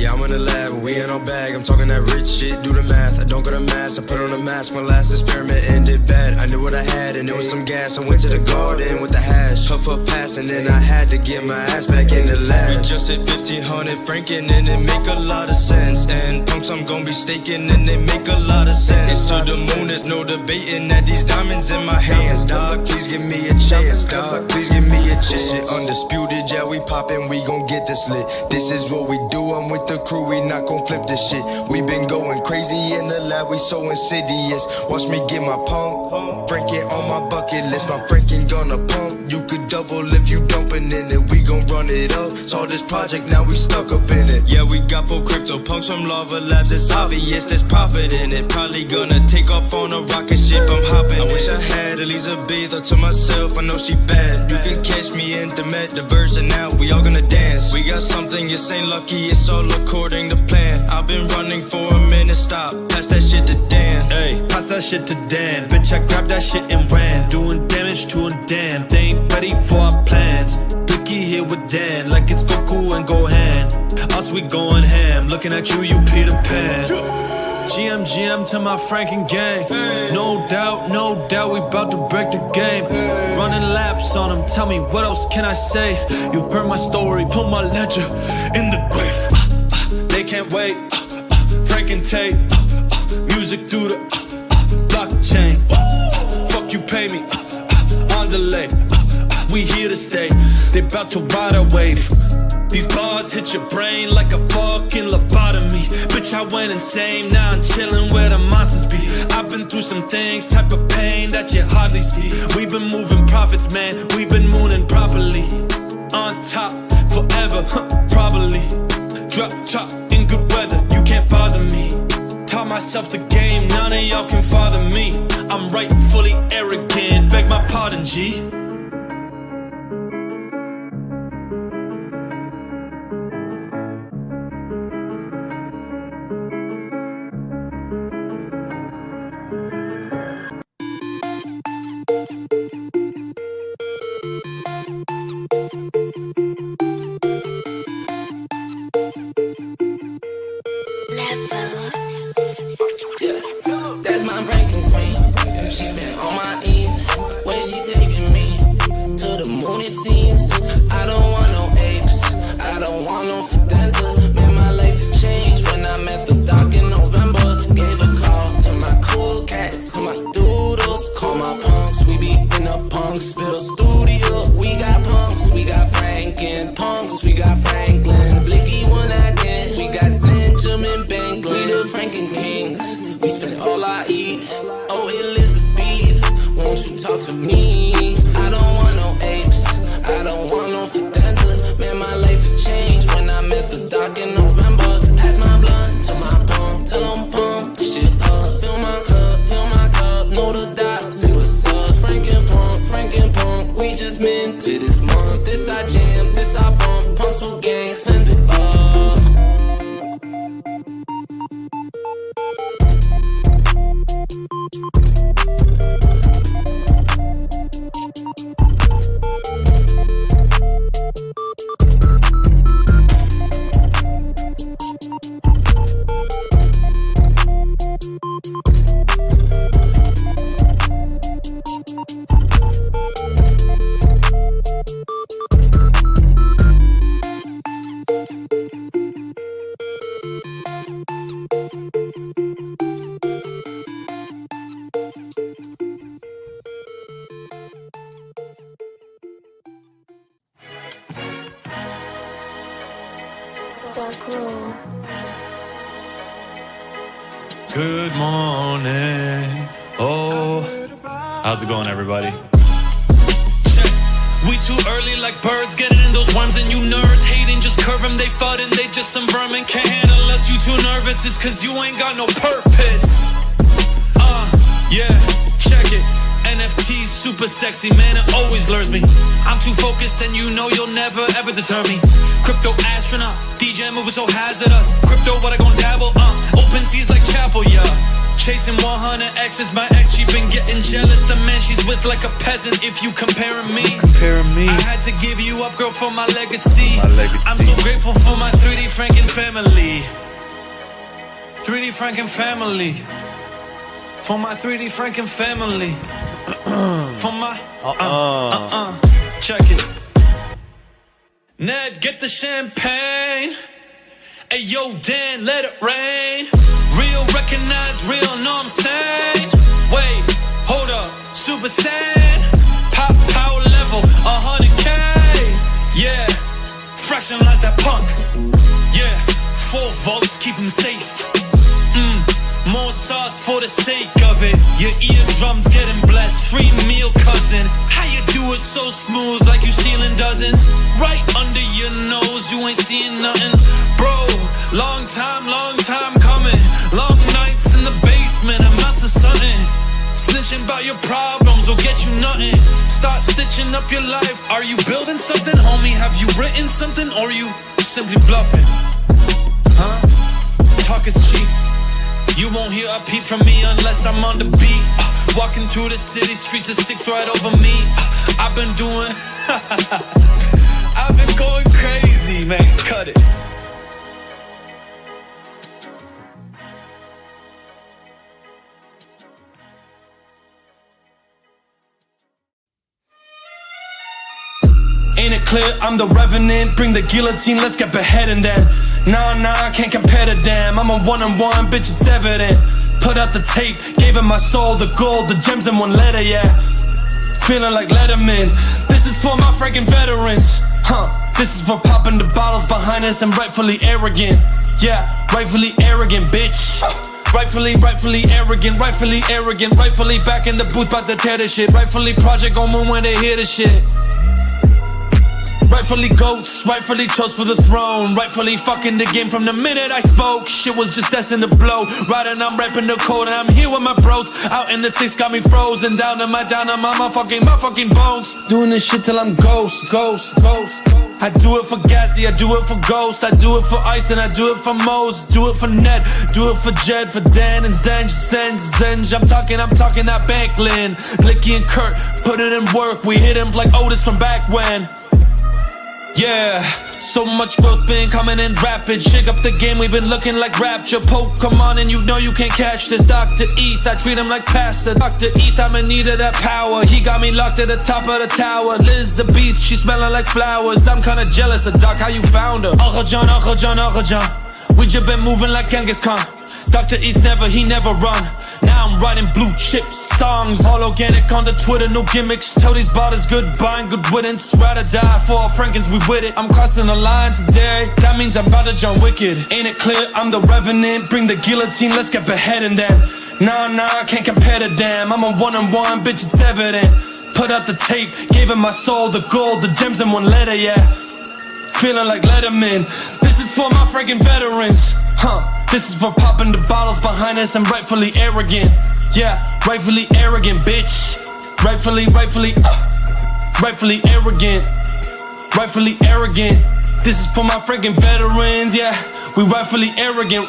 Yeah, I'm in the lab, we in our bag. I'm talking that rich shit, do the math. I don't go to mass, I put on a mask. My last experiment ended bad. I knew what I had and it was some gas. I went to the garden with the hash, puff up pass, and then I had to get my ass back in the lab. We just hit 1500 Franken and it make a lot of sense. And punks I'm gonna be staking and they make a lot of sense. It's to the moon, there's no debating that these diamonds in my hands. Dog, please give me a chance, dog, please give me a chance. This shit undisputed, yeah, we poppin', we gon' get this lit. This is what we do, I'm with the crew, we not gon' flip this shit. We been going crazy in the lab, we so insidious. Watch me get my pump, Franken on my bucket list. My Franken gonna pump, you could double if you dumpin' in it. We gon' run it up, saw this project, now we stuck up in it. Yeah, we got 4 crypto punks from Lava Labs, it's obvious there's profit in it. Probably gonna take off on a rocket ship, I'm hopping. I wish I had Elizabeth or to myself, I know she bad. You can catch me in the metaverse and now we all gonna dance. We got something, it's ain't lucky, it's all according to plan. I've been running for a minute, stop, pass that shit to Dan. Hey, pass that shit to Dan. Bitch, I grabbed that shit and ran, doing damage to a damn. They ain't ready for our plans. Blicky here with Dan, like it's Goku and Gohan. Us, we going ham, looking at you, you Peter Pan. GM to my Franken gang. No doubt, we bout to break the game. Running laps on them, tell me what else can I say? You heard my story, put my ledger in the grave. They can't wait, Franken tape, music through the blockchain. Fuck you, pay me, on delay. We here to stay, they bout to ride a wave. These bars hit your brain like a fucking lobotomy. Bitch, I went insane, now I'm chilling where the monsters be. I've been through some things, type of pain that you hardly see. We've been moving profits, man, we've been mooning properly. On top, forever, probably. Drop top in good weather, you can't bother me. Taught myself the game, none of y'all can father me. I'm rightfully arrogant, beg my pardon, G. That's my Franken queen. She spent all my eve. Where she taking me? To the moon it seems. I don't want no apes. I don't want no fidenza. Man, my life has changed when I met the doc in November. Gave a call to my cool cats, to my doodles. Call my punks, we be in the punk spill studio. We got punks, we got Franken punks, we got Franklin. Blicky one again, we got Benjamin Bank. We the Franken kings. We spend all I eat. Oh, Elizabeth, won't you talk to me? I don't want no apes. I don't want no fidenza. Man, my life has changed when I met the doc in November. Pass my blunt to my pump, tell them pump shit up. Fill my cup, know the dots. See what's up. Frankenpunk, we just minted this month. This I jam, this I bump. Punks for gang, send it up. Good morning. Oh, how's it going, everybody? Check. We too early like birds, getting in those worms and you nerds hating, just curve them, they fud and they just some vermin. Can't handle us, you too nervous, it's cause you ain't got no purpose. Yeah, check it. NFT's super sexy, man, it always lures me. I'm too focused and you know you'll never ever deter me. Crypto astronaut, DJ moving so hazardous. Crypto, but I gon' dabble, open seas like chapel, yeah. Chasing 100 exes, my ex, she been getting jealous. The man she's with like a peasant if you comparing me. I had to give you up, girl, for my legacy. I'm so grateful for my 3D Franken family. 3D Franken family. For my 3D Franken family. For my check it. Ned, get the champagne. Hey yo, Dan, let it rain. Real, recognize real, know I'm saying. Wait, hold up, super saiyan. Pop power level, 100K. Yeah, fractionalize that punk. Yeah, 4 volts, keep him safe. More sauce for the sake of it. Your eardrums getting blessed. Free meal, cousin. How you do it so smooth, like you stealing dozens? Right under your nose, you ain't seeing nothing. Bro, long time coming. Long nights in the basement, amounts of something. Snitching about your problems will get you nothing. Start stitching up your life. Are you building something, homie? Have you written something, or you simply bluffing? Huh? Talk is cheap. You won't hear a peep from me unless I'm on the beat. Walking through the city streets, the 6 right over me. I've been doing, I've been going crazy, man. Cut it. Ain't it clear I'm the revenant? Bring the guillotine, let's get beheading then. Nah, I can't compare to damn. I'm a one-on-one, bitch, it's evident. Put out the tape, gave him my soul, the gold, the gems in 1 letter, yeah. Feeling like Letterman. This is for my freaking veterans. This is for popping the bottles behind us and rightfully arrogant. Yeah, rightfully arrogant, bitch. Rightfully arrogant, rightfully back in the booth, bout to tear this shit. Rightfully project on moon when they hear the shit. Rightfully goats, rightfully chose for the throne. Rightfully fucking the game from the minute I spoke. Shit was just destined to blow. Riding, I'm rapping the code and I'm here with my bros. Out in the 6 got me frozen. Down to my fucking bones. Doing this shit till I'm ghost. I do it for Gassy, I do it for Ghost. I do it for Ice and I do it for Mose. Do it for Ned, do it for Jed, for Dan and Zenj. I'm talking that Banklin. Blicky and Kurt, put it in work. We hit him like Otis from back when. Yeah, so much growth been coming in rapid. Shake up the game, we've been looking like Rapture. Pokemon and you know you can't catch this. Dr. Eth, I treat him like pastor. Dr. Eth, I'm in need of that power. He got me locked at the top of the tower. Liz the beach, she smelling like flowers. I'm kinda jealous of Doc, how you found her? Uncle John. We just been moving like Genghis Khan. Dr. Eth he never run. Now I'm writing blue chip songs, all organic on the Twitter, no gimmicks. Tell these bottles goodbye and good riddance. Ride or die for all Frankens, we with it. I'm crossing the line today, that means I'm about to John Wicked. Ain't it clear I'm the revenant? Bring the guillotine, let's get beheading then. Nah, I can't compare to damn. I'm a one-on-one, bitch, it's evident. Put out the tape, gave him my soul, the gold, the gems in 1 letter, yeah. Feeling like Letterman. This is for my freaking veterans. This is for popping the bottles behind us and rightfully arrogant. Yeah, rightfully arrogant, bitch. Rightfully arrogant. Rightfully arrogant. This is for my freaking veterans, yeah. We rightfully arrogant.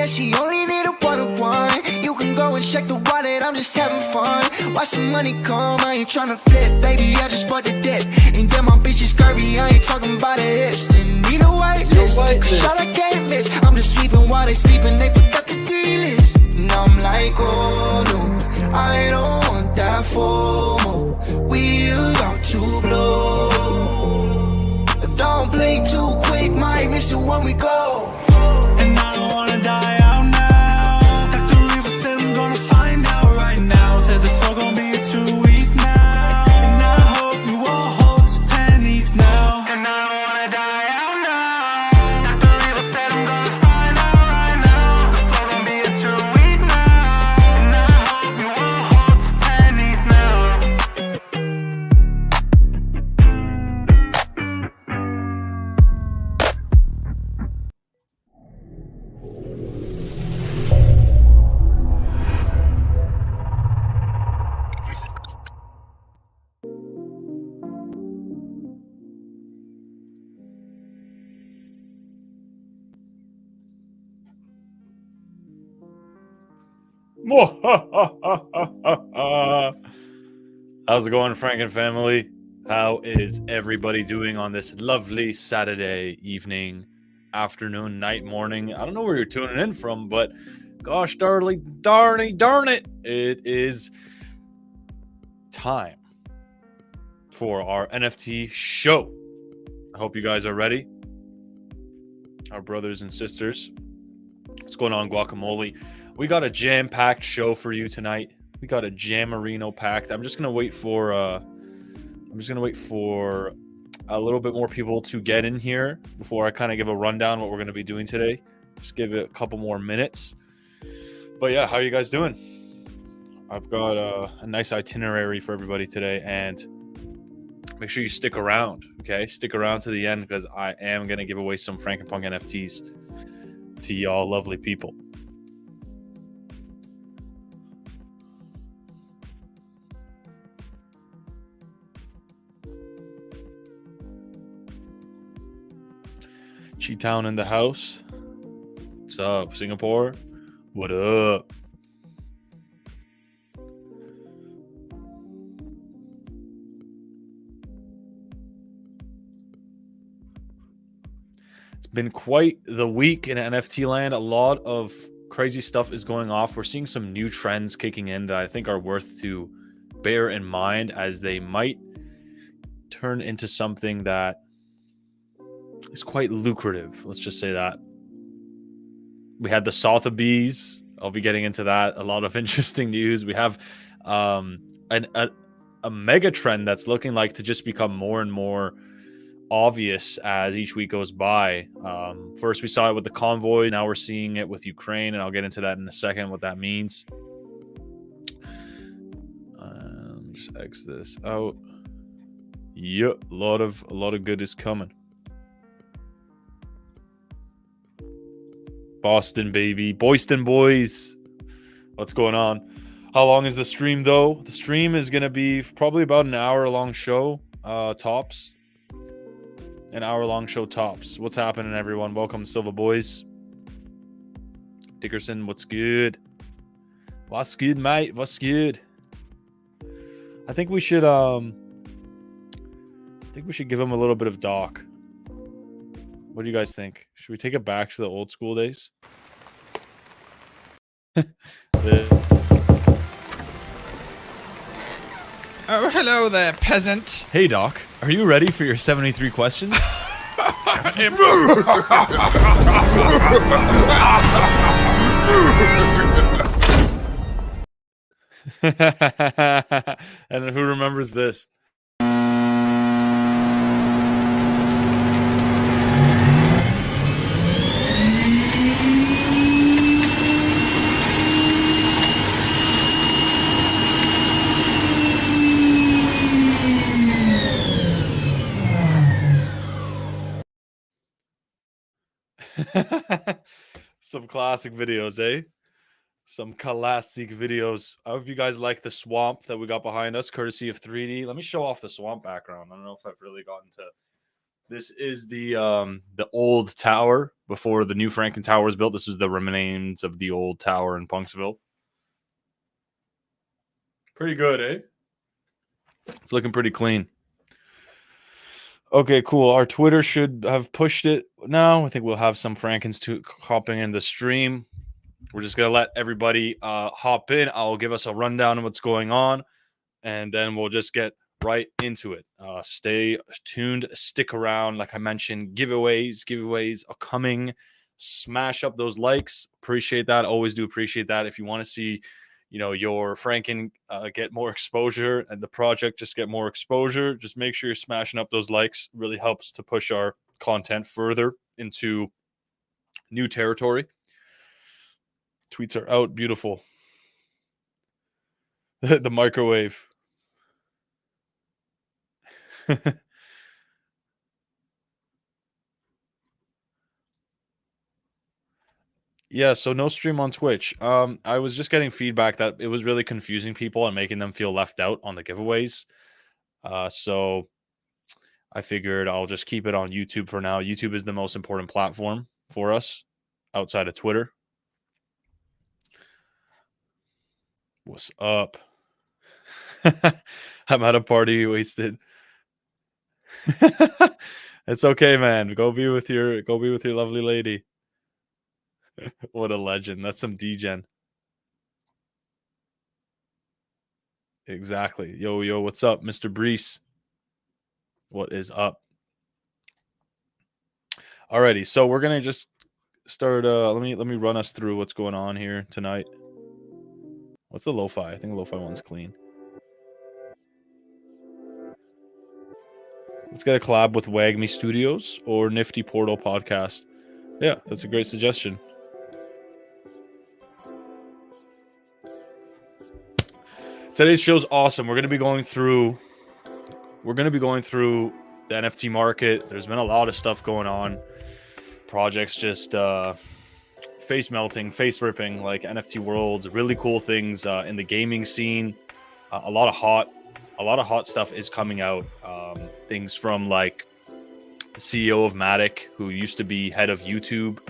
She only need a one-on-one. You can go and check the wallet, I'm just having fun. Watch the money come, I ain't tryna flip. Baby, I just bought the dip. And yeah, my bitch is curvy, I ain't talking about the hips. Didn't need a white list, shot I can't miss. I'm just sleeping while they sleeping, they forgot the D-list. Now I'm like, oh no, I don't want that FOMO. We about to blow. Don't blink too quick, might miss it when we go. And I don't wanna die out now. Dr. River said I'm gonna find out right now. How's it going, Franken family? How is everybody doing on this lovely Saturday evening, afternoon, night, morning? I don't know where you're tuning in from, but gosh darn it, it is time for our NFT show. I hope you guys are ready. Our brothers and sisters. What's going on, guacamole? We got a jam-packed show for you tonight. We got a Jammerino packed. I'm just gonna wait for a little bit more people to get in here before I kind of give a rundown what we're gonna be doing today. Just give it a couple more minutes. But yeah, how are you guys doing? I've got a nice itinerary for everybody today, and make sure you stick around. Okay, stick around to the end because I am gonna give away some Frankenpunk NFTs to y'all lovely people. Chi-Town in the house. What's up, Singapore? What up? It's been quite the week in NFT land. A lot of crazy stuff is going off. We're seeing some new trends kicking in that I think are worth to bear in mind, as they might turn into something that is quite lucrative. Let's just say that. We had the Sotheby's. I'll be getting into that. A lot of interesting news. We have a mega trend that's looking like to just become more and more obvious as each week goes by. First, we saw it with the convoy. Now we're seeing it with Ukraine, and I'll get into that in a second, what that means. Just X this out. Yep, a lot of good is coming. Boston, baby. Boyston boys. What's going on? How long is the stream, though? The stream is going to be probably about an hour-long show, tops. An hour-long show, tops. What's happening, everyone? Welcome, Silva boys. Dickerson, what's good? What's good, mate? What's good? I think we should give him a little bit of Doc. What do you guys think? Should we take it back to the old school days? Oh, hello there, peasant. Hey, Doc. Are you ready for your 73 questions? And who remembers this? Some classic videos, eh? Some classic videos. I hope you guys like the swamp that we got behind us, courtesy of 3D. Let me show off the swamp background. I don't know if I've really gotten to. This is the old tower before the new Franken Tower was built. This was the remains of the old tower in Punksville. Pretty good, eh? It's looking pretty clean. Okay, cool. Our Twitter should have pushed it now. I think we'll have some Frankens hopping in the stream. We're just going to let everybody hop in. I'll give us a rundown of what's going on, and then we'll just get right into it. Stay tuned. Stick around. Like I mentioned, giveaways are coming. Smash up those likes. Appreciate that. Always do appreciate that. If you want to see, your Franken get more exposure and the project just get more exposure, just make sure you're smashing up those likes. It really helps to push our content further into new territory. Tweets are out. Beautiful. The microwave. Yeah, so no stream on Twitch. I was just getting feedback that it was really confusing people and making them feel left out on the giveaways. So I figured I'll just keep it on YouTube for now. YouTube is the most important platform for us outside of Twitter. What's up? I'm at a party wasted. It's okay, man. Go be with your lovely lady. What a legend. That's some degen. Exactly. Yo, what's up, Mr. Brees? What is up? Alrighty, so we're gonna just start. Let me run us through what's going on here tonight. What's the lo-fi? I think the lo-fi one's clean. Let's get a collab with Wagme Studios or Nifty Portal Podcast. Yeah, that's a great suggestion. Today's show's awesome. We're gonna be going through the NFT market. There's been a lot of stuff going on. Projects just face melting, face ripping, like NFT worlds, really cool things in the gaming scene. A lot of hot stuff is coming out. Things from like the CEO of Matic, who used to be head of YouTube,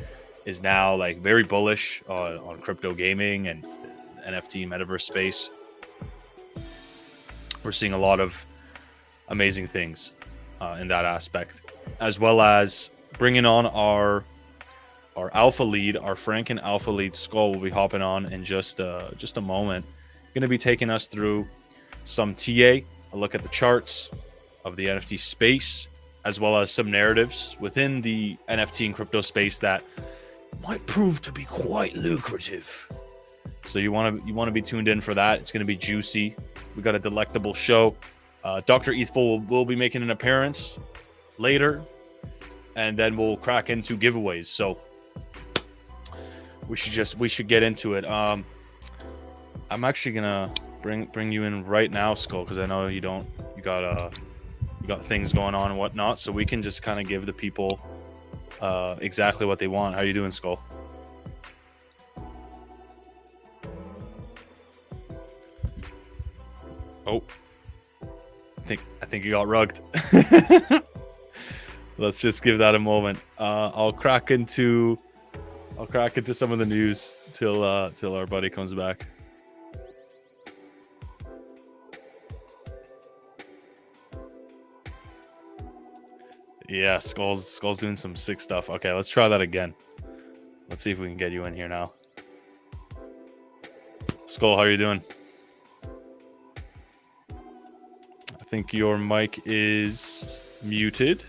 is now like very bullish on crypto gaming and NFT metaverse space. We're seeing a lot of amazing things in that aspect, as well as bringing on our alpha lead, our Franken alpha lead. Skull will be hopping on in just a moment. Going to be taking us through some TA, a look at the charts of the NFT space, as well as some narratives within the NFT and crypto space that might prove to be quite lucrative. So you want to be tuned in for that. It's going to be juicy. We got a delectable show. Dr. Ethful will be making an appearance later, and then we'll crack into giveaways. So we should get into it. I'm actually gonna bring you in right now, Skull, because I know you got things going on and whatnot. So we can just kind of give the people exactly what they want. How you doing, Skull? Oh, I think you got rugged. Let's just give that a moment. I'll crack into some of the news till our buddy comes back. Yeah, Skull's doing some sick stuff. Okay, let's try that again. Let's see if we can get you in here now. Skull, how are you doing? I think your mic is muted.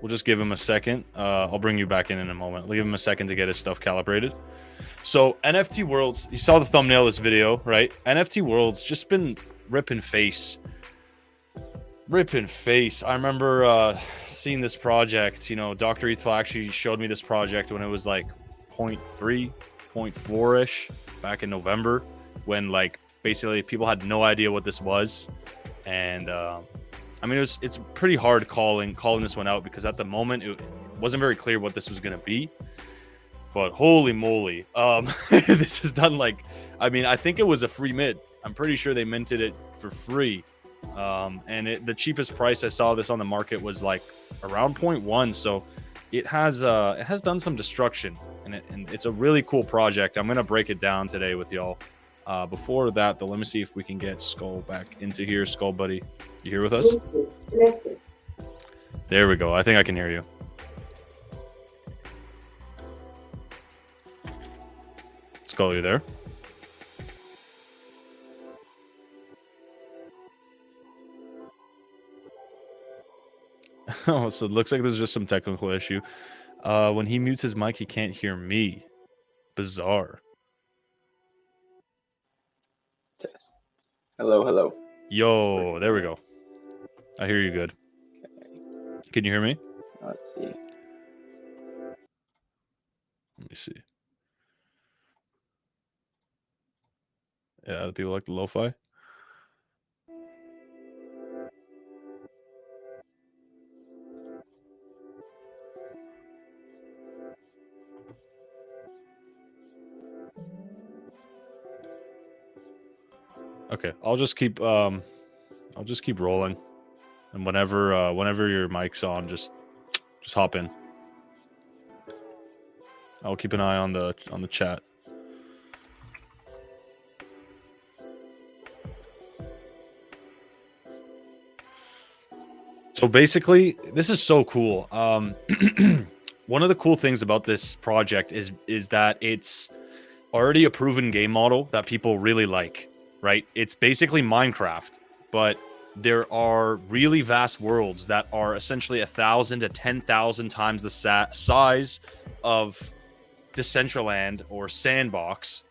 We'll just give him a second. I'll bring you back in a moment. I'll give him a second to get his stuff calibrated. So NFT Worlds, you saw the thumbnail of this video, right? NFT Worlds just been ripping face. I remember seeing this project. You know, Dr. Ethful actually showed me this project when it was like 0.3, 0.4-ish back in November, when like basically people had no idea what this was. And I mean, it's pretty hard calling this one out, because at the moment it wasn't very clear what this was going to be. But holy moly, this is done like, I mean, I think it was a free mint. I'm pretty sure they minted it for free. And the cheapest price I saw this on the market was like around 0.1. So it has done some destruction, and it's a really cool project. I'm going to break it down today with y'all. Before that, though, let me see if we can get Skull back into here. Skull, buddy, you here with us? There we go. I think I can hear you. Skull, you there? Oh, so it looks like there's just some technical issue. When he mutes his mic, he can't hear me. Bizarre. Hello. Yo, there we go. I hear you good. Can you hear me? Let's see. Let me see. Yeah, the people like the lo-fi. Okay, I'll just keep rolling, and whenever your mic's on, just hop in. I'll keep an eye on the chat. So basically, this is so cool. One of the cool things about this project is that it's already a proven game model that people really like, right? It's basically Minecraft, but there are really vast worlds that are essentially 1,000 to 10,000 times the size of Decentraland or Sandbox,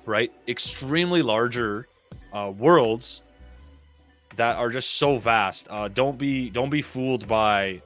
right? Extremely larger worlds that are just so vast. Don't be fooled by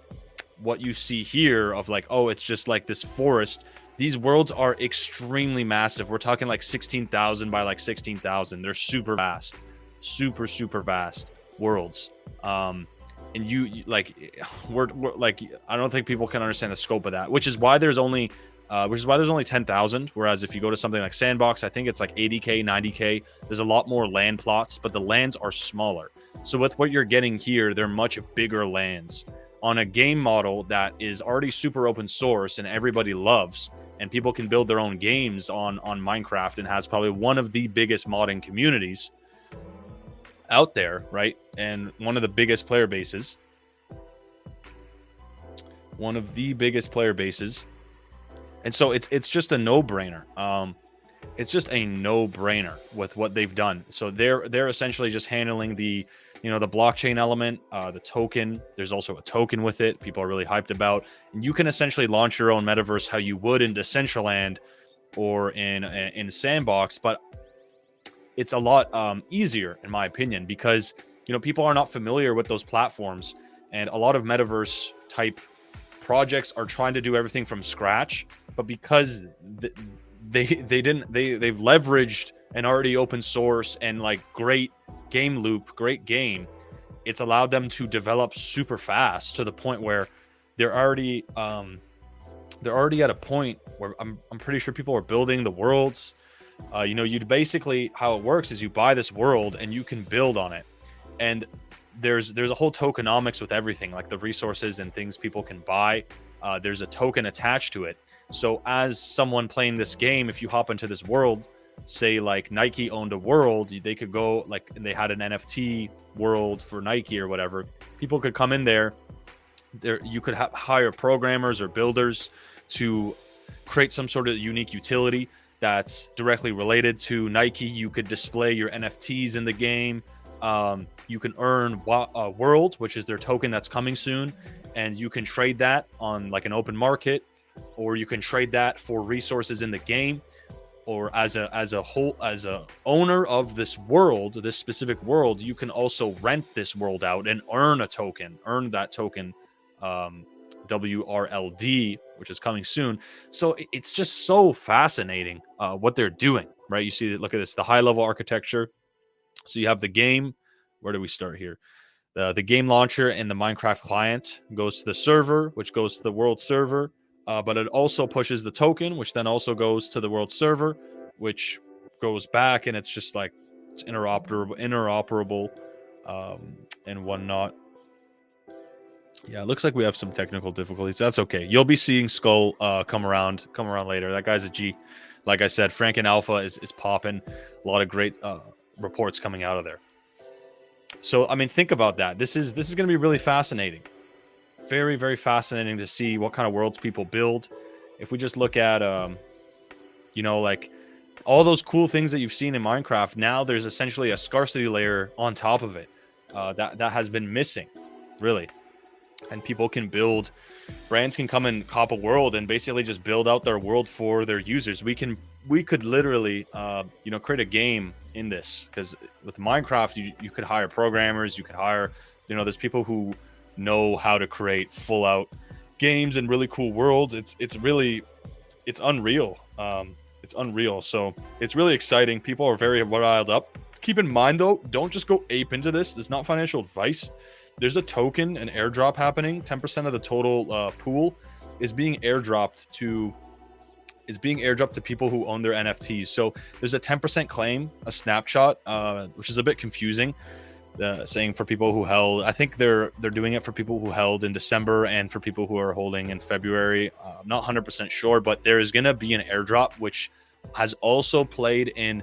what you see here of like, oh, it's just like this forest. These worlds are extremely massive. We're talking like 16,000 by like 16,000. They're super vast, super vast worlds. And you like, we're like, I don't think people can understand the scope of that, which is why there's only 10,000. Whereas if you go to something like Sandbox, I think it's like 80K, 90K. There's a lot more land plots, but the lands are smaller. So with what you're getting here, they're much bigger lands on a game model that is already super open source and everybody loves, and people can build their own games on Minecraft, and has probably one of the biggest modding communities out there, right? And one of the biggest player bases. And so it's just a no-brainer. It's just a no-brainer with what they've done. So they're essentially just handling the blockchain element, the token. There's also a token with it. People are really hyped about, and you can essentially launch your own metaverse how you would in Decentraland or in Sandbox, but it's a lot easier in my opinion, because people are not familiar with those platforms, and a lot of metaverse type projects are trying to do everything from scratch, but because they've leveraged an already open source and like great game loop, great game, it's allowed them to develop super fast to the point where they're already at a point where I'm pretty sure people are building the worlds. You'd basically, how it works is you buy this world and you can build on it, and there's a whole tokenomics with everything, like the resources and things people can buy. There's a token attached to it. So as someone playing this game, if you hop into this world, say like Nike owned a world, they could go like, and they had an NFT world for Nike or whatever, people could come in there. You could hire programmers or builders to create some sort of unique utility that's directly related to Nike. You could display your NFTs in the game. You can earn World, which is their token that's coming soon, and you can trade that on like an open market, or you can trade that for resources in the game, or as a owner of this world, this specific world, you can also rent this world out and earn that token, WRLD, which is coming soon. So it's just so fascinating what they're doing, right? You see, look at this, the high level architecture. So you have the game. Where do we start here? The game launcher and the Minecraft client goes to the server, which goes to the world server. But it also pushes the token, which then also goes to the world server, which goes back, and it's just like it's interoperable, and whatnot. Yeah, it looks like we have some technical difficulties. That's okay. You'll be seeing Skull come around later. That guy's a G. Like I said, Franken Alpha is popping. A lot of great reports coming out of there. So I mean, think about that. This is going to be really fascinating. Very, very fascinating to see what kind of worlds people build. If we just look at, like all those cool things that you've seen in Minecraft, now there's essentially a scarcity layer on top of it that has been missing, really. And people can build, brands can come and cop a world and basically just build out their world for their users. We could literally, create a game in this, because with Minecraft, you could hire programmers, you could hire, there's people who know how to create full out games and really cool worlds. It's unreal. It's unreal. So it's really exciting. People are very riled up. Keep in mind though, don't just go ape into this. It's not financial advice. There's a token, an airdrop happening. 10% of the total pool is being airdropped to people who own their NFTs. So there's a 10% claim, a snapshot, which is a bit confusing. Saying for people who held, I think they're doing it for people who held in December and for people who are holding in February. I'm not 100% sure, but there is going to be an airdrop, which has also played in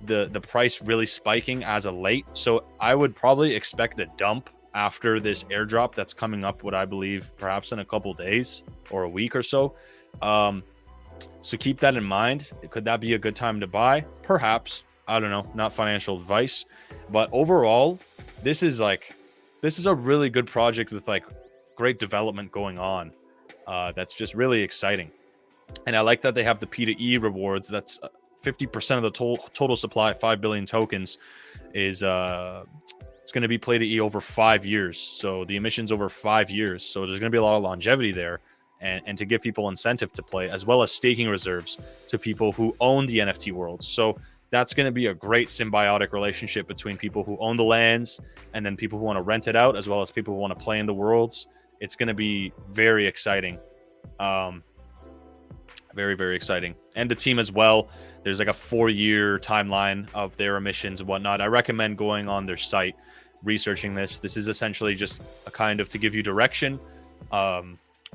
the price really spiking as of late. So I would probably expect a dump after this airdrop that's coming up, what I believe perhaps in a couple days or a week or so. So keep that in mind. Could that be a good time to buy? Perhaps. I don't know. Not financial advice. But overall, this is a really good project with like great development going on. That's just really exciting. And I like that they have the P2E rewards. That's 50% of the total supply, 5 billion tokens, is it's going to be play to E over 5 years. So the emission's over 5 years. So there's going to be a lot of longevity there. And to give people incentive to play, as well as staking reserves to people who own the NFT worlds. So that's going to be a great symbiotic relationship between people who own the lands and then people who want to rent it out, as well as people who want to play in the worlds. It's going to be very exciting. Very, very exciting. And the team as well. There's like a 4-year timeline of their emissions and whatnot. I recommend going on their site, researching this. This is essentially just a kind of to give you direction.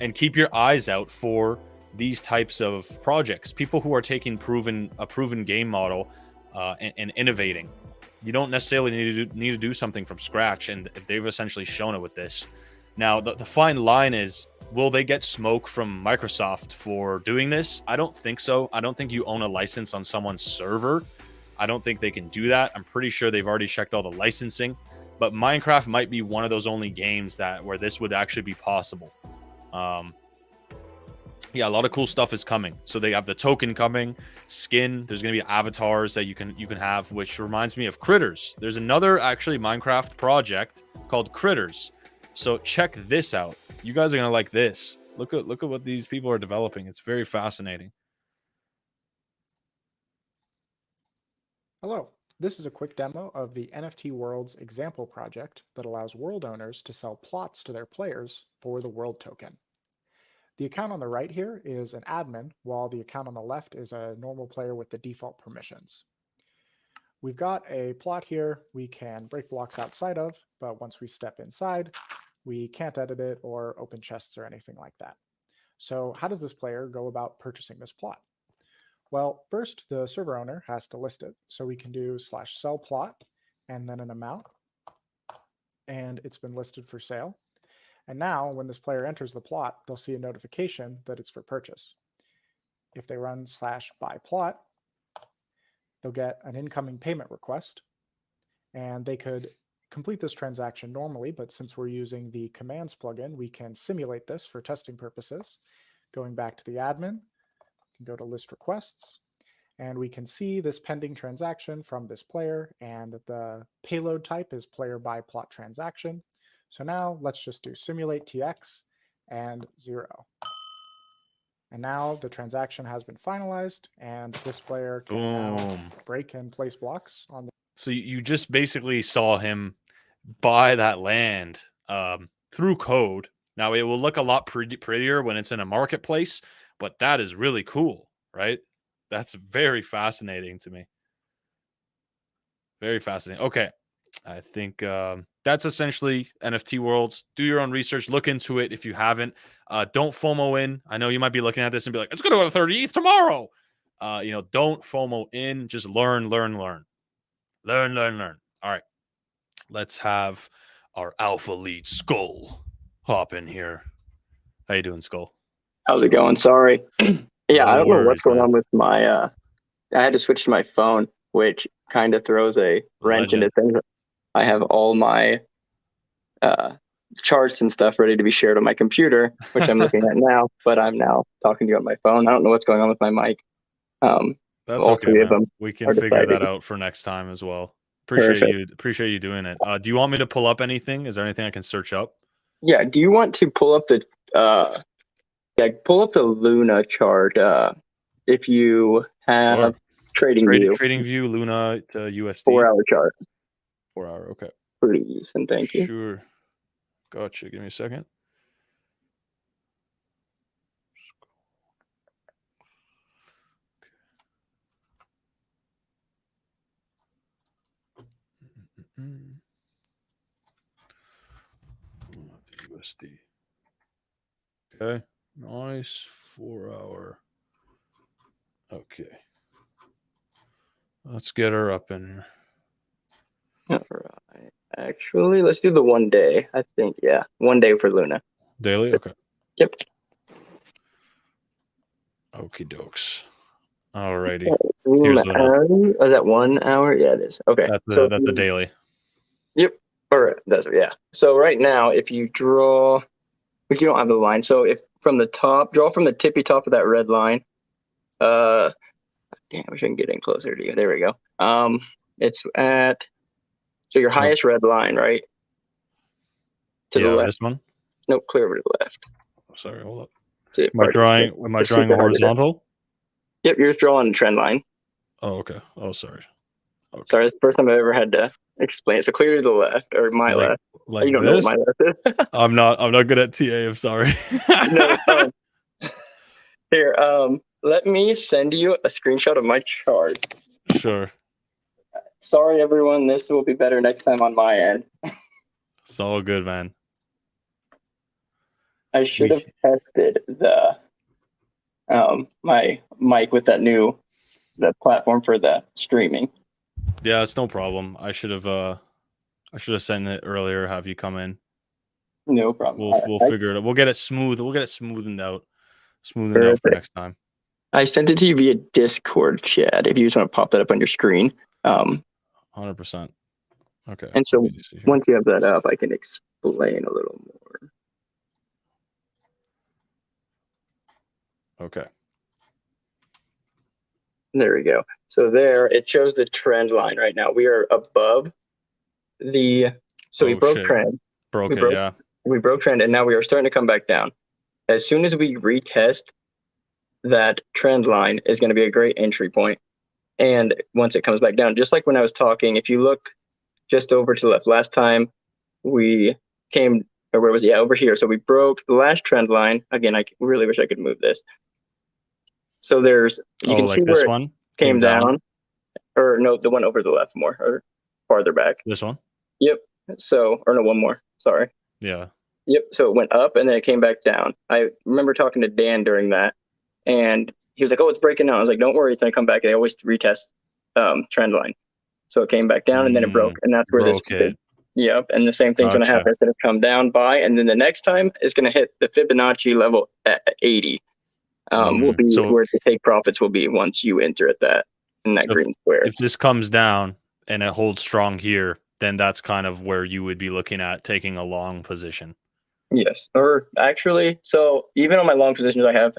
And keep your eyes out for these types of projects. People who are taking a proven game model and innovating. You don't necessarily need to do something from scratch, and they've essentially shown it with this. Now, the fine line is, will they get smoke from Microsoft for doing this? I don't think so. I don't think you own a license on someone's server. I don't think they can do that. I'm pretty sure they've already checked all the licensing. But Minecraft might be one of those only games where this would actually be possible. Yeah, a lot of cool stuff is coming. So they have the token coming, skin. There's going to be avatars that you can have, which reminds me of Critters. There's another actually Minecraft project called Critters. So check this out. You guys are going to like this. Look at what these people are developing. It's very fascinating. Hello. This is a quick demo of the NFT Worlds example project that allows world owners to sell plots to their players for the world token. The account on the right here is an admin, while the account on the left is a normal player with the default permissions. We've got a plot here we can break blocks outside of, but once we step inside, we can't edit it or open chests or anything like that. So how does this player go about purchasing this plot? Well, first, the server owner has to list it. So we can do /sell plot and then an amount. And it's been listed for sale. And now when this player enters the plot, they'll see a notification that it's for purchase. If they run /buy plot, they'll get an incoming payment request. And they could complete this transaction normally, but since we're using the commands plugin, we can simulate this for testing purposes. Going back to the admin, can go to list requests, and we can see this pending transaction from this player, and the payload type is player by plot transaction. So now let's just do simulate TX and 0. And now the transaction has been finalized, and this player can now break and place blocks on the. So you just basically saw him buy that land through code. Now it will look a lot prettier when it's in a marketplace, but that is really cool, right? That's very fascinating to me. Very fascinating. Okay. I think that's essentially NFT Worlds. Do your own research. Look into it if you haven't. Don't FOMO in. I know you might be looking at this and be like, it's going to go to 30th tomorrow. Don't FOMO in. Just learn. Learn. All right. Let's have our alpha lead Skull hop in here. How you doing, Skull? How's it going? Sorry. Yeah, I don't know what's going man. on with my I had to switch to my phone, which kind of throws a wrench into things. I have all my charts and stuff ready to be shared on my computer, which I'm looking at now, but I'm now talking to you on my phone. I don't know what's going on with my mic. That's okay, man. We can figure that out for next time as well. Appreciate you doing it. Do you want me to pull up anything? Is there anything I can search up? Yeah, do you want to pull up the Luna chart if you have trading view Luna to USD 4-hour chart. 4 hour, okay. Please and thank you. Sure. Gotcha. Give me a second. USD. Okay. Nice. 4 hour. Okay. Let's get her up in here. All right. Actually, let's do the 1 day. I think, yeah, 1 day for Luna. Daily? Okay. Yep. Okie dokes. Alrighty. Zoom Here's little. out. Oh, is that 1 hour? Yeah, it is. Okay. That's a daily. Yep. Or that's yeah. So right now, if you draw, you don't have the line. So if from the top, draw from the tippy top of that red line. Damn, I wish I can get in closer to you. There we go. It's at your highest red line, right? To the left. This one. Nope, clear over to the left. Sorry, hold up. See, Am I drawing a horizontal? Yep, you're just drawing a trend line. Oh, okay. Oh, sorry. Okay. Sorry, it's the first time I've ever had to explain it. So clear to the left, or my left. Like you don't this? know what my left is. I'm not good at TA. I'm sorry. No, here, let me send you a screenshot of my chart. Sure. Sorry, everyone. This will be better next time on my end. It's all good, man. I should have tested the my mic with the platform for the streaming. Yeah, it's no problem. I should have sent it earlier. Have you come in? No problem. We'll figure it out. We'll get it smooth. We'll get it smoothened out for next time. I sent it to you via Discord chat. If you just want to pop that up on your screen. 100%. Okay. And so once you have that up, I can explain a little more. Okay. There we go. So there, it shows the trend line right now. We are above the. So we broke trend. We broke trend, and now we are starting to come back down. As soon as we retest, that trend line is going to be a great entry point. And once it comes back down, just like when I was talking, if you look just over to the left, last time we came, or where was it? Yeah, over here. So we broke the last trend line. Again, I really wish I could move this. So there's, you can see where it came down. Or no, the one over the left more, or farther back. This one? Yep. So, or no, one more. Sorry. Yeah. Yep. So it went up and then it came back down. I remember talking to Dan during that, and he was like, "Oh, it's breaking down." I was like, "Don't worry, it's gonna come back." They always retest trend line. So it came back down and then it broke, and that's where this. Yep. And the same thing's gonna happen. It's gonna come down by, and then the next time it's gonna hit the Fibonacci level at 80. Will be where the take profits will be once you enter at that in that green square. If this comes down and it holds strong here, then that's kind of where you would be looking at taking a long position. Yes, or actually, so even on my long positions, I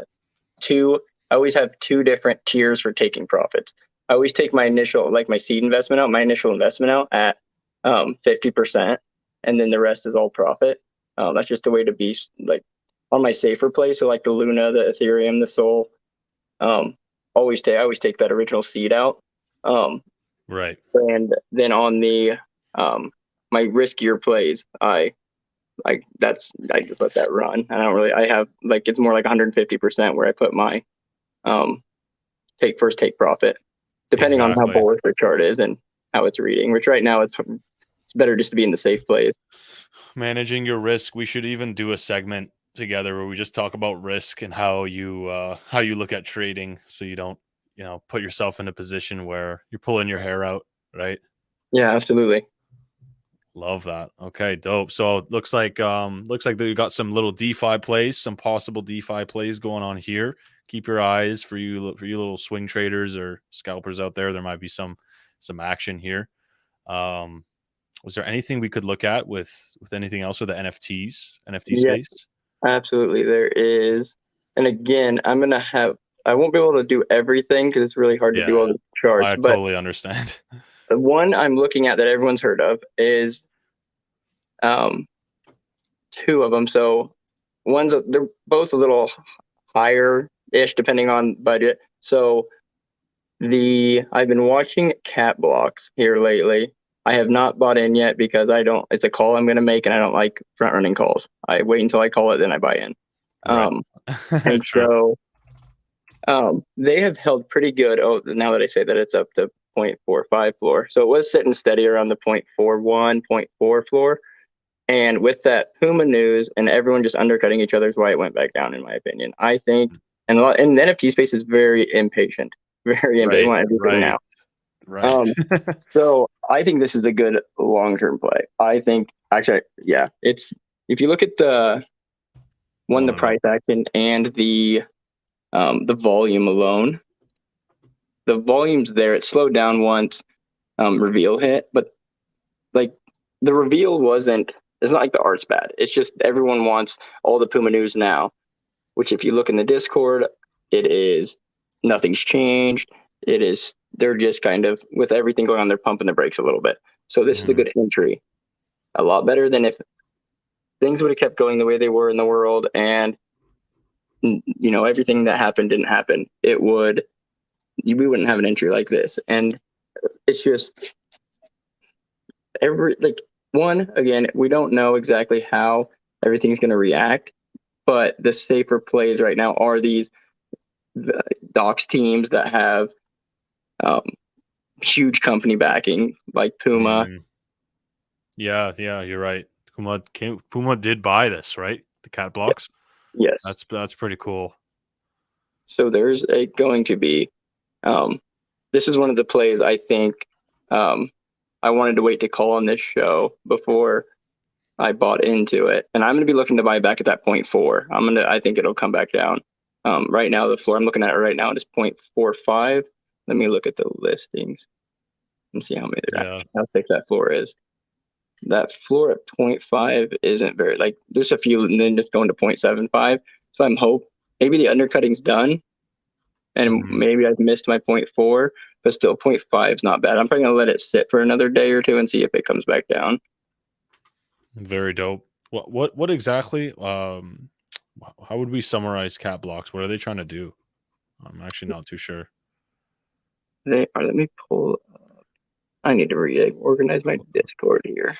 always have two different tiers for taking profits. I always take my initial, like my seed investment out, my initial investment out at 50%, and then the rest is all profit. That's just a way to be like on my safer play. So like the Luna, the Ethereum, the Sol, I always take that original seed out. Right. And then on the my riskier plays, I just let that run. I have like, it's more like 150% where I put my take profit, depending on how bullish the chart is and how it's reading, which right now it's better just to be in the safe plays. Managing your risk. We should even do a segment together where we just talk about risk and how you look at trading, so you don't, put yourself in a position where you're pulling your hair out, right? Yeah, absolutely. Love that. Okay, dope. So it looks like that you got some little DeFi plays, some possible DeFi plays going on here. Keep your eyes for you little swing traders or scalpers out there. There might be some action here. Was there anything we could look at with anything else with the NFT space? Absolutely, there is. And again, I won't be able to do everything because it's really hard to do all the charts. I totally understand. The one I'm looking at that everyone's heard of is two of them. So they're both a little higher-ish depending on budget. So I've been watching cat blocks here lately. I have not bought in yet because it's a call I'm going to make, and I don't like front running calls. I wait until I call it, then I buy in. And so they have held pretty good. Oh, now that I say that, it's up to 0.45 floor. So it was sitting steady around the 0.41, 0.4 floor. And with that Puma news and everyone just undercutting each other is why it went back down, in my opinion. I think, and the NFT space is very impatient. Very impatient. They want everything now. Right. So I think this is a good long-term play. I think actually, yeah, it's if you look at the price action and the volume alone, the volume's there. It slowed down once reveal hit, but like the reveal wasn't. It's not like the art's bad. It's just everyone wants all the Puma news now. Which, if you look in the Discord, it is nothing's changed. It is they're just kind of with everything going on, they're pumping the brakes a little bit. So this is a good entry, a lot better than if things would have kept going the way they were in the world, and everything that happened didn't happen. We wouldn't have an entry like this, and it's just again, we don't know exactly how everything's going to react, but the safer plays right now are these docs teams that have huge company backing, like Puma. Yeah, you're right. Puma did buy this, right? The cat blocks. Yes, that's pretty cool. So there's going to be. This is one of the plays I think I wanted to wait to call on this show before I bought into it, and I'm going to be looking to buy back at that 0.4. I think it'll come back down. Right now, the floor I'm looking at right now is 0.45. Let me look at the listings and see how thick that floor is. That floor at 0.5 isn't very there's a few, and then just going to 0.75. So I'm maybe the undercutting's done, and maybe I've missed my 0.4, but still 0.5 is not bad. I'm probably gonna let it sit for another day or two and see if it comes back down. Very dope. What exactly? How would we summarize cat blocks? What are they trying to do? I'm actually not too sure. They are. Let me pull up. I need to reorganize my Discord here.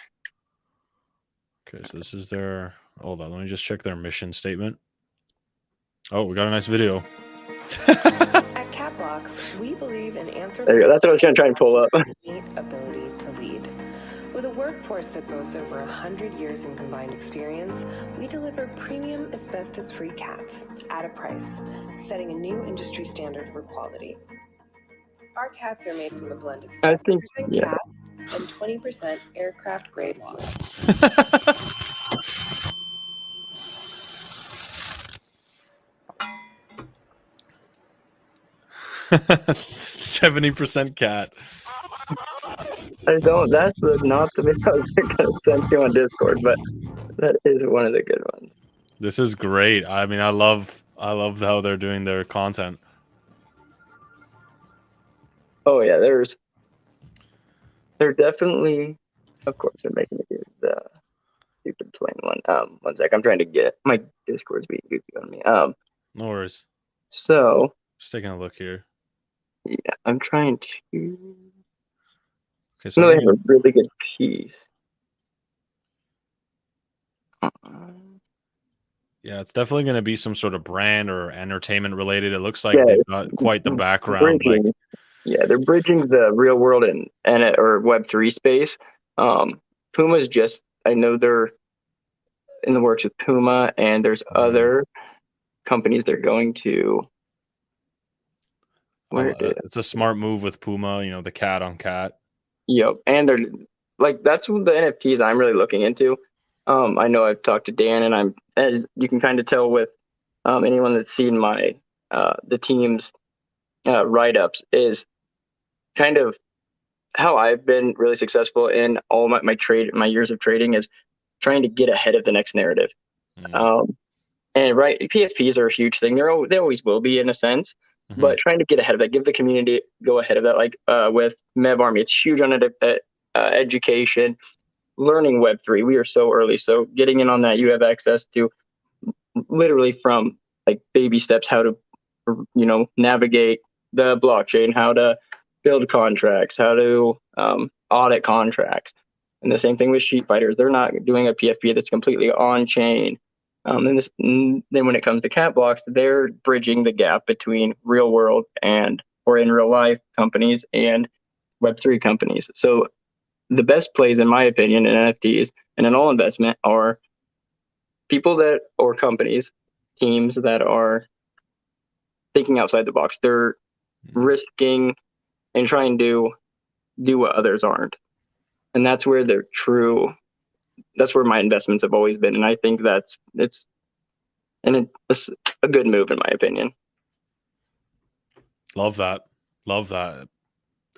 Okay, so this is their. Hold on, let me just check their mission statement. Oh, we got a nice video. At Catblocks, we believe in anthropology. There you go. That's what I was going to try and pull up. Ability to lead. With a workforce that boasts over 100 years in combined experience, we deliver premium asbestos-free cats at a price, setting a new industry standard for quality. Our cats are made from a blend of 70% cat and 20% aircraft-grade wood. 70% cat. That's not the video I was going to send you on Discord, but that is one of the good ones. This is great. I mean, I love how they're doing their content. Oh yeah, they're definitely, of course, they're making it the stupid plain one. One sec, I'm trying to get my Discord's being goofy on me. No worries. So just taking a look here. Yeah, I'm trying to. Okay, so they have a really good piece. Yeah, it's definitely going to be some sort of brand or entertainment related. It looks like they've got quite the background. They're bridging the real world and or Web3 space. Puma's just, I know they're in the works with Puma, and there's other companies they're going to. It's a smart move with Puma, the cat on cat. Yep, and they're that's what the NFTs I'm really looking into. I know I've talked to Dan, and as you can kind of tell with anyone that's seen my the team's write-ups, is kind of how I've been really successful in all my years of trading, is trying to get ahead of the next narrative. And PFPs are a huge thing. They always will be in a sense. But trying to get ahead of that, give the community go ahead of that. With Mev Army, it's huge on education, learning Web3. We are so early, so getting in on that, you have access to literally from baby steps, how to navigate the blockchain, how to build contracts, how to audit contracts, and the same thing with sheet fighters. They're not doing a PFP that's completely on chain. And then when it comes to cat blocks, they're bridging the gap between real world or in real life companies and Web3 companies. So the best plays, in my opinion, in NFTs and in all investment are people or companies, teams that are thinking outside the box. They're risking and trying to do what others aren't. and that's where that's where my investments have always been, and I think it's a good move in my opinion. Love that. Love that.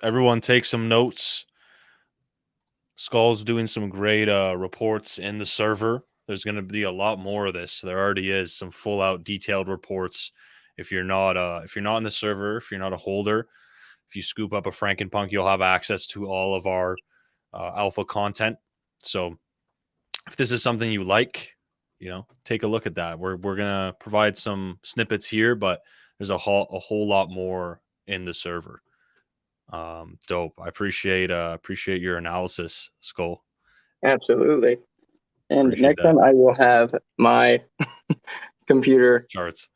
Everyone take some notes. Skull's doing some great reports in the server. There's going to be a lot more of this. There already is some full out detailed reports. If you're not in the server, if you're not a holder, if you scoop up a Frankenpunk, you'll have access to all of our alpha content. So if this is something you like, take a look at that. We're gonna provide some snippets here, but there's a whole lot more in the server. Dope. I appreciate your analysis, Skull. Absolutely. And Appreciate next that. time I will have my computer Charts.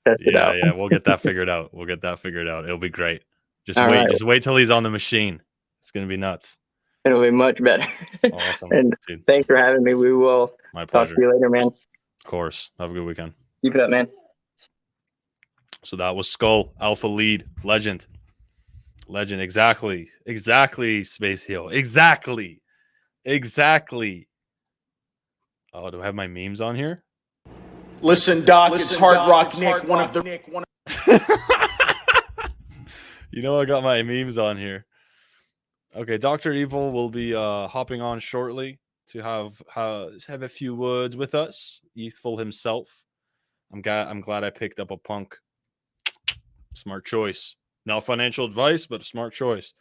tested out. Yeah, we'll get that figured out. It'll be great. Just All wait. right. Just wait till he's on the machine. It's gonna be nuts. It'll be much better. Awesome. And Dude, thanks for having me. We will my talk pleasure. to you later, man. Of course. Have a good weekend. Keep it up, man. So that was Skull, Alpha Lead, Legend. Exactly, Space Heel. Exactly. Oh, do I have my memes on here? Listen, Doc, it's Hard Rock Nick, one of the... I got my memes on here. Okay, Dr. Evil will be hopping on shortly to have a few words with us. Ethful himself. I'm glad I picked up a punk. Smart choice. Not financial advice, but a smart choice.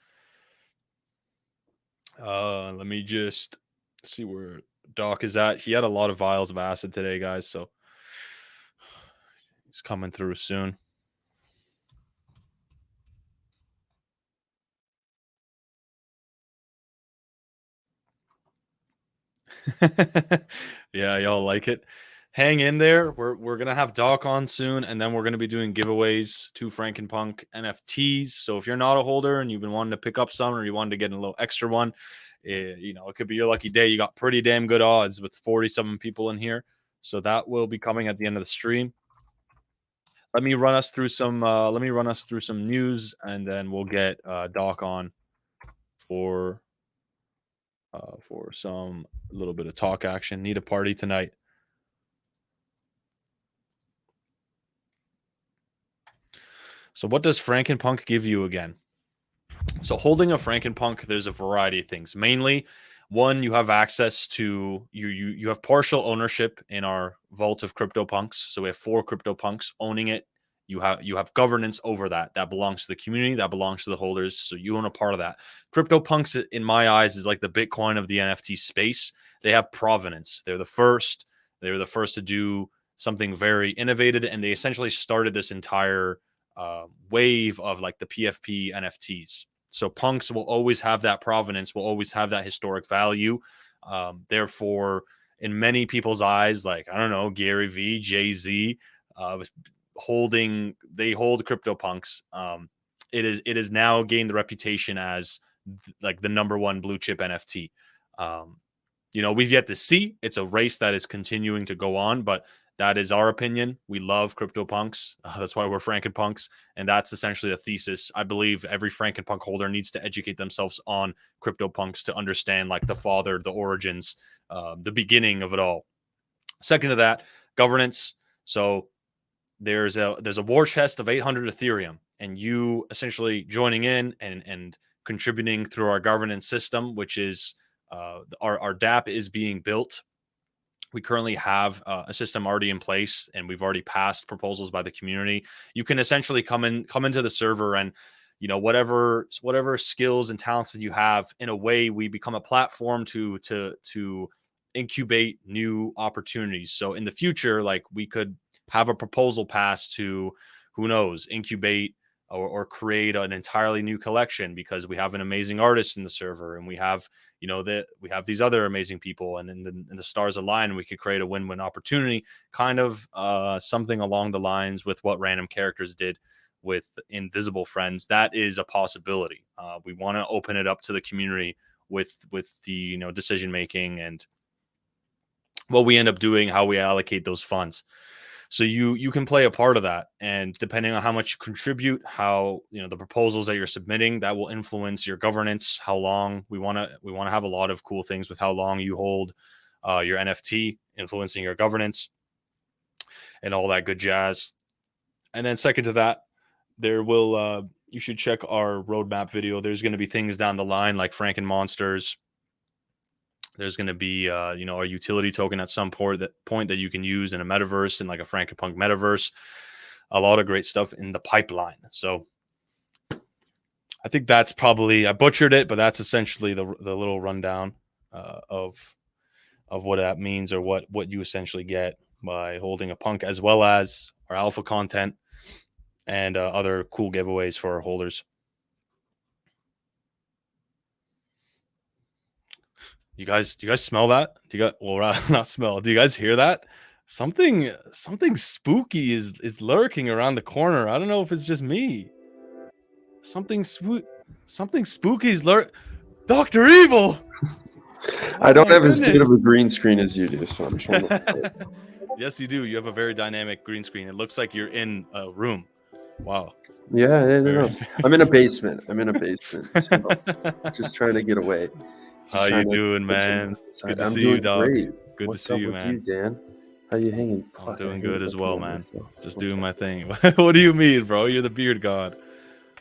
Let me just see where Doc is at. He had a lot of vials of acid today, guys, so he's coming through soon. Yeah, y'all like it. Hang in there. We're gonna have Doc on soon, and then we're gonna be doing giveaways to Frankenpunk NFTs. So if you're not a holder and you've been wanting to pick up some, or you wanted to get a little extra one, it could be your lucky day. You got pretty damn good odds with 47 people in here. So that will be coming at the end of the stream. Let me run us through some news, and then we'll get Doc on for some little bit of talk action. Need a party tonight. So what does Frankenpunk give you again? So holding a Frankenpunk, there's a variety of things. Mainly, one, you have access to you have partial ownership in our vault of CryptoPunks. So we have 4 CryptoPunks owning it. You have governance over that. That belongs to the community. That belongs to the holders. So you own a part of that. CryptoPunks, in my eyes, is like the Bitcoin of the NFT space. They have provenance. They're the first. They were the first to do something very innovative, and they essentially started this entire wave of like the PFP NFTs. So punks will always have that provenance, will always have that historic value. Therefore, in many people's eyes, like, I don't know, Gary V, Jay-Z, they hold CryptoPunks. It is now gained the reputation as like the #1 blue chip NFT. We've yet to see. It's a race that is continuing to go on, but that is our opinion. We love CryptoPunks. That's why we're Frankenpunks. And that's essentially the thesis. I believe every Frankenpunk holder needs to educate themselves on CryptoPunks to understand like the father, the origins, the beginning of it all. Second to that, governance. So there's a war chest of 800 Ethereum, and you essentially joining in and contributing through our governance system, which is our DApp is being built. We currently have a system already in place, and we've already passed proposals by the community. You can essentially come into the server, and whatever skills and talents that you have, in a way, we become a platform to incubate new opportunities. So in the future, like, we could have a proposal passed to, who knows, incubate or create an entirely new collection, because we have an amazing artist in the server, and we have we have these other amazing people, and in the stars align, and we could create a win-win opportunity, kind of something along the lines with what Random Characters did with Invisible Friends. That is a possibility. We want to open it up to the community with the decision making and what we end up doing, how we allocate those funds. So you can play a part of that, and depending on how much you contribute, how the proposals that you're submitting, that will influence your governance, how long we want to have a lot of cool things with how long you hold your NFT, influencing your governance and all that good jazz. And then second to that, there will you should check our roadmap video. There's going to be things down the line like Franken Monsters. There's going to be a utility token at some point that you can use in a metaverse, in like a Frankenpunk metaverse. A lot of great stuff in the pipeline. So I think that's probably, I butchered it, but that's essentially the little rundown of what that means, or what you essentially get by holding a punk, as well as our alpha content and other cool giveaways for our holders. Do you guys smell that? Not smell. Do you guys hear that? Something spooky is lurking around the corner. I don't know if it's just me. Something spooky is Dr. Evil. I don't have as good of a green screen as you do, so I'm trying to. Yes, you do. You have a very dynamic green screen. It looks like you're in a room. Wow. Yeah, no. I'm in a basement. So just trying to get away. How you doing, man? It's good to see you, dog. Great. Good What's to see you, man. You, Dan? How you hanging? I'm doing good as well, man. Just doing my thing. What do you mean, bro? You're the beard god.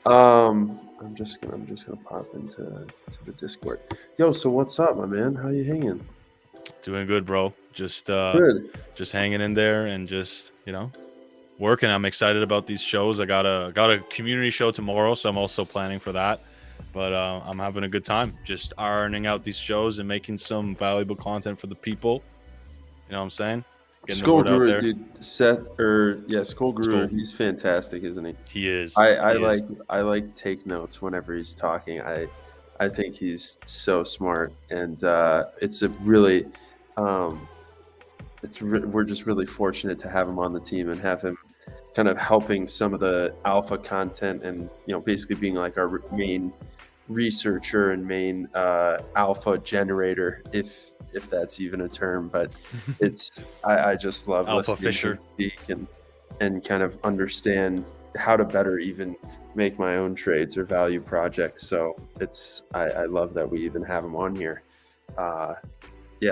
I'm just gonna pop into the Discord. Yo, so what's up, my man? How you hanging? Doing good, bro. Just good. Just hanging in there and just working. I'm excited about these shows. I got a community show tomorrow, so I'm also planning for that. But I'm having a good time, just ironing out these shows and making some valuable content for the people. You know what I'm saying? Getting Skull the word out there. Dude, Skull Guru, he's fantastic, isn't he? He is. I like take notes whenever he's talking. I think he's so smart, and it's a really we're just really fortunate to have him on the team and have him kind of helping some of the alpha content, and basically being like our main researcher and main alpha generator, if that's even a term. But it's I just love alpha fisher speak and kind of understand how to better even make my own trades or value projects. So I love that we even have him on here.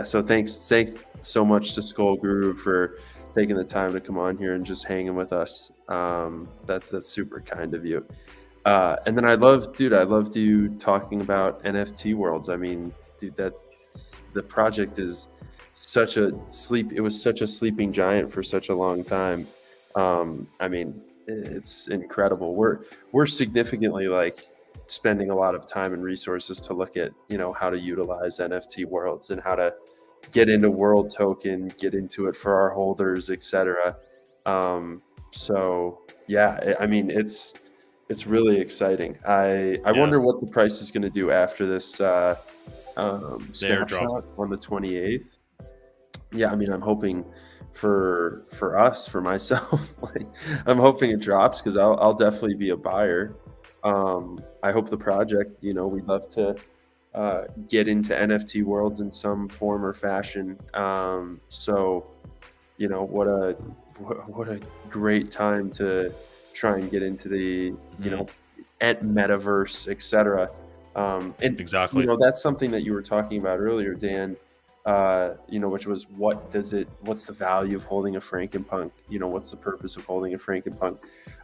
So thanks so much to Skull Guru for taking the time to come on here and just hanging with us. That's super kind of you. And then I loved you talking about NFT worlds. I mean, dude, the project is it was such a sleeping giant for such a long time. I mean, it's incredible. We're significantly spending a lot of time and resources to look at, how to utilize NFT worlds and how to get into world token, get into it for our holders, etc. So yeah, I mean, it's really exciting. I wonder what the price is going to do after this snapshot on the 28th. Yeah, I mean, I'm hoping for us, for myself, I'm hoping it drops, because I'll definitely be a buyer. I hope the project, we'd love to get into NFT worlds in some form or fashion. So, what a great time to try and get into the, at metaverse, etc. And exactly, that's something that you were talking about earlier, Dan. Which was what's the value of holding a Frankenpunk? What's the purpose of holding a Frankenpunk?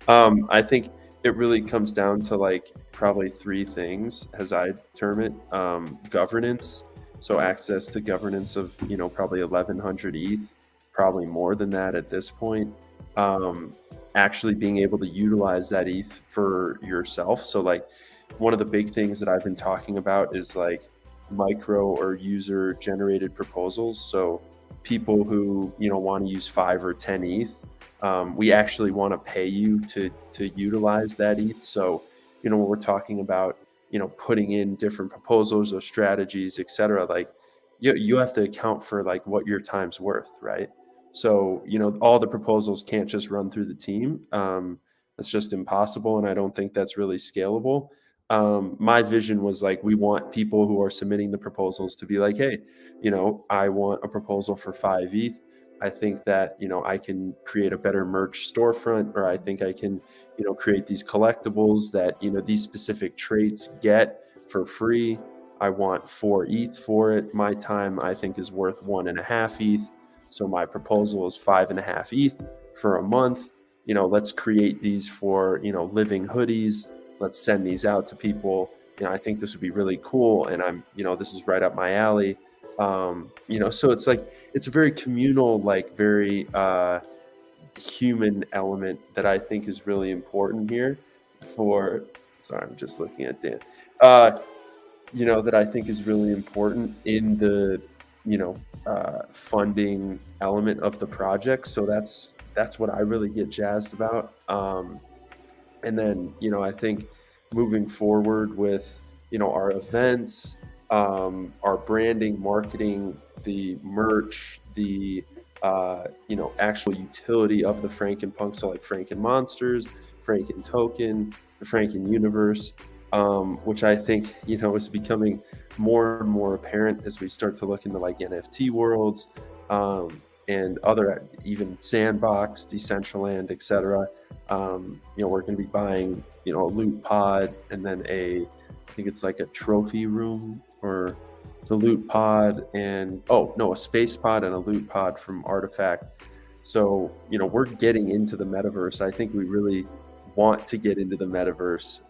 I think it really comes down to probably three things, as I term it. Governance, so access to governance of probably 1,100 ETH, probably more than that at this point. Actually being able to utilize that ETH for yourself. So one of the big things that I've been talking about is micro or user generated proposals. So people who want to use 5 or 10 ETH, we actually want to pay you to utilize that ETH. So when we're talking about putting in different proposals or strategies, etc., you have to account for what your time's worth, right? So all the proposals can't just run through the team. That's just impossible, and I don't think that's really scalable. My vision was we want people who are submitting the proposals to be hey, I want a proposal for 5 ETH. I think that, you know, I can create a better merch storefront, or I think I can, you know, create these collectibles that, you know, these specific traits get for free. I want 4 ETH for it. My time, I think, is worth 1.5 ETH. So my proposal is 5.5 ETH for a month. You know, let's create these for, you know, living hoodies. Let's send these out to people. You know, I think this would be really cool. And I'm, you know, this is right up my alley. You know, so it's like, it's a very communal, like very human element that I think is really important here for, sorry, I'm just looking at Dan, you know, that I think is really important in the, you know, funding element of the project. So that's what I really get jazzed about. And then, you know, I think moving forward with, you know, our events, our branding, marketing, the merch, the, you know, actual utility of the Frankenpunk. So like Franken Monsters, Franken Token, the Franken Universe, which I think, you know, is becoming more and more apparent as we start to look into like NFT worlds, and other, even Sandbox, Decentraland, etc. You know, we're going to be buying, you know, a loot pod, and then I think it's like a trophy room, or it's a loot pod, and a space pod and a loot pod from Artifact. So, you know, we're getting into the metaverse. I think we really want to get into the metaverse.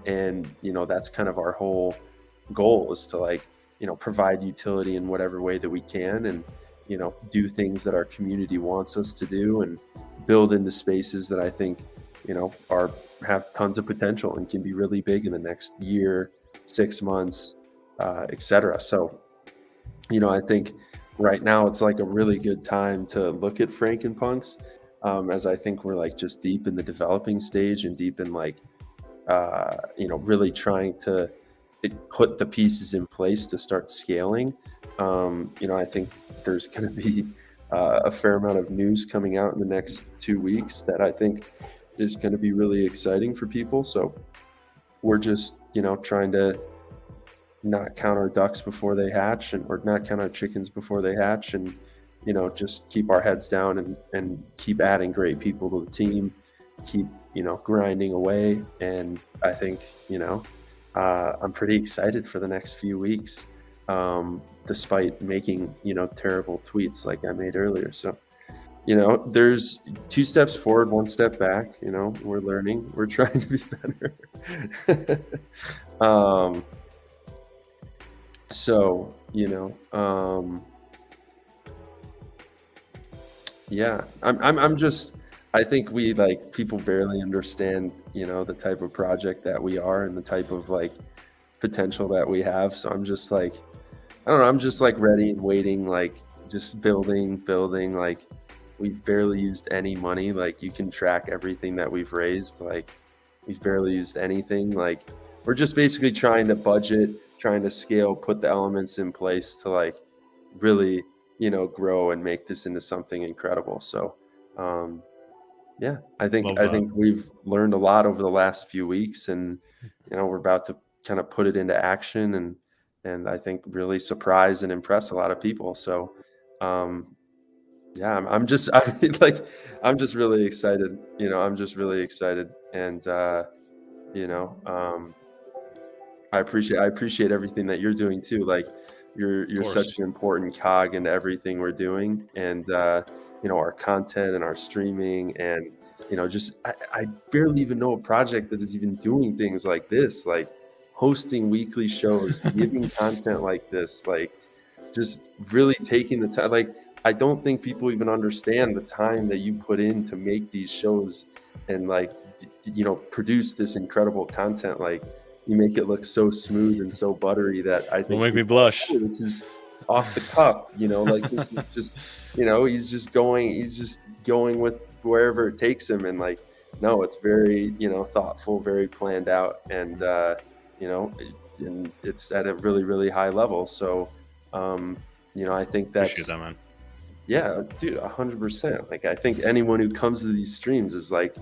And, you know, that's kind of our whole goal, is to, like, you know, provide utility in whatever way that we can, and, you know, do things that our community wants us to do, and build into spaces that I think, you know, have tons of potential and can be really big in the next year, 6 months, etc. So, you know, I think right now it's like a really good time to look at Frankenpunks, as I think we're like just deep in the developing stage, and deep in like, you know, really trying to put the pieces in place to start scaling. You know, I think there's going to be a fair amount of news coming out in the next 2 weeks that I think is going to be really exciting for people. So we're just, you know, trying to not count our ducks before they hatch, or not count our chickens before they hatch, and, you know, just keep our heads down and keep adding great people to the team, keep, you know, grinding away. And I think, you know, I'm pretty excited for the next few weeks, despite making, you know, terrible tweets like I made earlier. So, you know, there's 2 steps forward, 1 step back. You know, we're learning, we're trying to be better. So, you know, yeah, I'm just, I think we, like, people barely understand, you know, the type of project that we are and the type of, like, potential that we have. So I'm just like, I don't know, I'm just like ready and waiting, like just building, like, we've barely used any money. Like, you can track everything that we've raised. Like, we've barely used anything. Like, we're just basically trying to budget, trying to scale, put the elements in place to, like, really, you know, grow and make this into something incredible. So, yeah, I think we've learned a lot over the last few weeks, and, you know, we're about to kind of put it into action, and I think really surprise and impress a lot of people. So, yeah, I'm just really excited. You know, I'm just really excited, and you know, I appreciate everything that you're doing too. Like, you're such an important cog into everything we're doing, and you know, our content and our streaming, and, you know, just I barely even know a project that is even doing things like this, like hosting weekly shows, giving content like this, like, just really taking the time. Like, I don't think people even understand the time that you put in to make these shows, and, like, you know, produce this incredible content. Like, you make it look so smooth and so buttery that I think will make me blush. Oh, this is off the cuff, you know, like, this is just, you know, he's just going with wherever it takes him. And, like, no, it's very, you know, thoughtful, very planned out, and you know, and it's at a really, really high level. So, you know, I think that's, appreciate that, man. Yeah, dude, 100%. Like, I think anyone who comes to these streams is like,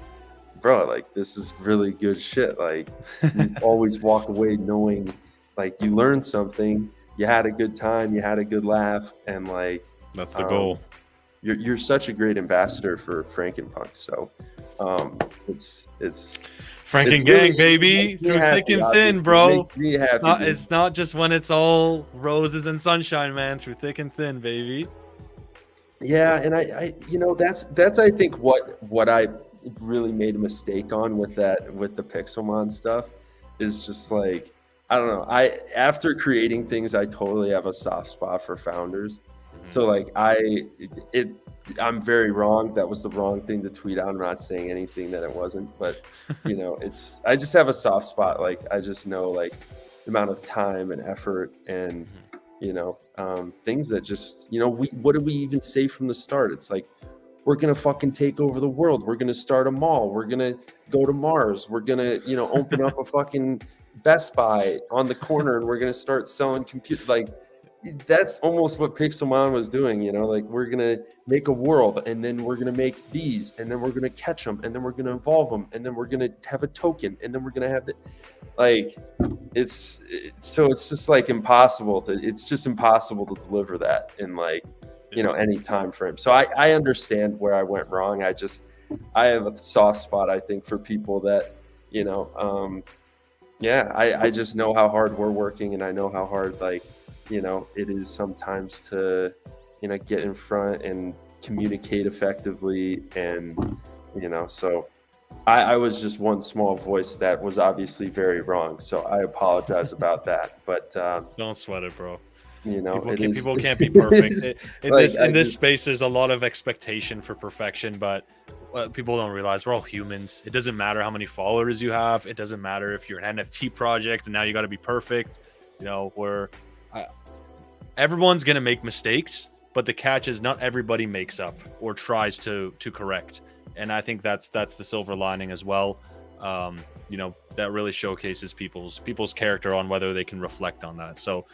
bro, like, this is really good shit. Like, you always walk away knowing, like, you learned something, you had a good time, you had a good laugh, and, like, that's the goal. you're such a great ambassador for Frankenpunk. So it's Franken it's gang, really, baby, it makes me through thick happy, and thin, obviously. It bro. makes me happy. It's not just when it's all roses and sunshine, man. Through thick and thin, baby. Yeah, and I that's I think what I really made a mistake on with the Pixelmon stuff is just like, I don't know. After creating things, I totally have a soft spot for founders. So like I'm very wrong. That was the wrong thing to tweet out. I'm not saying anything that it wasn't, but I just have a soft spot. Like I just know like the amount of time and effort and things that just what did we even say from the start? It's like, we're gonna fucking take over the world. We're gonna start a mall. We're gonna go to Mars. We're gonna open up a fucking Best Buy on the corner, and we're gonna start selling computers. Like that's almost what Pixelmon was doing. Like we're gonna make a world, and then we're gonna make these, and then we're gonna catch them, and then we're gonna evolve them, and then we're gonna have a token, and then we're gonna have it's just like impossible to deliver that in like any time frame. So I understand where I went wrong. I have a soft spot, I think, for people that I just know how hard we're working, and I know how hard it is sometimes to get in front and communicate effectively, and so I was just one small voice that was obviously very wrong, so I apologize about that. But don't sweat it, bro. People can't be perfect. In this space, there's a lot of expectation for perfection, but people don't realize we're all humans. It doesn't matter how many followers you have. It doesn't matter if you're an NFT project and now you got to be perfect. Everyone's gonna make mistakes, but the catch is not everybody makes up or tries to correct. And I think that's the silver lining as well. That really showcases people's character on whether they can reflect on that. So,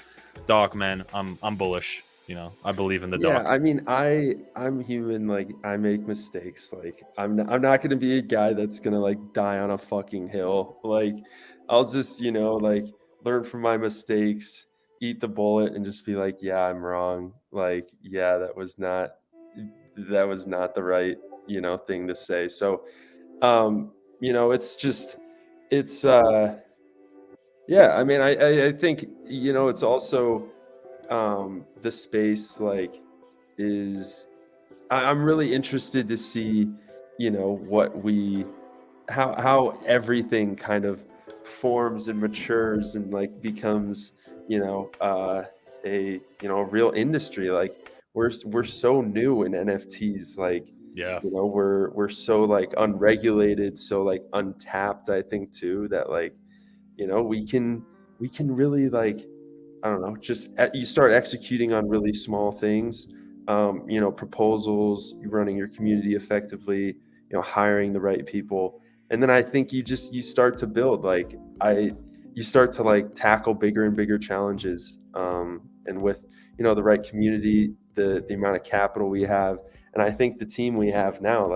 Doc, man, I'm bullish. I believe in the Doc. Yeah, I mean, I'm human. Like I make mistakes. Like I'm not gonna be a guy that's gonna like die on a fucking hill. Like I'll just learn from my mistakes, eat the bullet, and just be like, yeah, I'm wrong. Like yeah, that was not the right thing to say. So I mean, I think it's also the space I'm really interested to see how everything kind of forms and matures and becomes a real industry. Like we're so new in NFTs. We're so unregulated, so untapped, I think too, that we can really I don't know, just you start executing on really small things, proposals, you're running your community effectively, hiring the right people. And then I think you start to build, you start to tackle bigger and bigger challenges. And with, the right community, the amount of capital we have, and I think the team we have now,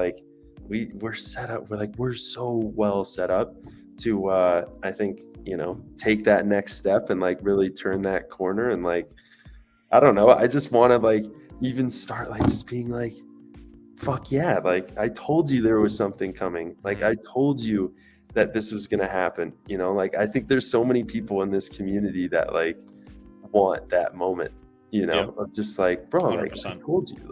we're set up, we're so well set up to, I think, take that next step and really turn that corner. And I don't know, I just want to even start just being fuck yeah, I told you there was something coming. I told you that this was going to happen. I think there's so many people in this community that want that moment, of just bro, I told you,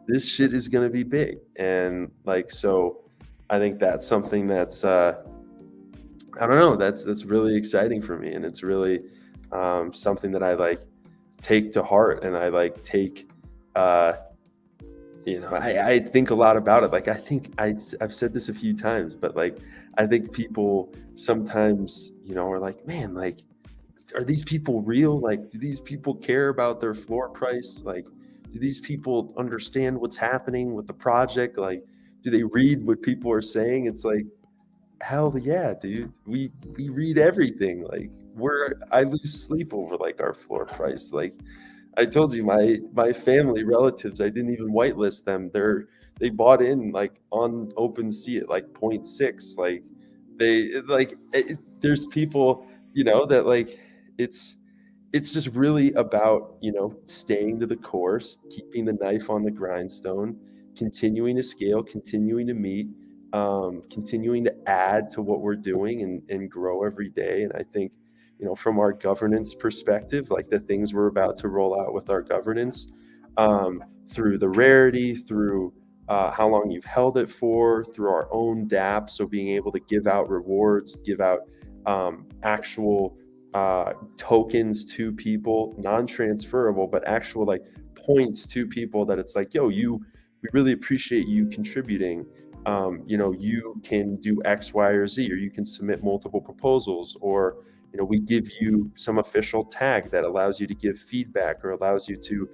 this shit is going to be big. And so I think that's something that's, I don't know, that's really exciting for me. And it's really something that I take to heart, and I take, I think a lot about it. I think I've said this a few times, but I think people sometimes, are man, are these people real? Do these people care about their floor price? Do these people understand what's happening with the project? Do they read what people are saying? It's hell yeah, dude. We read everything. I lose sleep over our floor price. I told you, my family relatives, I didn't even whitelist them. They bought in on OpenSea at 0.6. There's people, that it's just really about, staying to the course, keeping the knife on the grindstone, continuing to scale, continuing to meet, continuing to add to what we're doing and grow every day. And I think, from our governance perspective, like the things we're about to roll out with our governance, through the rarity, through how long you've held it for, through our own DApp, so being able to give out rewards, give out actual tokens to people, non-transferable, but actual like points to people that it's like, yo, we really appreciate you contributing. You can do X, Y, or Z, or you can submit multiple proposals, or we give you some official tag that allows you to give feedback or allows you to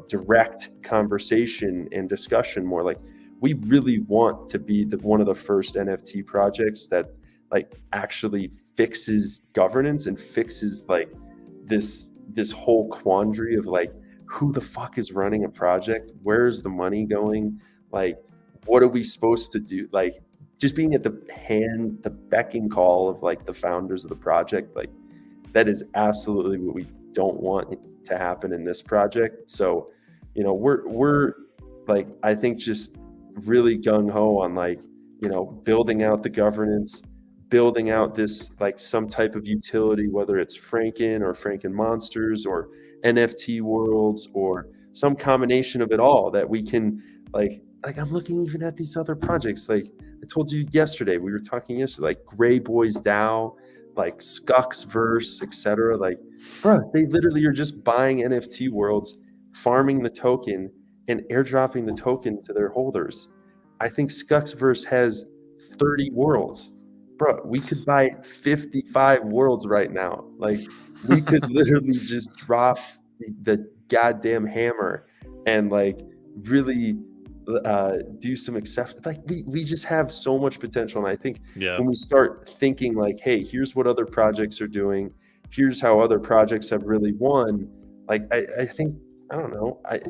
direct conversation and discussion more. Like, we really want to be one of the first NFT projects that like actually fixes governance and fixes like this whole quandary of like, who the fuck is running a project? Where's the money going? Like, what are we supposed to do? Like, just being at the beck and call of like the founders of the project, like that is absolutely what we don't want to happen in this project. So, we're like, I think just really gung ho on like, building out the governance, building out this like some type of utility, whether it's Franken or Franken Monsters or NFT worlds or some combination of it all, that we can like I'm looking even at these other projects. Like I told you yesterday, we were talking yesterday, like Gray Boys DAO, like Skucks Verse, etc. Like, bro, they literally are just buying NFT worlds, farming the token, and airdropping the token to their holders. I think Skucks Verse has 30 worlds. Bro, we could buy 55 worlds right now. Like, we could literally just drop the goddamn hammer and like really do some exceptions. Like, we just have so much potential. And I think when we start thinking like, hey, here's what other projects are doing, here's how other projects have really won. Like, I think, I don't know, I'm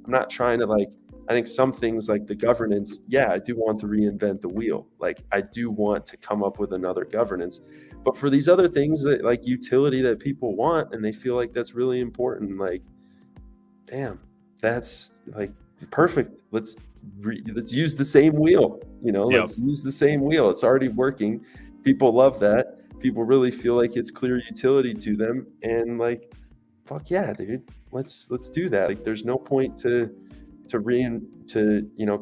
not trying to like, I think some things like the governance, I do want to reinvent the wheel. Like, I do want to come up with another governance. But for these other things that like utility that people want and they feel like that's really important, like, damn, that's like perfect. Let's use the same wheel. Let's use the same wheel. It's already working. People love that. People really feel like it's clear utility to them. And like, fuck yeah, dude. Let's do that. Like, there's no point to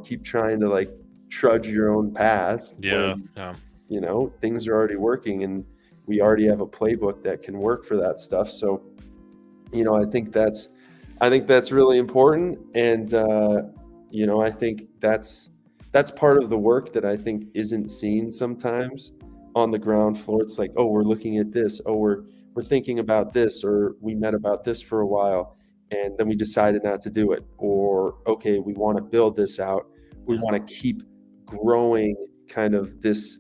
keep trying to like trudge your own path when, things are already working and we already have a playbook that can work for that stuff. So I think that's really important. And I think that's part of the work that I think isn't seen sometimes on the ground floor. It's like, oh, we're looking at this, oh, we're thinking about this, or we met about this for a while and then we decided not to do it, or okay, we want to build this out, we want to keep growing kind of this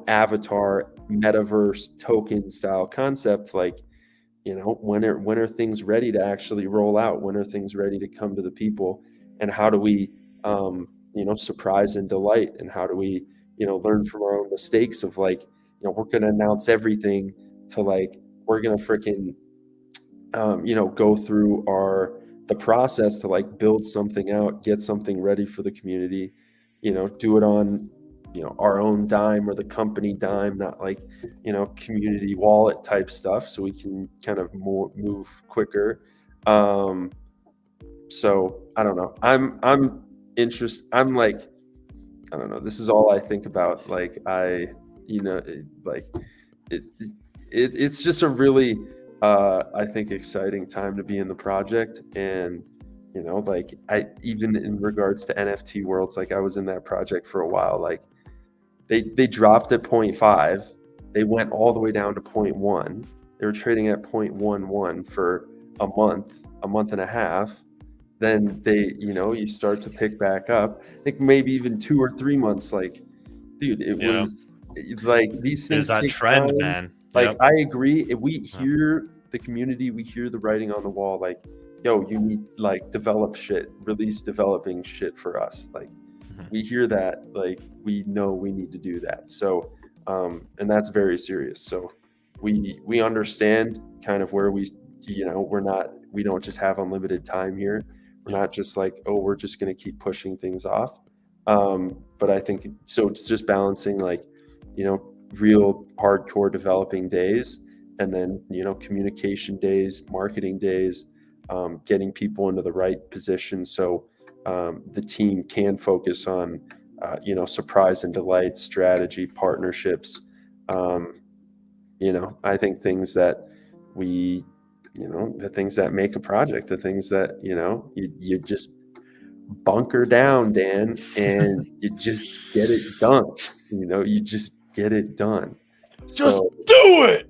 avatar metaverse token style concept. Like, when are things ready to actually roll out? When are things ready to come to the people? And how do we surprise and delight? And how do we learn from our own mistakes of like, we're going to announce everything to like, we're going to freaking go through the process to like build something out, get something ready for the community, do it on, our own dime or the company dime, not like, community wallet type stuff, so we can kind of move quicker. So I don't know. I'm interested. I'm like, I don't know. This is all I think about. Like, it's just a really, I think, exciting time to be in the project. And, like even in regards to NFT worlds, like I was in that project for a while. Like they dropped at 0.5. They went all the way down to 0.1. They were trading at 0.11 for a month and a half. Then they, you start to pick back up. I think maybe even 2 or 3 months. Like, dude, it was like these things. There's that trend, time. Man. Like, I agree. If we hear the community, we hear the writing on the wall. Like, yo, you need like develop shit, release developing shit for us. Like, we hear that. Like, we know we need to do that. So, and that's very serious. So, we understand kind of where we we don't just have unlimited time here. We're not just like, oh, we're just going to keep pushing things off. But I think so it's just balancing like, real hardcore developing days, and then, communication days, marketing days, getting people into the right position. So the team can focus on, surprise and delight, strategy, partnerships. I think things that the things that make a project, the things that, you just bunker down, Dan, and you just get it done. You just get it done. Just do it.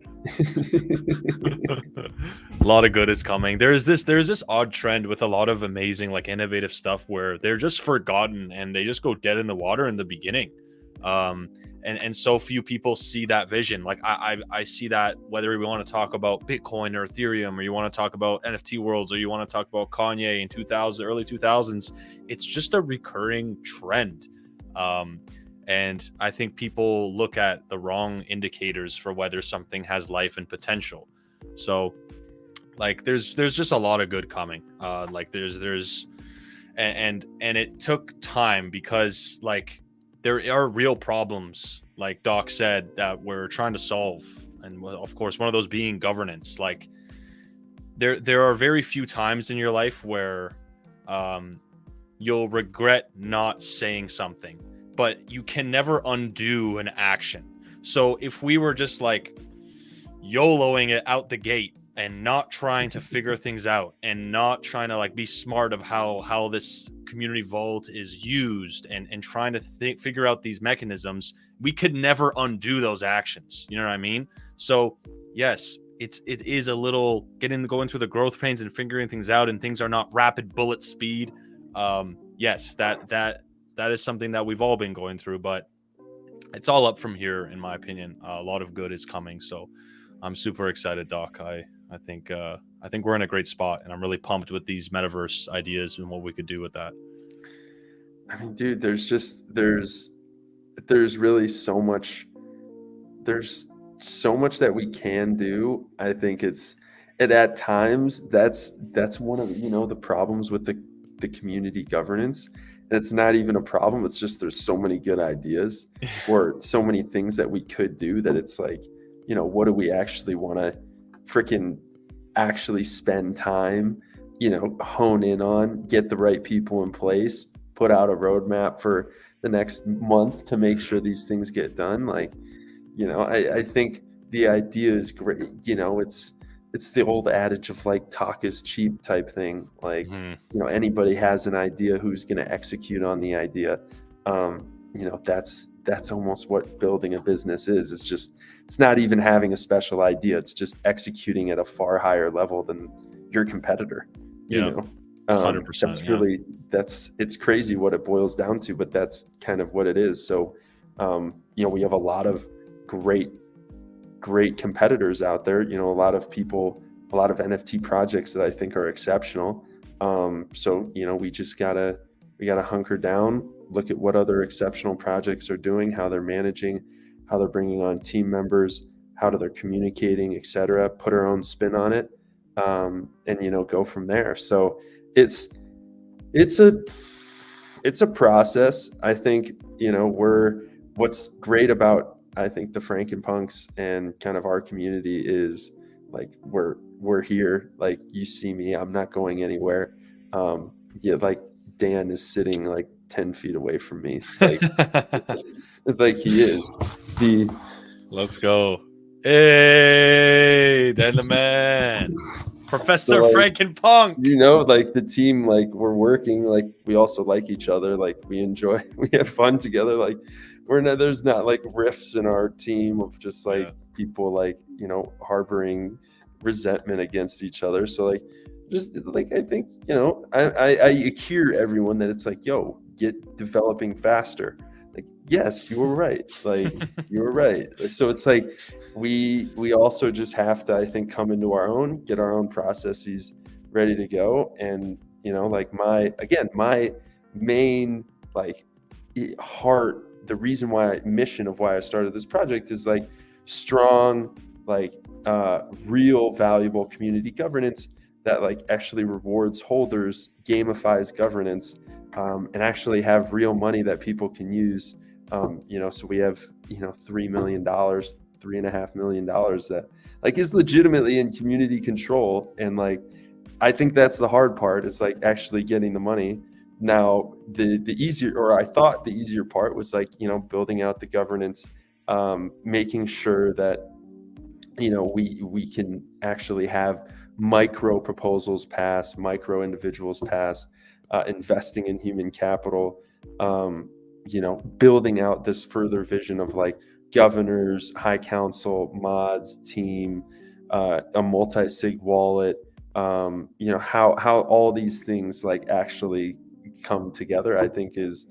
A lot of good is coming. There's this odd trend with a lot of amazing, like, innovative stuff where they're just forgotten and they just go dead in the water in the beginning. And so few people see that vision. Like I see that, whether we want to talk about Bitcoin or Ethereum, or you want to talk about NFT worlds, or you want to talk about Kanye in early 2000s, it's just a recurring trend. And I think people look at the wrong indicators for whether something has life and potential. So like there's just a lot of good coming. And it took time, because like there are real problems, like Doc said, that we're trying to solve. And of course, one of those being governance. Like there are very few times in your life where you'll regret not saying something, but you can never undo an action. So if we were just like YOLOing it out the gate and not trying to figure things out, and not trying to like be smart of how this community vault is used, and trying to figure out these mechanisms, we could never undo those actions. You know what I mean? So yes, it is a little going through the growth pains and figuring things out, and things are not rapid bullet speed. Yes, that is something that we've all been going through, but it's all up from here, in my opinion. A lot of good is coming, so I'm super excited, Doc. I think we're in a great spot, and I'm really pumped with these metaverse ideas and what we could do with that. I mean, dude, there's really so much. There's so much that we can do. I think at times that's one of the problems with the community governance. And it's not even a problem. It's just there's so many good ideas or so many things that we could do that it's like, what do we actually want to freaking actually spend time, hone in on, get the right people in place, put out a roadmap for the next month to make sure these things get done. Like, I think the idea is great. It's the old adage of like talk is cheap type thing. Like, anybody has an idea who's going to execute on the idea. That's almost what building a business is. It's not even having a special idea. It's just executing at a far higher level than your competitor. 100%. That's really, it's crazy what it boils down to, but that's kind of what it is. So, we have a lot of great competitors out there, a lot of people, a lot of NFT projects that I think are exceptional. So, we just gotta hunker down, look at what other exceptional projects are doing, how they're managing, how they're bringing on team members, how they're communicating, etc. Put our own spin on it, and go from there. So it's a process. I think what's great about I think the Frankenpunks and kind of our community is like we're here. Like you see me, I'm not going anywhere. Like Dan is sitting like 10 feet away from me, like like he is. Let's go. Hey, Dan the man. Professor So, like, Frankenpunk. Like the team, like we're working, like we also like each other, like we have fun together. Like there's not like rifts in our team of just like people like, harboring resentment against each other. So like, just like, I think, I hear everyone that it's like, yo, get developing faster. Like, yes, you were right. Like you were right. So it's like, we also just have to, I think, come into our own, get our own processes ready to go. And, like my main like heart, the reason mission of why I started this project is like strong like real valuable community governance that like actually rewards holders, gamifies governance, and actually have real money that people can use. So we have, $3 million, $3.5 million that like is legitimately in community control. And like, I think that's the hard part, is like actually getting the money. Now, the easier, or I thought the easier part was like, building out the governance, making sure that, we can actually have micro proposals pass, micro individuals pass, investing in human capital, building out this further vision of like governors, high council, mods, team, a multi-sig wallet, how all these things like actually come together, I think is,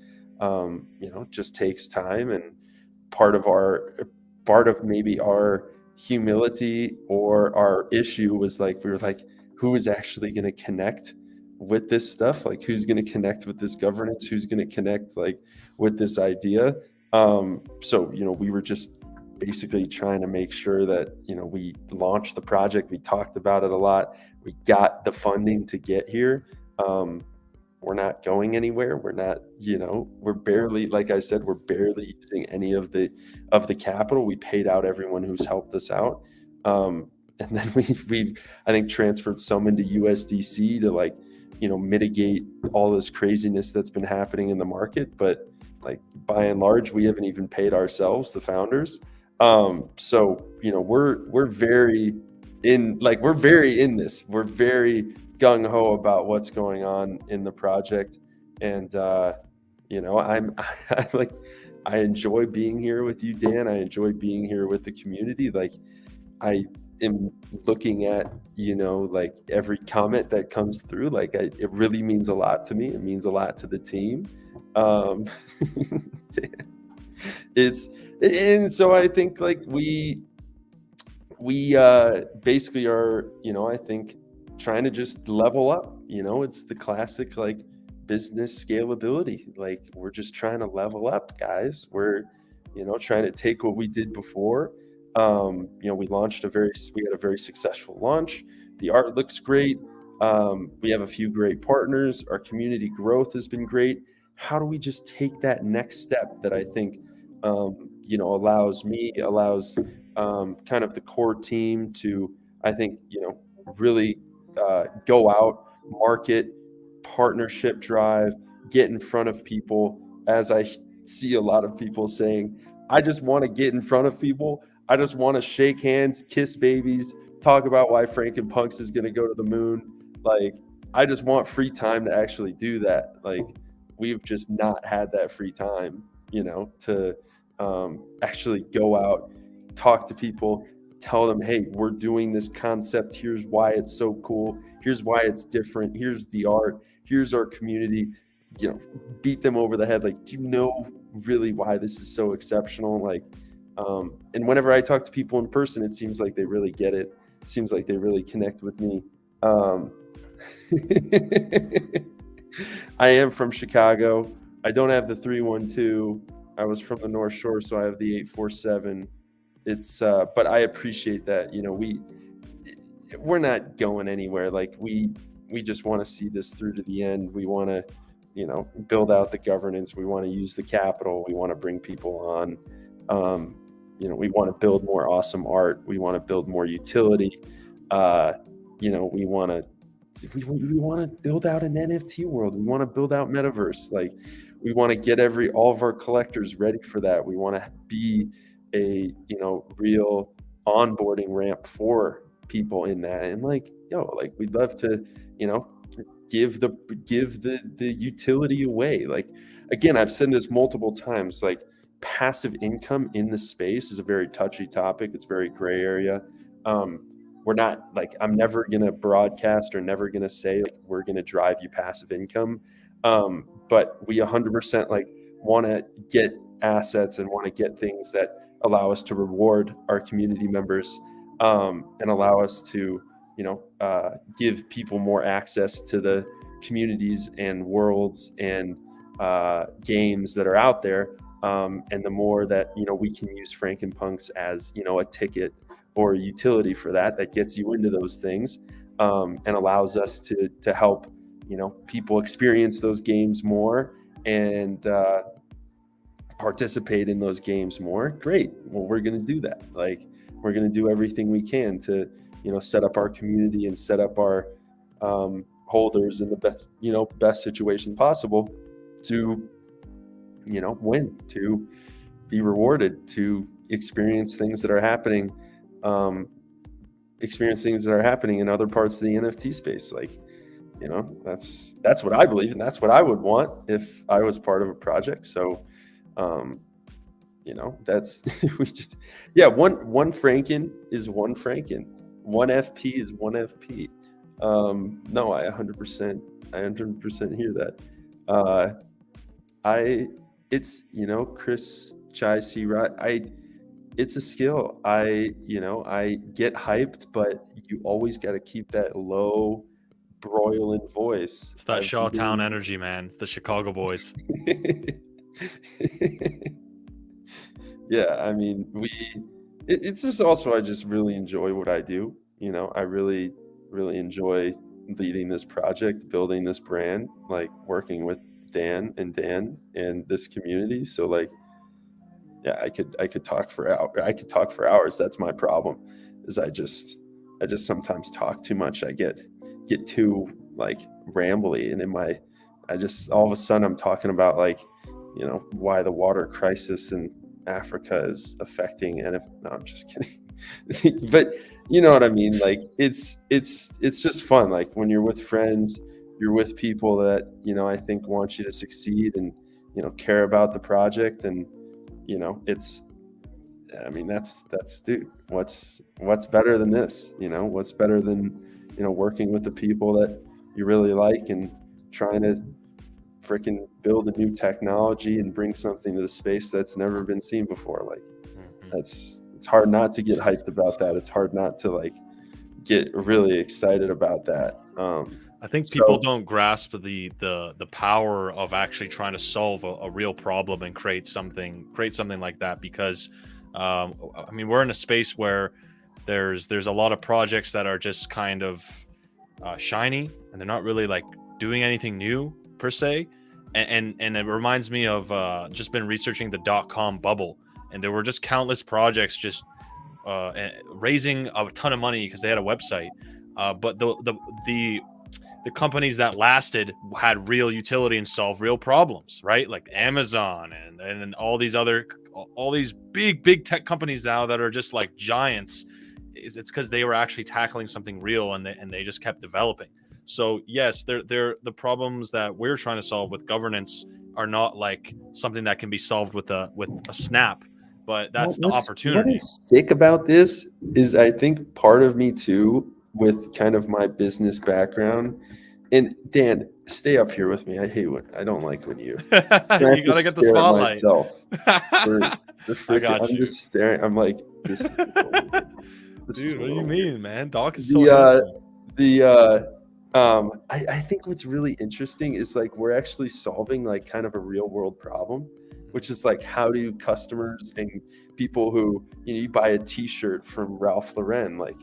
just takes time. And part of maybe our humility or our issue was like, we were like, who is actually going to connect with this stuff? Like, who's going to connect with this governance? Who's going to connect like with this idea? So, we were just basically trying to make sure that, we launched the project. We talked about it a lot. We got the funding to get here. We're not going anywhere. We're not, we're barely, like I said, we're barely using any of the capital. We paid out everyone who's helped us out. And then we've, I think, transferred some into USDC to like, mitigate all this craziness that's been happening in the market. But like, by and large, we haven't even paid ourselves, the founders. So, we're very in this. We're very gung-ho about what's going on in the project. And, I enjoy being here with you, Dan. I enjoy being here with the community. Like, I am looking at, like every comment that comes through, like it really means a lot to me. It means a lot to the team. And so I think like we basically are, I think trying to just level up, it's the classic like business scalability. Like, we're just trying to level up, guys. We're, trying to take what we did before. We had a very successful launch. The art looks great. We have a few great partners. Our community growth has been great. How do we just take that next step that I think, allows kind of the core team to, I think, really go out, market, partnership drive, get in front of people. As I see a lot of people saying, I just want to get in front of people. I just want to shake hands, kiss babies, talk about why Frankenpunks is going to go to the moon. Like, I just want free time to actually do that. Like, we've just not had that free time, to actually go out, talk to people, tell them, hey, we're doing this concept. Here's why it's so cool. Here's why it's different. Here's the art. Here's our community. Beat them over the head. Like, do you know really why this is so exceptional? Like, and whenever I talk to people in person, it seems like they really get it. It seems like they really connect with me. I am from Chicago. I don't have the 312. I was from the North Shore, so I have the 847. It's but I appreciate that. We're not going anywhere. Like, we just want to see this through to the end. We want to, build out the governance. We want to use the capital. We want to bring people on. We want to build more awesome art. We want to build more utility. We want to build out an NFT world. We want to build out metaverse. Like, we want to get all of our collectors ready for that. We want to be a, real onboarding ramp for people in that. And we'd love to, give the utility away. Like, again, I've said this multiple times, like, passive income in the space is a very touchy topic. It's very gray area. We're not like, I'm never going to broadcast or never going to say like, we're going to drive you passive income. But we 100% like want to get assets and want to get things that allow us to reward our community members, and allow us to, give people more access to the communities and worlds and games that are out there. And the more that, we can use Frankenpunks as, a ticket or utility for that gets you into those things, and allows us to help, people experience those games more and participate in those games more. Great. Well, we're going to do that. Like, we're going to do everything we can to, set up our community and set up our holders in the best, best situation possible to, win, to be rewarded, to experience things that are happening, in other parts of the NFT space. Like, that's what I believe, and that's what I would want if I was part of a project. So, that's we just, one Franken is one Franken, one FP is one FP. No, I 100% hear that. It's, Chris Chai C. It's a skill. I get hyped, but you always got to keep that low, broiling voice. It's that Shawtown energy, man. It's the Chicago boys. Yeah, I mean, it's just also, I just really enjoy what I do. I really, really enjoy leading this project, building this brand, like working with Dan and this community. So like, yeah, I could talk for hours. That's my problem, is I just sometimes talk too much. I get too like rambly, and I just all of a sudden I'm talking about like, why the water crisis in Africa is affecting. And no, I'm just kidding. But you know what I mean? Like, it's just fun. Like, when you're with friends, you're with people that, I think want you to succeed and, care about the project. And, that's dude, what's better than this? What's better than, working with the people that you really like and trying to freaking build a new technology and bring something to the space that's never been seen before. Like, it's hard not to get hyped about that. It's hard not to like get really excited about that. I think people don't grasp the power of actually trying to solve a real problem and create something like that, because we're in a space where there's a lot of projects that are just kind of shiny, and they're not really like doing anything new per se. And it reminds me of just been researching the .com bubble, and there were just countless projects just raising a ton of money because they had a website, but the companies that lasted had real utility and solved real problems, right? Like Amazon and all these big tech companies now that are just like giants. It's because they were actually tackling something real, and they just kept developing. So yes, they're the problems that we're trying to solve with governance are not like something that can be solved with a snap, but that's the opportunity. What is sick about this is, I think part of me too, with kind of my business background, and Dan, stay up here with me. I don't like when you you gotta get the spotlight. I got you. I'm just staring. I'm like, this. Dude, what do you mean, man? Doc is so I think what's really interesting is like, we're actually solving like kind of a real world problem, which is like, how do customers and people who, you buy a t-shirt from Ralph Lauren, like,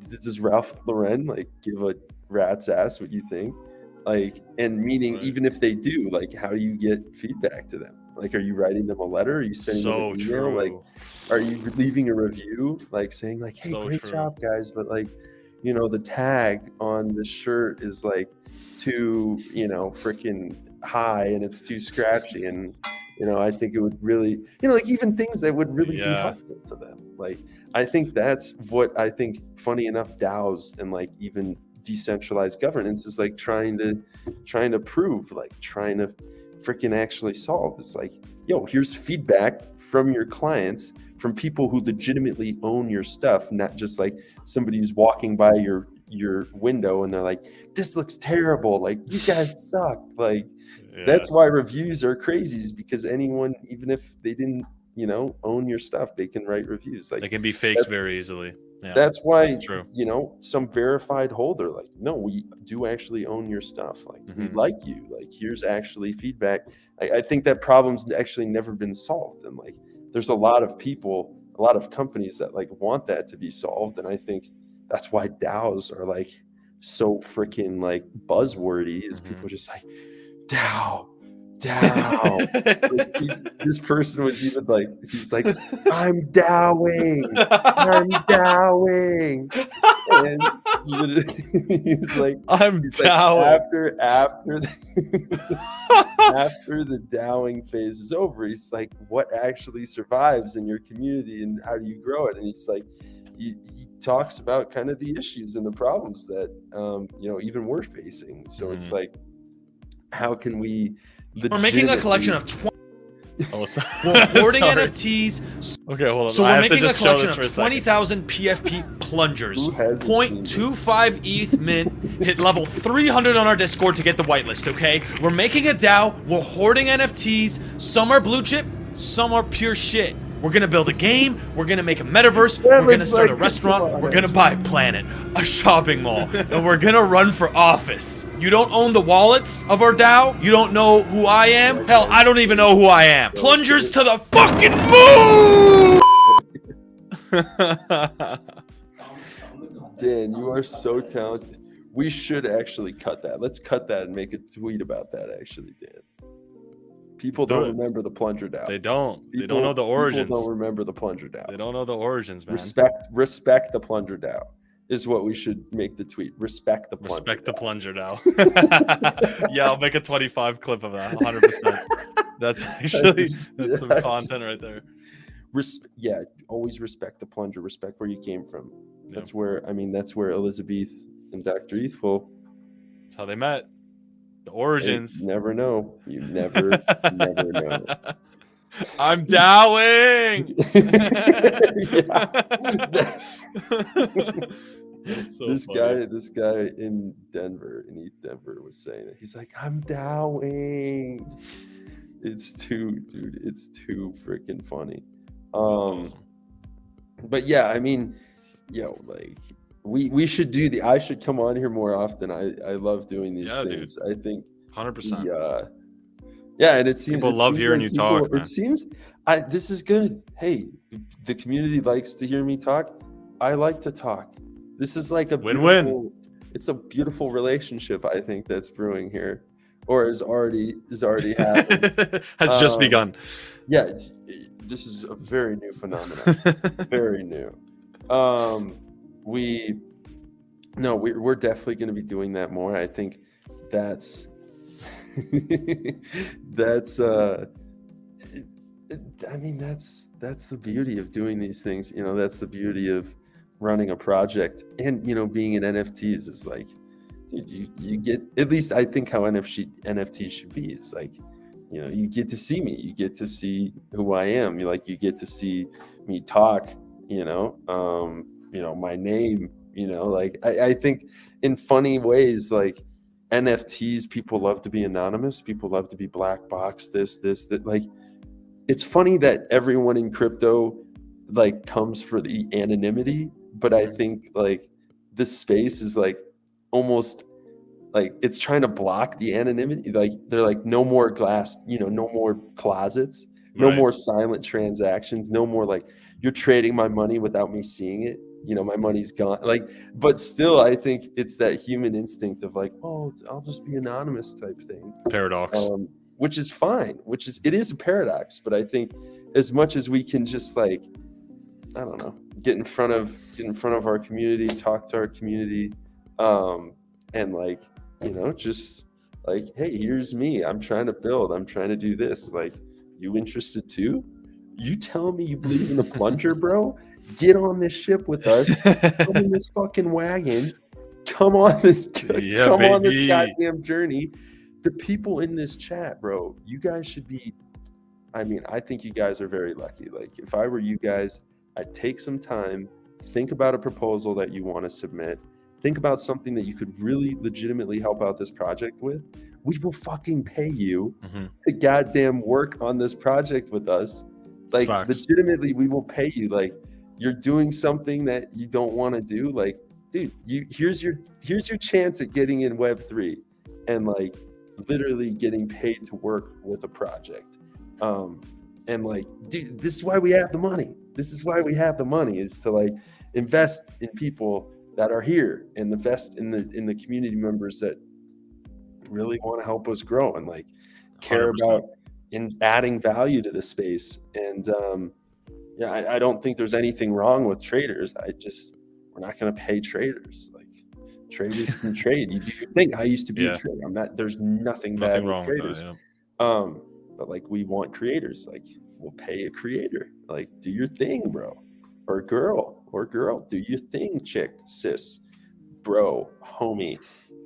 does Ralph Lauren like give a rat's ass what you think? Like, and meaning, even if they do, like, how do you get feedback to them? Like, are you writing them a letter? Are you sending them an email? True. Like, are you leaving a review, like saying like, hey, great job guys, but like, the tag on the shirt is like too, freaking high, and it's too scratchy, and I think it would really, like, even things that would really be helpful to them. Like, I think that's what I think, funny enough, DAOs and like even decentralized governance is like trying to prove, like trying to freaking actually solve. It's like, yo, here's feedback from your clients, from people who legitimately own your stuff, not just like somebody who's walking by your window and they're like, this looks terrible, like, you guys suck. Like, that's why reviews are crazy, is because anyone, even if they didn't own your stuff, they can write reviews. Like, they can be faked very easily. That's why, some verified holder, like, no, we do actually own your stuff. Like, we like you. Like, here's actually feedback. I think that problem's actually never been solved. And like, there's a lot of people a lot of companies that like want that to be solved. And I think that's why DAOs are like so freaking like buzzwordy, is people just like DAO. Like, this person was even like, he's like, I'm DAOing, and he's like, after after the DAOing phase is over, he's like, what actually survives in your community and how do you grow it? And he's like, he talks about kind of the issues and the problems that even we're facing. So it's like, how can we We're making a collection of 20. Oh, sorry. We're hoarding Sorry. NFTs. Okay, hold on. So I we're have to making a just show this collection for a of second. 20,000 PFP plungers. Who hasn't 0.25 ETH mint. Hit level 300 on our Discord to get the whitelist, okay? We're making a DAO. We're hoarding NFTs. Some are blue chip, some are pure shit. We're gonna build a game. We're gonna make a metaverse. We're gonna start a restaurant. We're gonna buy a planet, a shopping mall, and we're gonna run for office. You don't own the wallets of our DAO. You don't know who I am. Hell, I don't even know who I am. Plungers to the fucking moon! Dan, you are so talented. We should actually cut that. Let's cut that and make a tweet about that, actually, Dan. People don't remember the plunger DAO. They don't. They don't know the origins. People don't remember the plunger DAO. They don't know the origins, man. Respect the plunger DAO is what we should make the tweet. Respect the plunger. Respect the plunger DAO. Yeah, I'll make a 25 clip of that. 100%. That's actually some content right there. Always respect the plunger. Respect where you came from. That's where Elizabeth and Dr. Ethel. That's how they met. The origins. You never know. You never know. I'm DAOing. This guy in East Denver was saying it. He's like, I'm DAOing. It's too freaking funny. Awesome. But yeah, I mean, like we should do I should come on here more often. I love doing these things. Dude. I think 100%. And it seems people love hearing you talk. Man. It seems this is good. Hey, the community likes to hear me talk. I like to talk. This is like a win-win. It's a beautiful relationship, I think, that's brewing here, or is already happening. Has just begun. Yeah, this is a very new phenomenon. Very new. We're definitely going to be doing that more. I think that's that's the beauty of doing these things. That's the beauty of running a project, and being in NFTs is like, dude, you get, at least I think how NFTs should be. It's like, you get to see me, you get to see who I am. You get to see me talk. My name. I think in funny ways, like NFTs, people love to be anonymous. People love to be black box. That. Like, it's funny that everyone in crypto like comes for the anonymity, but I think like this space is like almost like it's trying to block the anonymity. Like they're like, no more glass, no more closets, no more silent transactions, no more like you're trading my money without me seeing it. My money's gone. Like, but still, I think it's that human instinct of like, oh, I'll just be anonymous type thing. Paradox. Which is fine. It is a paradox. But I think as much as we can just like, I don't know, get in front of our community, talk to our community, and like, just like, hey, here's me. I'm trying to build. I'm trying to do this. Like, you interested too? You telling me you believe in the plunger, bro? Get on this ship with us. Come in this fucking wagon. Come on this goddamn journey. The people in this chat, bro, you guys should be. I mean, I think you guys are very lucky. Like, if I were you guys, I'd take some time, think about a proposal that you want to submit, think about something that you could really legitimately help out this project with. We will fucking pay you to goddamn work on this project with us. Like, legitimately, we will pay you. Like, you're doing something that you don't want to do. Like, dude, here's your chance at getting in Web3 and like literally getting paid to work with a project. And like, dude, this is why we have the money. This is why we have the money, is to like invest in people that are here and invest in the community members that really want to help us grow and like care 100%. about in adding value to the space. And yeah, I don't think there's anything wrong with traders. We're not going to pay traders. Like, traders can trade. You do your thing. I used to be a trader. There's nothing bad with wrong traders. with that, yeah. But like, we want creators. Like, we'll pay a creator. Like, do your thing, bro, or girl, do your thing, chick, sis, bro, homie,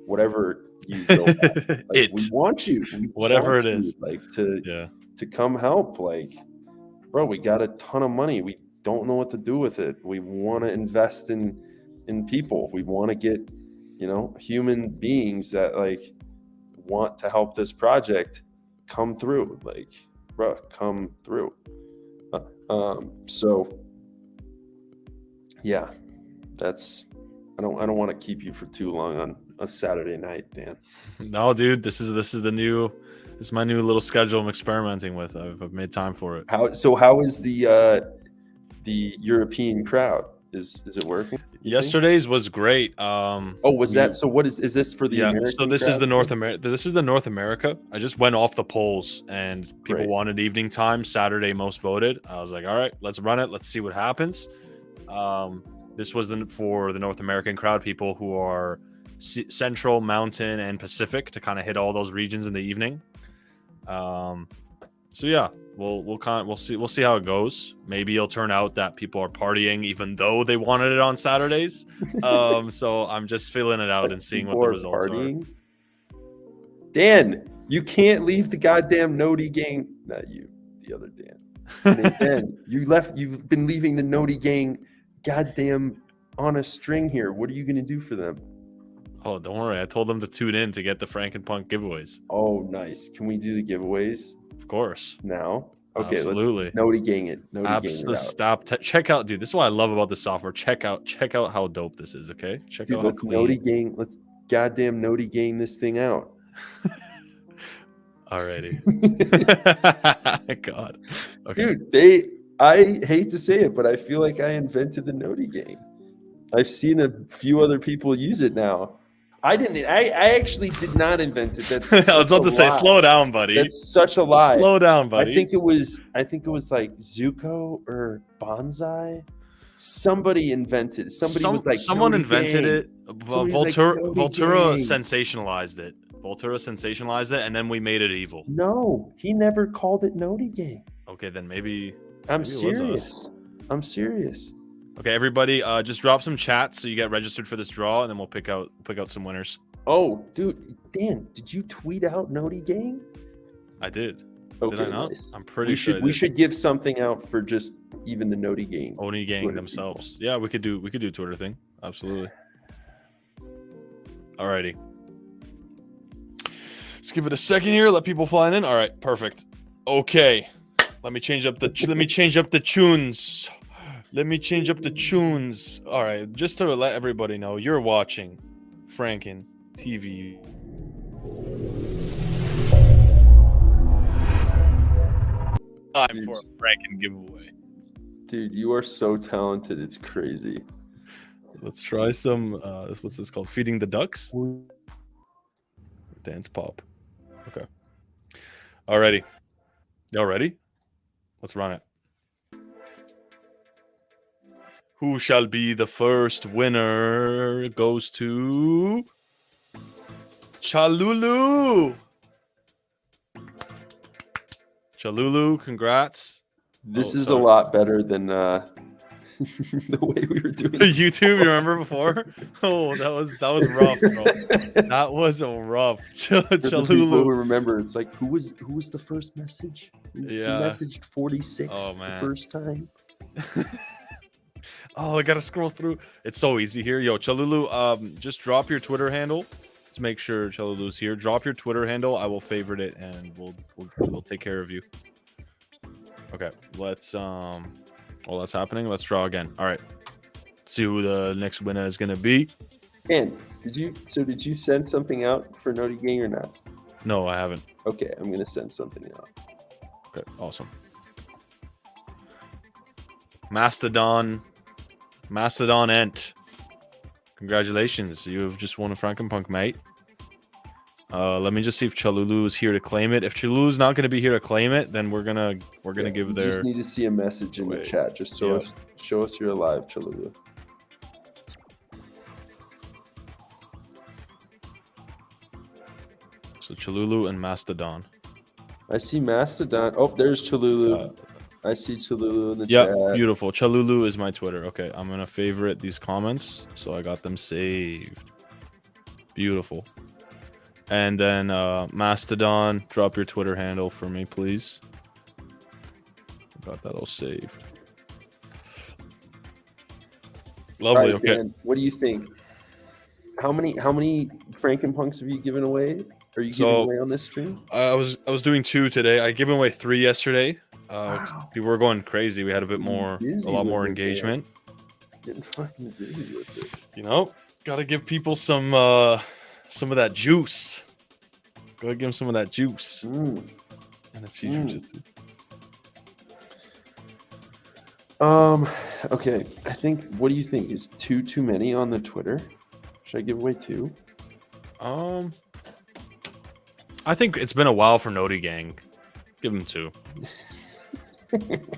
whatever you go by. Like, we want you. Whatever it is. Like, to come help. Like, bro, we got a ton of money. We don't know what to do with it. We want to invest in people. We want to get, human beings that like want to help this project come through. Like, bro, come through. So yeah, I don't want to keep you for too long on a Saturday night, Dan. No, dude, this is my new little schedule I'm experimenting with. I've made time for it. How is the European crowd? Is it working? Yesterday's was great. That? So what is this for the American so this crowd? is the North America. I just went off the polls and people wanted evening time, Saturday most voted. I was like, all right, let's run it. Let's see what happens. This was for the North American crowd, people who are Central, Mountain, and Pacific, to kind of hit all those regions in the evening. So yeah, we'll see how it goes. Maybe it'll turn out that people are partying even though they wanted it on Saturdays. So I'm just filling it out and seeing what the results are. Dan, you can't leave the goddamn Noti gang. Not you, the other Dan. Dan, you've been leaving the Noti gang goddamn on a string here. What are you gonna do for them? Oh, don't worry. I told them to tune in to get the Frankenpunk giveaways. Oh, nice. Can we do the giveaways? Of course. Now? Okay, absolutely. Let's Noti gang it. Stop. Check out, dude. This is what I love about this software. Check out how dope this is, okay? Check out let's Noti gang. Let's goddamn Noti gang this thing out. Alrighty. God. Okay. Dude, I hate to say it, but I feel like I invented the Noti gang. I've seen a few other people use it now. I didn't. I actually did not invent it. That's I was about to say, slow down, buddy. That's such a lie. Slow down, buddy. I think it was like Zuko or Bonsai. Somebody invented. Someone invented it. Voltura sensationalized it. And then we made it evil. No, he never called it Noti gang. Okay, then maybe I'm serious. I'm serious. Okay, everybody, just drop some chats so you get registered for this draw, and then we'll pick out some winners. Oh, dude, Dan, did you tweet out Noti gang? I did. Okay, did I not? nice. I'm pretty sure we should give something out for just even the Noti gang. Oni gang Twitter themselves. People. Yeah, we could do Twitter thing. Absolutely. Alrighty. Let's give it a second here. Let people fly in. All right, perfect. Okay, let me change up the tunes. Let me change up the tunes. All right, just to let everybody know, you're watching Franken TV. Time for a Franken giveaway. Dude, you are so talented. It's crazy. Let's try some. What's this called? Feeding the ducks. Dance pop. Okay. Alrighty. Y'all ready? Let's run it. Who shall be the first winner? It goes to Chalulu. Chalulu, congrats. This is a lot better than the way we were doing YouTube, you remember before? Oh, that was rough, bro. That was a rough. Chalulu. People who remember, it's like who was the first message? Yeah. Who messaged 46 the first time. Oh, I gotta scroll through. It's so easy here. Yo, Chalulu, just drop your Twitter handle. Let's make sure Chalulu's here. Drop your Twitter handle. I will favorite it and we'll take care of you. Okay, let's while that's happening, let's draw again. All right. Let's see who the next winner is gonna be. And did you send something out for Noti gang or not? No, I haven't. Okay, I'm gonna send something out. Okay, awesome. Mastodon Ent. Congratulations, you have just won a Frankenpunk, mate. Let me just see if Chalulu is here to claim it. If Chalulu's not going to be here to claim it, then we're gonna give their. Just need to see a message in the chat. Just show us you're alive, Chalulu. So Chalulu and Mastodon. I see Mastodon. Oh, there's Chalulu. I see Chalulu in the Yeah, chat. beautiful. Chalulu is my Twitter. Okay, I'm gonna favorite these comments, so I got them saved. Beautiful. And then Mastodon, drop your Twitter handle for me, please. Got that all saved. Lovely. Right, okay. Dan, what do you think? How many Frankenpunks have you given away? Are you giving away on this stream? I was doing 2 today. I gave away 3 yesterday. People were going crazy. We had a lot more engagement. Getting fucking busy with it. You know, gotta give people some of that juice. Gotta give them some of that juice. Okay. I think. What do you think? Is 2 too many on the Twitter? Should I give away 2? I think it's been a while for Noti Gang. Give them 2.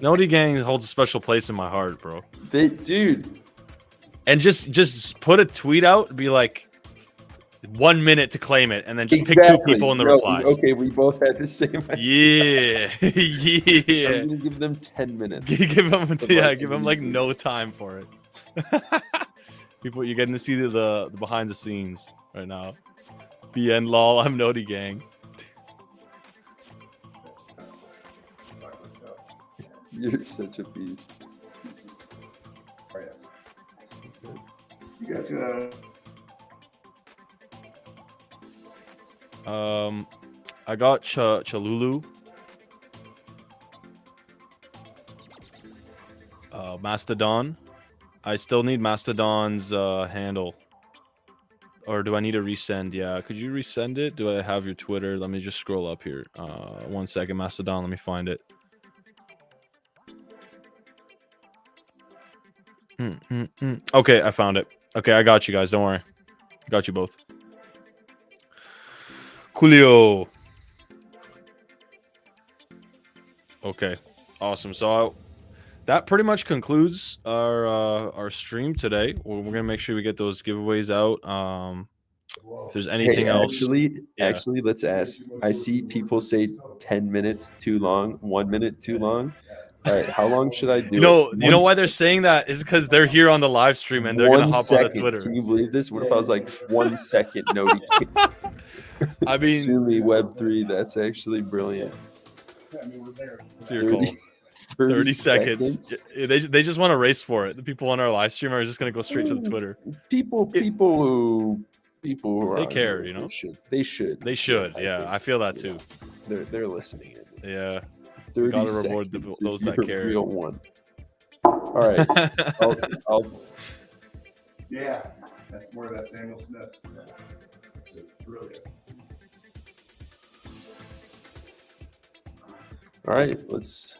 Noti Gang holds a special place in my heart, bro. Dude. And just put a tweet out, be like 1 minute to claim it, and then just pick 2 people in the replies. Okay, we both had the same idea. Yeah. I'm gonna give them 10 minutes. give them like no time for it. People, you're getting to see the behind the scenes right now. BN lol, I'm Noti Gang. You're such a beast. Oh, yeah. You guys I got Chalulu. Mastodon. I still need Mastodon's handle. Or do I need to resend? Yeah, could you resend it? Do I have your Twitter? Let me just scroll up here. 1 second, Mastodon. Let me find it. Okay, I found it. Okay, I got you guys. Don't worry. I got you both. Coolio. Okay, awesome. So that pretty much concludes our stream today. We're gonna make sure we get those giveaways out. If there's anything else, actually, let's ask. I see people say 10 minutes too long, 1 minute too long. All right, how long should I do? You know why they're saying that is because they're here on the live stream and they're gonna hop on Twitter. Can you believe this? What if I was like 1 second? Nobody. I mean, Sumi Web3. That's actually brilliant. It's your call. 30 seconds. They just want to race for it. The people on our live stream are just gonna go straight to the Twitter. People who they care, you know. They should. Yeah, I feel that too. They're listening. Yeah. 30 gotta reward seconds those that care. Real one. All right. I'll... Yeah, that's more of that Samuel Smith. Brilliant. All right, let's.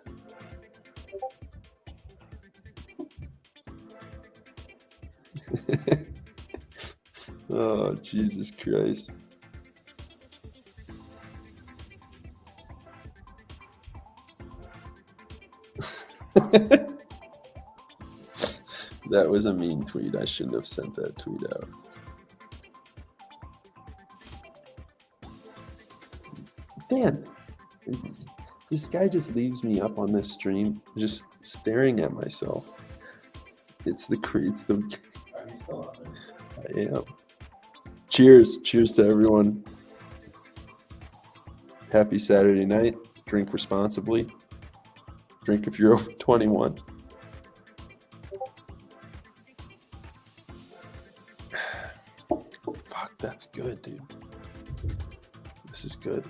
Oh, Jesus Christ. That was a mean tweet. I shouldn't have sent that tweet out. Dan, this guy just leaves me up on this stream, just staring at myself. It's the. I am. Cheers to everyone. Happy Saturday night. Drink responsibly. Drink if you're over 21. Fuck, that's good, dude. This is good.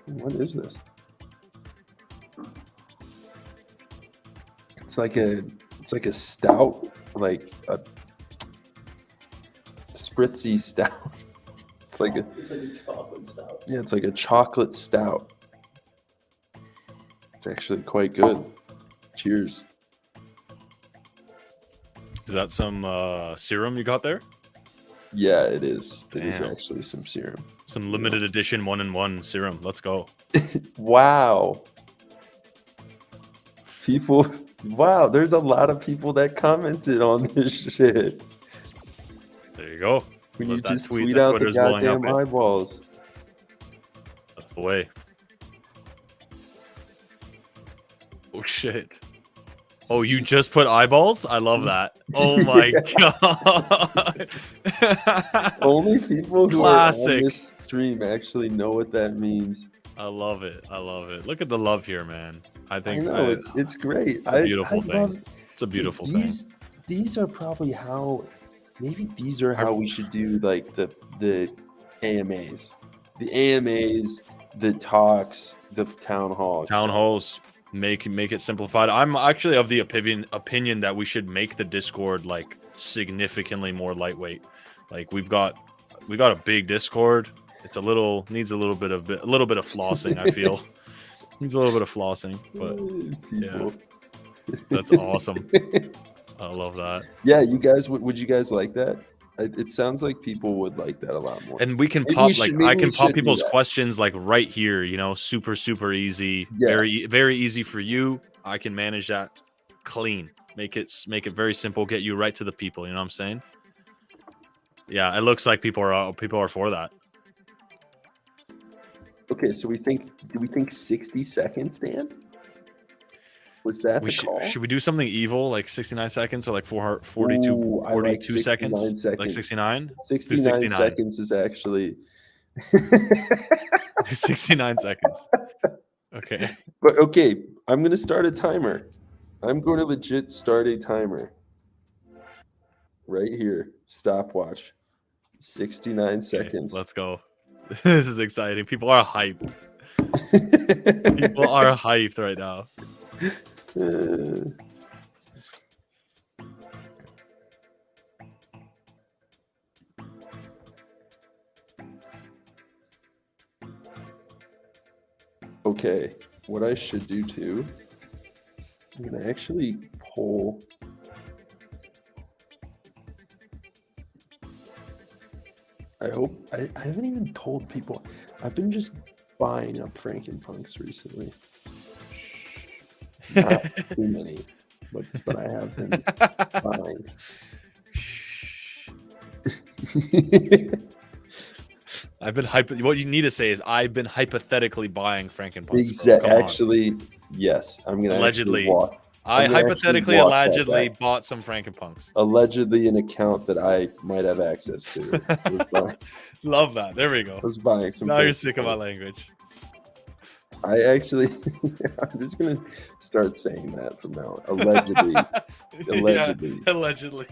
What is this? It's like a stout, like a spritzy stout. It's like a chocolate stout. Yeah, it's like a chocolate stout. It's actually quite good. Cheers. Is that some serum you got there? Yeah, it is. It is Damn. actually some serum. Some limited edition 1-in-1 serum. Let's go. Wow. People, wow, there's a lot of people that commented on this shit. There you go. When Let you that just tweet that out the Twitter's blowing up, goddamn eh? eyeballs. That's the way. Oh shit. Oh, you just put eyeballs? I love that. Oh my god. Only people who Classic. are on this stream actually know what that means. I love it. I love it. Look at the love here, man. I I think know it's great. a beautiful thing. love- It's a beautiful thing. These are probably how. Maybe these are how we should do like the AMAs, the talks, the town halls. Town halls. Make it simplified. I'm actually of the opinion that we should make the Discord like significantly more lightweight. Like we got a big Discord. It's needs a little bit of flossing. I feel needs a little bit of flossing, but yeah, that's awesome. I love that. Yeah, you guys would you guys like that? It sounds like people would like that a lot more. And we can Maybe pop we should- I maybe can we pop should do people's that. questions like right here. You know, super easy. Yes. Very easy for you. I can manage that clean. Make it very simple. Get you right to the people. You know what I'm saying? Yeah, it looks like people are for that. Okay, so do we think 60 seconds, Dan? Was that the call? Should we do something evil like 69 seconds or like 42 Ooh, I like 42 seconds? 69 Like 69? 69 seconds is actually 69 seconds. Okay. But okay, I'm gonna start a timer. I'm going to legit start a timer. Right here. Stopwatch. 69 seconds. Let's go. This is exciting. People are hyped. People are hyped right now. Okay, what I should do too, I'm gonna actually poll. I hope I haven't even told people. I've been just buying up Frankenpunks recently. Not too many, but I have been buying. I've been what you need to say is I've been hypothetically buying Frankenpunk. Exactly. Actually, yes. I'm gonna allegedly. I'm I gonna hypothetically, actually walk that allegedly back. bought some Frankenpunks. Allegedly, an account that I might have access to. Love that. There we go. Was buying some. Now you're speaking my language. I actually, I'm just gonna start saying that from now on. Allegedly, allegedly, Yeah, allegedly.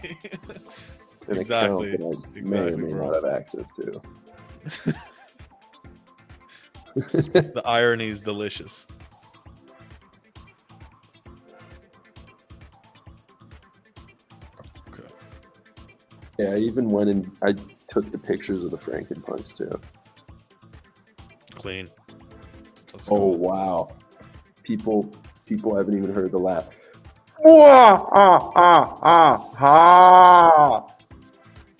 an Exactly. account that I may or may not have access to. The irony is delicious. Okay. Yeah, I even went and I took the pictures of the Frankenpunks too. Clean. Let's Oh go. wow, people haven't even heard the laugh.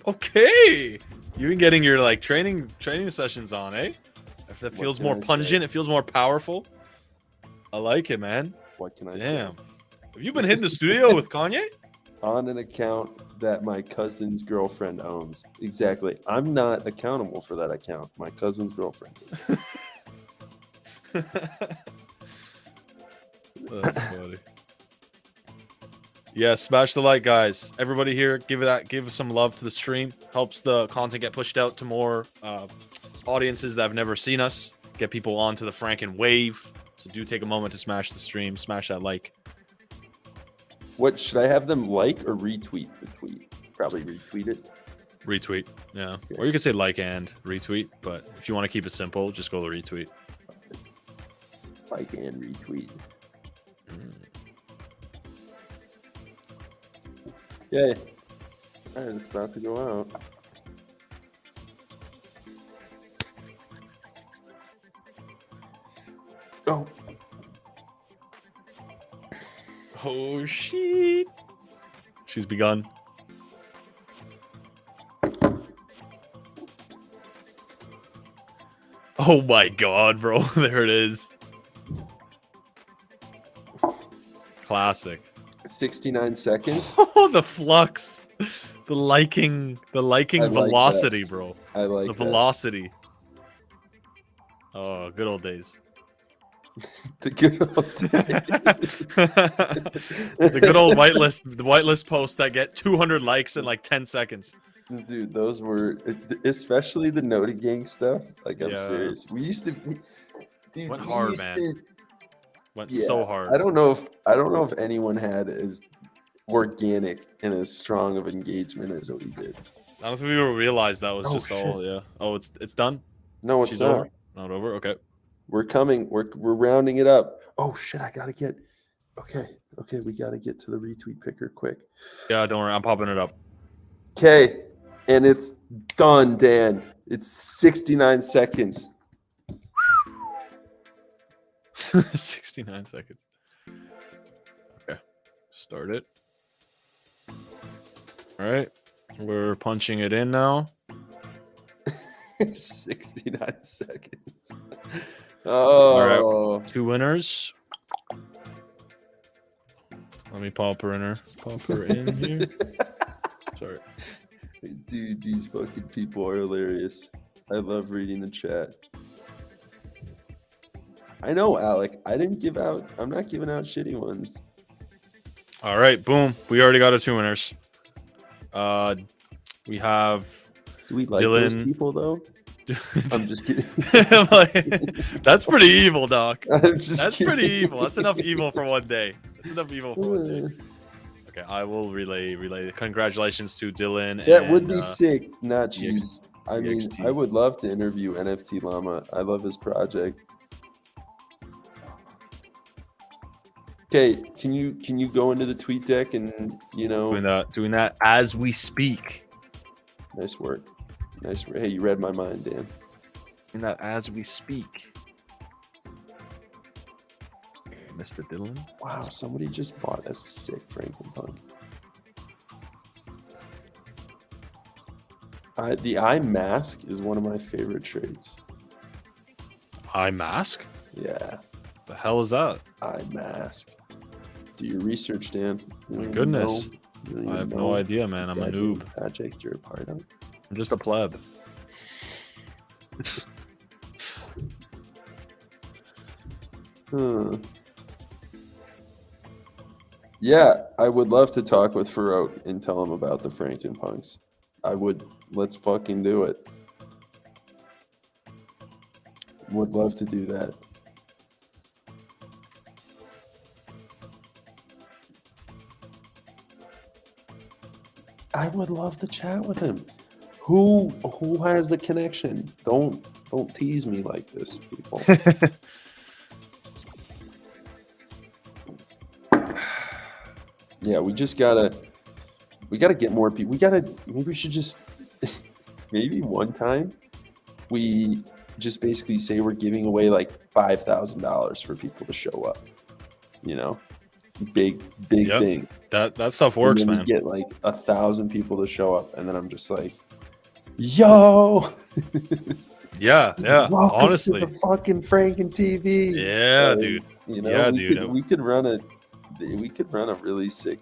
Okay. You've been getting your like training sessions on, eh? If that feels can more I say? pungent, it feels more powerful. I like it, man. What can I say? Damn. Have you been hitting the studio with Kanye? On an account that my cousin's girlfriend owns. Exactly. I'm not accountable for that account. My cousin's girlfriend is. That's funny. Yeah, smash the like, guys. Everybody here, give us some love to the stream. Helps the content get pushed out to more audiences that have never seen us. Get people onto the Franken wave. So do take a moment to smash the stream, smash that like. What should I have them like or retweet the tweet? Probably retweet it. Retweet, yeah. Okay. Or you could say like and retweet, but if you want to keep it simple, just go to retweet. Like and retweet. Yay. Alright, it's about to go out. Oh. Oh shit! She's begun. Oh my god, bro! There it is. Classic. 69 seconds. Oh, the flux, the liking I like velocity, that. bro. I like The that. velocity. Oh, good old days. The good old The good old whitelist, the whitelist posts that get 200 likes in like 10 seconds. Dude, those were especially the Noti Gang stuff. Like, I'm Yeah. serious. We used to, dude, Went we hard, used man. to- Went yeah, so hard. I don't know if anyone had as organic and as strong of engagement as we did. I don't think we realized that was Oh, just all. shit. Yeah. Oh, it's done. No, it's She's not. over. Not over. Okay. We're coming. We're rounding it up. Oh shit! I gotta get. Okay. We gotta get to the retweet picker quick. Yeah. Don't worry. I'm popping it up. Okay, and it's done, Dan. It's 69 seconds. 69 seconds. Okay. Start it. All right. We're punching it in now. 69 seconds. Oh. All right. 2 winners. Let me pop her in here. Pop her in here. Sorry. Dude, these fucking people are hilarious. I love reading the chat. I know, Alec. I'm not giving out shitty ones. All right. Boom. We already got our 2 winners. We have Do we like Dylan. those people, though? I'm just kidding. That's pretty evil, Doc. I'm just That's kidding. pretty evil. That's enough evil for one day. That's enough evil for one day. Okay, I will relay. Congratulations to Dylan. That would and, be sick. Not EXT. cheese. I mean, EXT. I would love to interview NFT Llama. I love his project. Okay, can you go into the tweet deck and doing that as we speak. Nice work. Hey, you read my mind, Dan. Doing that as we speak. Okay, Mr. Dylan. Wow, somebody just bought a sick Frankenpunk. The eye mask is one of my favorite trades. Eye mask? Yeah. The hell is that? Eye mask. Do your research, Dan. My goodness. I have no idea, man. I'm a noob. Project you're a part of. I'm just a pleb. Yeah, I would love to talk with Farouk and tell him about the Frankenpunks. I would. Let's fucking do it. Would love to do that. I would love to chat with him. Who has the connection? Don't tease me like this, people. Yeah, we gotta get more people. Maybe we should just maybe one time we just basically say we're giving away like $5,000 for people to show up. Big Yep. thing. That stuff works, and then man. we get like 1,000 people to show up, and then I'm just like, yo. Yeah. Welcome Honestly. to the fucking Franken TV. Yeah, dude. Yeah, dude. We could run a really sick.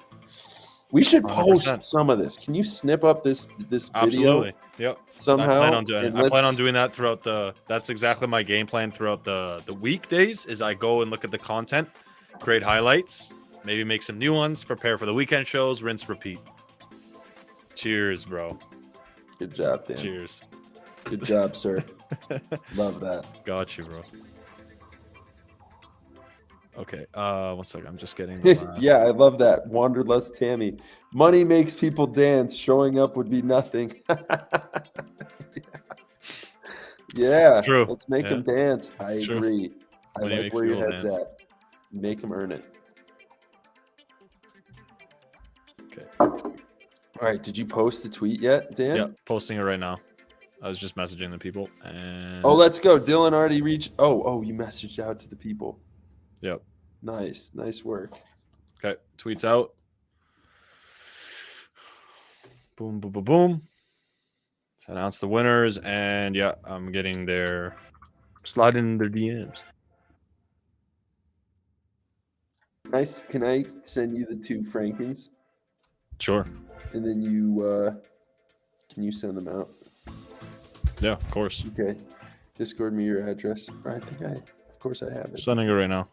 We should post 100%. some of this. Can you snip up this video? Absolutely. Yep. Somehow. I plan on doing it. and I plan on let's- doing that throughout that's exactly my game plan throughout the weekdays is I go and look at the content, create highlights, maybe make some new ones, prepare for the weekend shows, rinse, repeat. Cheers, bro. Good job, Dan. Cheers. Good job, sir. Love that. Got you, bro. Okay, 1 second. I'm just getting the last... Yeah, I love that. Wanderlust Tammy. Money makes people dance. Showing up would be nothing. Yeah. True. Let's make Yeah. them dance. I It's true. agree. I Money like makes where your people head's dance. at. Make them earn it. Okay. All right. Did you post the tweet yet, Dan? Yeah, posting it right now. I was just messaging the people and Oh, let's go. Dylan already reached. Oh, you messaged out to the people. Yep. Nice work. Okay, tweets out. Boom, boom, boom, boom. So announce the winners, and yeah, I'm getting their slide in their DMs. Nice. Can I send you the 2 Frankens? Sure. And then you can you send them out? Yeah, of course. Okay. Discord me your address. I think of course I have it. Sending it right now.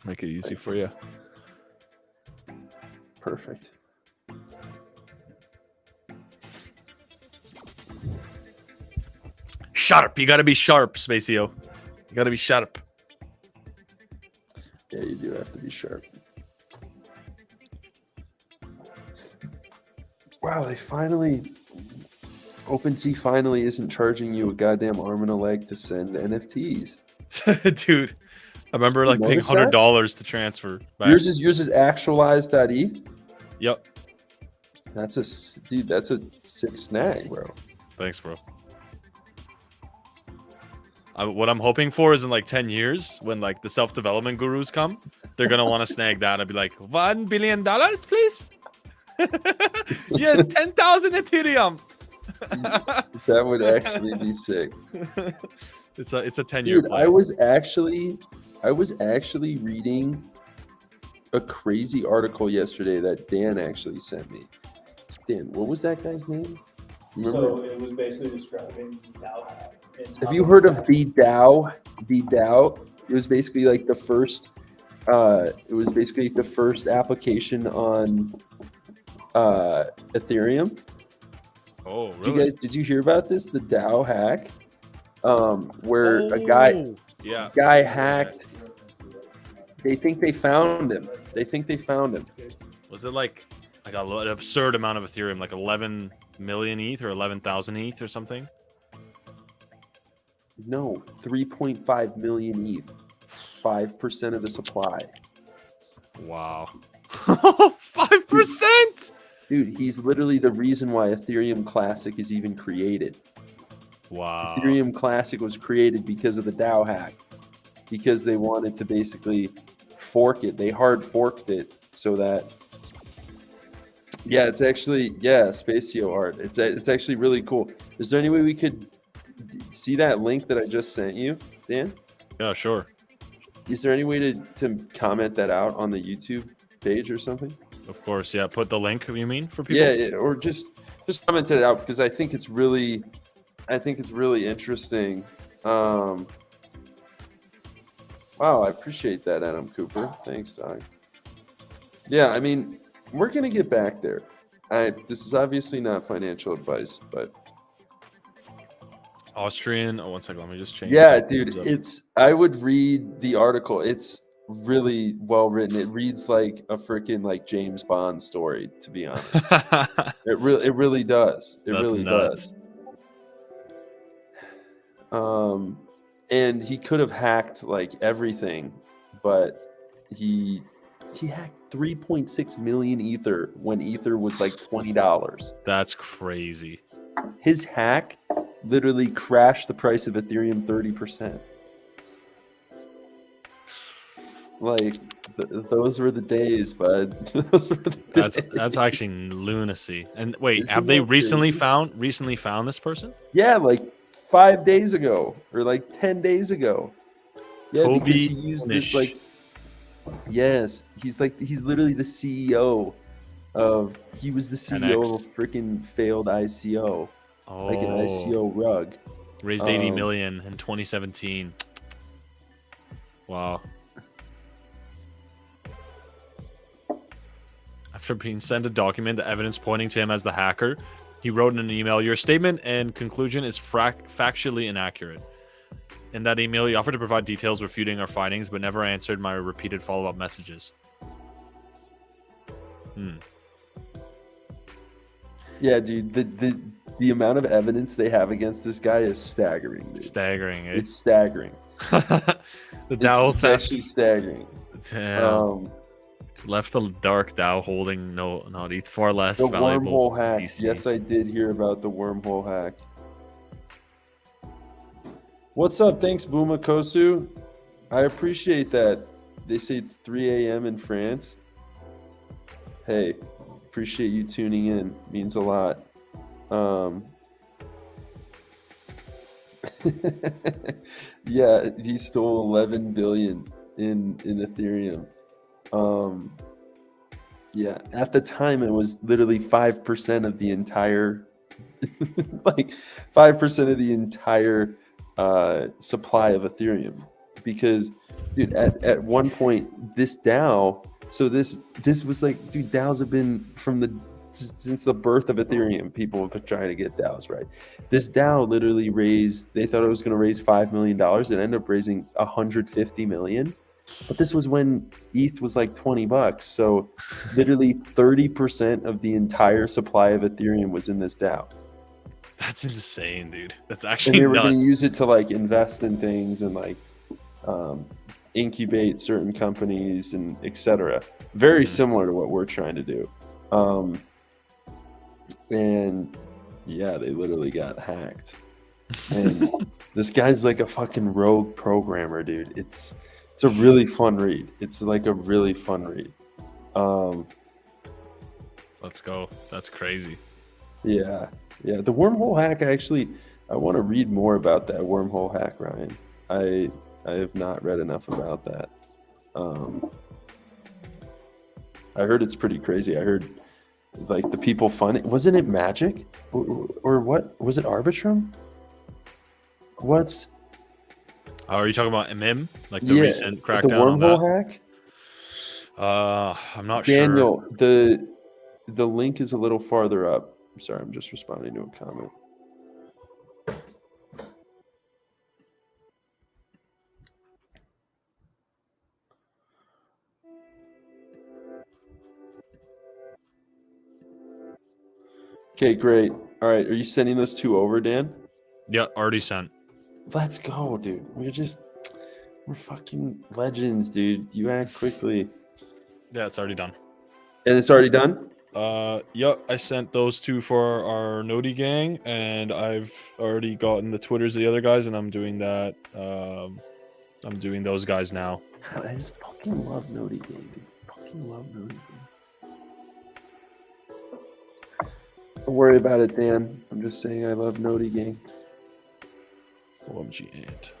Make it easy for you. Perfect. Sharp. You got to be sharp, Spacio. You got to be sharp. Yeah, you do have to be sharp. Wow, OpenSea finally isn't charging you a goddamn arm and a leg to send NFTs. Dude, I remember like paying $100 to transfer back. Yours is actualized.eth? Yep. That's a sick snag, bro. Thanks, bro. What I'm hoping for is in like 10 years, when like the self-development gurus come, they're gonna want to snag that. I'd be like, $1 billion, please. Yes, 10,000 Ethereum. That would actually be sick. It's a 10-year Dude, play. I was actually reading a crazy article yesterday that Dan actually sent me. Dan, what was that guy's name? Remember? So it was basically describing DAO. Have you heard of the DAO? The DAO. It was basically like the first. It was basically the first application on Ethereum. Oh, really? Did you hear about this? The DAO hack, where a guy hacked. They think they found him. Was it like an absurd amount of Ethereum, like 11 million ETH or 11,000 ETH or something? No, 3.5 million ETH, 5% of the supply. Wow, 5%. Dude, he's literally the reason why Ethereum Classic is even created. Wow. Ethereum Classic was created because of the DAO hack, because they wanted to basically fork it. They hard forked it so that. Yeah, it's actually Spacio art. It's actually really cool. Is there any way we could see that link that I just sent you, Dan? Yeah, sure. Is there any way to comment that out on the YouTube page or something? Of course, yeah. Put the link, you mean, for people? Yeah, or just comment it out, because I think it's really interesting. Wow, I appreciate that, Adam Cooper. Thanks, Doc. Yeah, I mean, we're gonna get back there. This is obviously not financial advice, but Austrian. Oh, one second. Let me just change. yeah, dude, I would read the article. It's really well written. It reads like a freaking like James Bond story, to be honest. It really does. It really does. And he could have hacked like everything, but he hacked 3.6 million Ether when Ether was like $20. That's crazy. His hack literally crashed the price of Ethereum 30%. Like those were the days, bud. Those were the days. That's actually lunacy. And wait, have they recently found this person? Yeah, like 5 days ago or like 10 days ago. Yeah, Toby because he used this like. Yes, he's literally the CEO of. He was the CEO of a freaking failed ICO, like an ICO rug. Raised 80 million in 2017. Wow. After being sent a document, the evidence pointing to him as the hacker, he wrote in an email, "Your statement and conclusion is factually inaccurate." In that email, he offered to provide details refuting our findings, but never answered my repeated follow-up messages. Yeah, dude, the amount of evidence they have against this guy is staggering. Dude. Staggering. It's staggering. It's actually staggering. Damn. Left the dark DAO holding not ETH, far less the valuable wormhole hack. DC. Yes, I did hear about the wormhole hack. What's up? Thanks, Bumakosu. I appreciate that. They say it's 3 a.m. in France. Hey, appreciate you tuning in. Means a lot. Yeah, he stole 11 billion in Ethereum. Yeah, at the time it was literally 5% of the entire like 5% of the entire supply of Ethereum. Because dude, at one point this DAO, so this was like, dude, DAOs have been since the birth of Ethereum, people have been trying to get DAOs, right? This DAO literally raised, they thought it was going to raise $5 million. It ended up raising 150 million. But this was when ETH was like $20. So literally 30% of the entire supply of Ethereum was in this DAO. That's insane, dude. That's And actually they were going nuts. to use it to like invest in things and like incubate certain companies and etc. Very similar to what we're trying to do. And yeah, they literally got hacked. And this guy's like a fucking rogue programmer, dude. It's a really fun read. It's like a really fun read. Let's go. That's crazy. Yeah. The wormhole hack, I want to read more about that wormhole hack, Ryan. I have not read enough about that. I heard it's pretty crazy. I heard like the people fun. Wasn't it Magic or what? Was it Arbitrum? What's? Are you talking about MIM? Like the recent crackdown the wormhole hack? I'm not Daniel, sure. the link is a little farther up. I'm sorry, I'm just responding to a comment. Okay, great. All right, are you sending those two over, Dan? Yeah, already sent. Let's go, dude. We're fucking legends, dude. You act quickly. Yeah, it's already done. And it's already done? Yeah, I sent those two for our Noti gang, and I've already gotten the Twitters of the other guys, and I'm doing that. I'm doing those guys now. I just fucking love Noti gang, dude. Fucking love Noti gang. Don't worry about it, Dan. I'm just saying I love Noti gang. OMG Ant.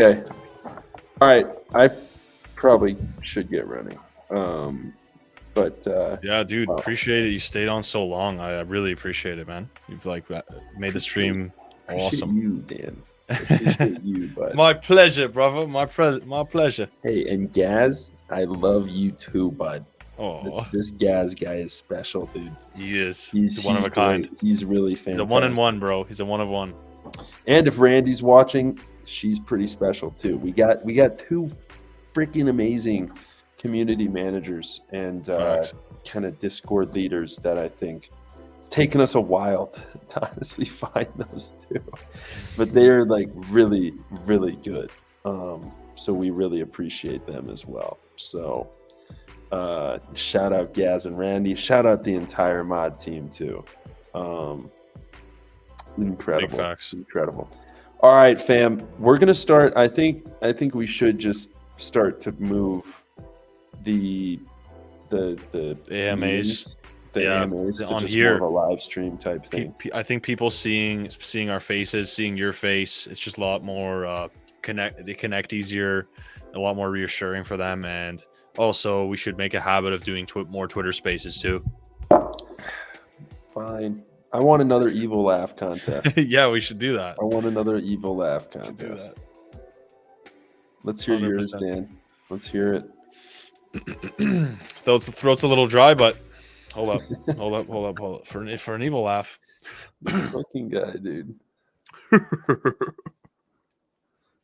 Okay. All right. I probably should get running. But yeah, dude, appreciate it. You stayed on so long. I really appreciate it, man. You've like made the stream awesome. You, Dan. Appreciate you, bud. My pleasure, brother. My pleasure. Hey, and Gaz, I love you too, bud. Oh, this Gaz guy is special, dude. He is. He's one of a great. kind. He's really fantastic. He's a one in one, bro. He's a one of one. And if Randy's watching, she's pretty special too. We got two freaking amazing community managers and kind of Discord leaders that I think it's taken us a while to honestly find those two, but they're like really, really good. So we really appreciate them as well. So shout out Gaz and Randy. Shout out the entire mod team too. Incredible. Big facts. Incredible. All right, fam. We're gonna start. I think we should just start to move the AMAs. AMAs to on just here, more of a live stream type thing. I think people seeing our faces, seeing your face, it's just a lot more they connect easier, a lot more reassuring for them. And also, we should make a habit of doing more Twitter Spaces too. Fine. I want another evil laugh contest. Yeah, we should do that. I want another evil laugh contest. Let's hear 100%. Yours, Dan. Let's hear it. Though the throat's a little dry, but hold up. For an evil laugh. This fucking guy, dude.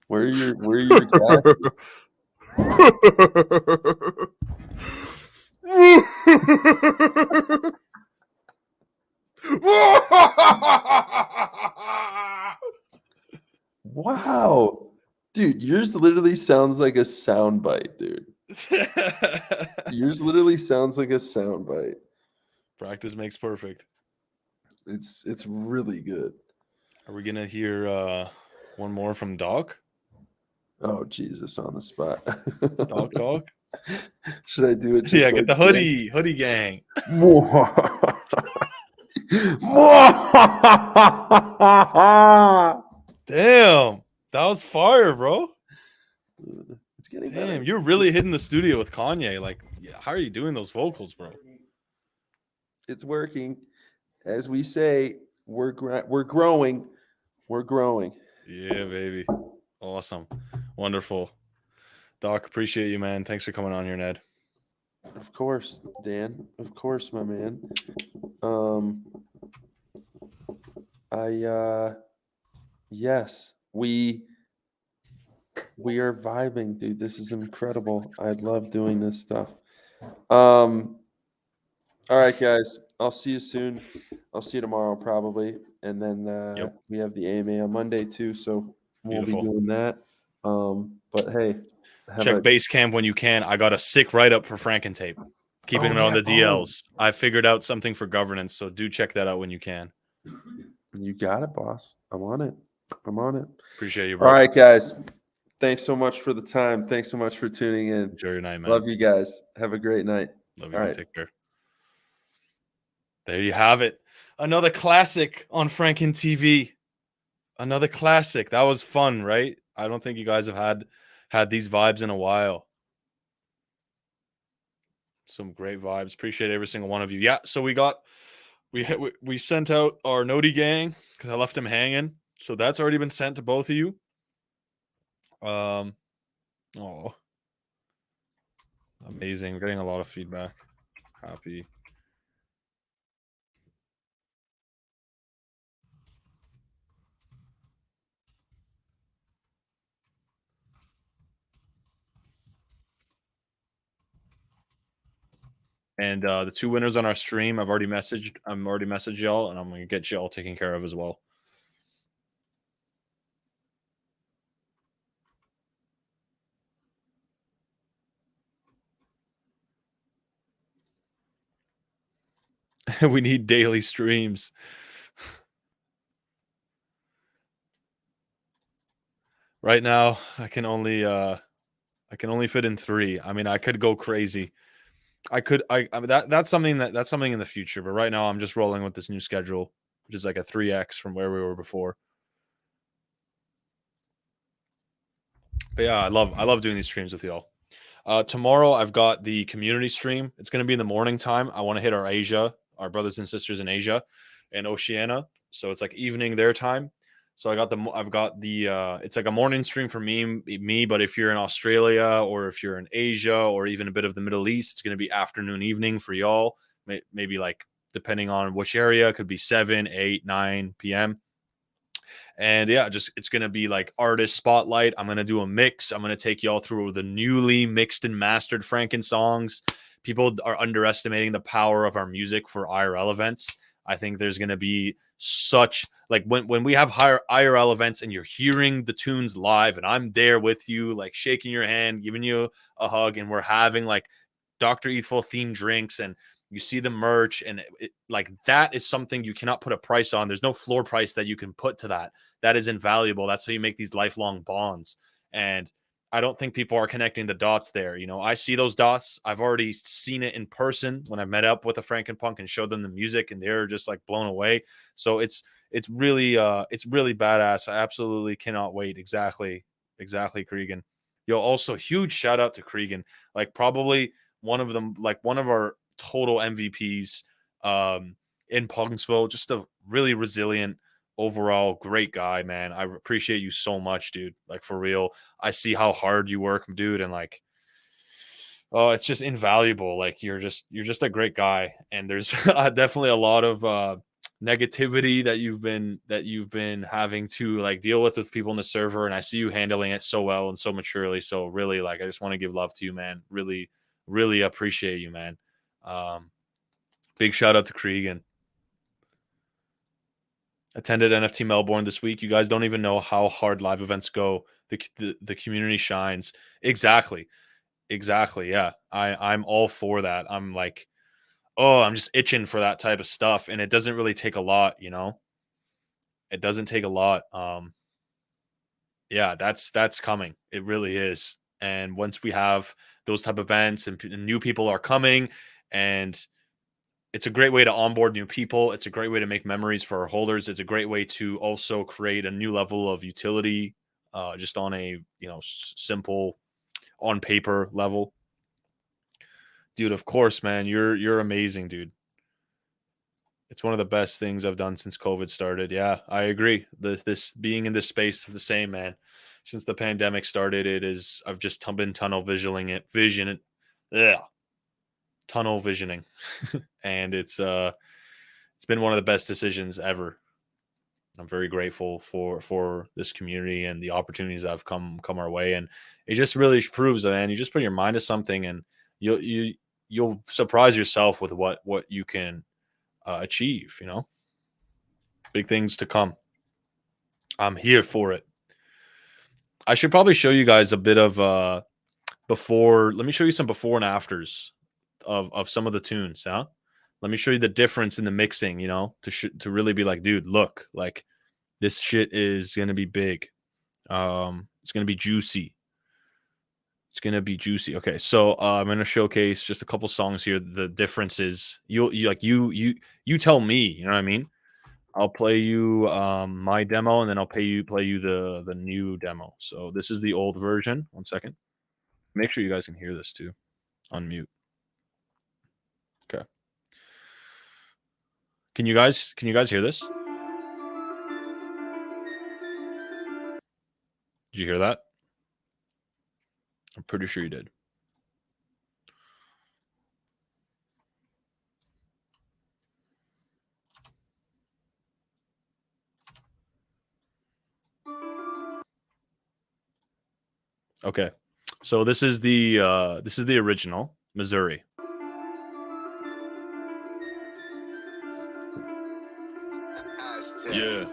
Where are your glasses? Wow, dude, yours literally sounds like a soundbite, dude. Yours literally sounds like a soundbite. Practice makes perfect. It's really good. Are we gonna hear one more from Doc? Oh Jesus, on the spot. Talk. Should I do it? Just Yeah, like get the hoodie gang. Damn, that was fire, bro. It's getting Damn, better. you're really hitting the studio with Kanye. Like, how are you doing those vocals, bro? It's working. As we say, we're growing. We're growing. Yeah, baby. Awesome. Wonderful. Doc, appreciate you, man. Thanks for coming on here, Ned. Of course, Dan. Of course, my man. Yes, we are vibing, dude. This is incredible. I love doing this stuff. All right, guys. I'll see you soon. I'll see you tomorrow probably, and then we have the AMA on Monday too, so we'll Beautiful. be doing that. But hey, check Basecamp when you can. I got a sick write-up for Franken-tape. Keeping it on the DLs. I figured out something for governance, so do check that out when you can. You got it, boss. I'm on it. Appreciate you, bro. All right, guys. Thanks so much for the time. Thanks so much for tuning in. Enjoy your night, man. Love you guys. Have a great night. Love you. Take care. There you have it. Another classic on Franken TV. Another classic. That was fun, right? I don't think you guys have had these vibes in a while. Some great vibes. Appreciate every single one of you. Yeah, so we sent out our Noti gang because I left him hanging. So that's already been sent to both of you. Amazing. We're getting a lot of feedback. Happy. And the two winners on our stream, I'm already messaged y'all, and I'm gonna get y'all taken care of as well. We need daily streams. Right now, I can only fit in 3. I mean, I could go crazy. I mean, that's something in the future, but right now I'm just rolling with this new schedule, which is like a 3x from where we were before. But yeah, I love doing these streams with y'all. Tomorrow I've got the community stream. It's going to be in the morning time. I want to hit our brothers and sisters in Asia and Oceania. So it's like evening their time. So I've got the it's like a morning stream for me, but if you're in Australia or if you're in Asia or even a bit of the Middle East, it's going to be afternoon, evening for y'all. Maybe like depending on which area, it could be 7, 8, 9 p.m. And yeah, it's going to be like artist spotlight. I'm going to do a mix. I'm going to take y'all through the newly mixed and mastered Franken songs. People are underestimating the power of our music for IRL events. I think there's going to be such like when we have higher IRL events and you're hearing the tunes live and I'm there with you, like shaking your hand, giving you a hug, and we're having like Dr. Ethel themed drinks and you see the merch, and like that is something you cannot put a price on. There's no floor price that you can put to that. That is invaluable. That's how you make these lifelong bonds. And I don't think people are connecting the dots there. You know, I see those dots. I've already seen it in person when I met up with a Frankenpunk and showed them the music, and they're just like blown away. So it's really badass. I absolutely cannot wait. Exactly, Cregan. Yo, also huge shout out to Cregan. Like probably one of our total MVPs in Punksville. Just a really resilient, overall great guy, man. I appreciate you so much, dude. Like for real. I see how hard you work, dude, and like it's just invaluable. Like you're just a great guy. And there's definitely a lot of negativity that you've been having to like deal with people in the server, and I see you handling it so well and so maturely. So really, like, I just want to give love to you, man. Really appreciate you, man. Big shout out to Cregan. Attended NFT Melbourne this week. You guys don't even know how hard live events go. The community shines. Exactly. Yeah. I'm all for that. I'm like, I'm just itching for that type of stuff. And it doesn't really take a lot, you know? It doesn't take a lot. yeah, that's coming. It really is. And once we have those type of events and new people are coming, and it's a great way to onboard new people. It's a great way to make memories for our holders. It's a great way to also create a new level of utility, just on a simple, on paper level. Dude, of course, man, you're amazing, dude. It's one of the best things I've done since COVID started. Yeah, I agree. This being in this space is the same, man. Since the pandemic started, I've just been tunnel visioning it, yeah, tunnel visioning, and it's been one of the best decisions ever. I'm very grateful for this community and the opportunities that have come our way, and it just really proves that, man, you just put your mind to something, and you'll surprise yourself with what you can achieve. Big things to come. I'm here for it. I should probably show you guys a bit of before. Let me show you some before and afters of some of the tunes. Huh? Let me show you the difference in the mixing. To really be like, dude, look, like this shit is gonna be big. It's gonna be juicy. It's gonna be juicy. Okay, so I'm gonna showcase just a couple songs here. The differences. You tell me. You know what I mean? I'll play you my demo, and then I'll play you the new demo. So this is the old version. One second. Make sure you guys can hear this too. Unmute. Okay. Can you guys hear this? Did you hear that? I'm pretty sure you did. Okay. So this is the original Missouri. Yeah.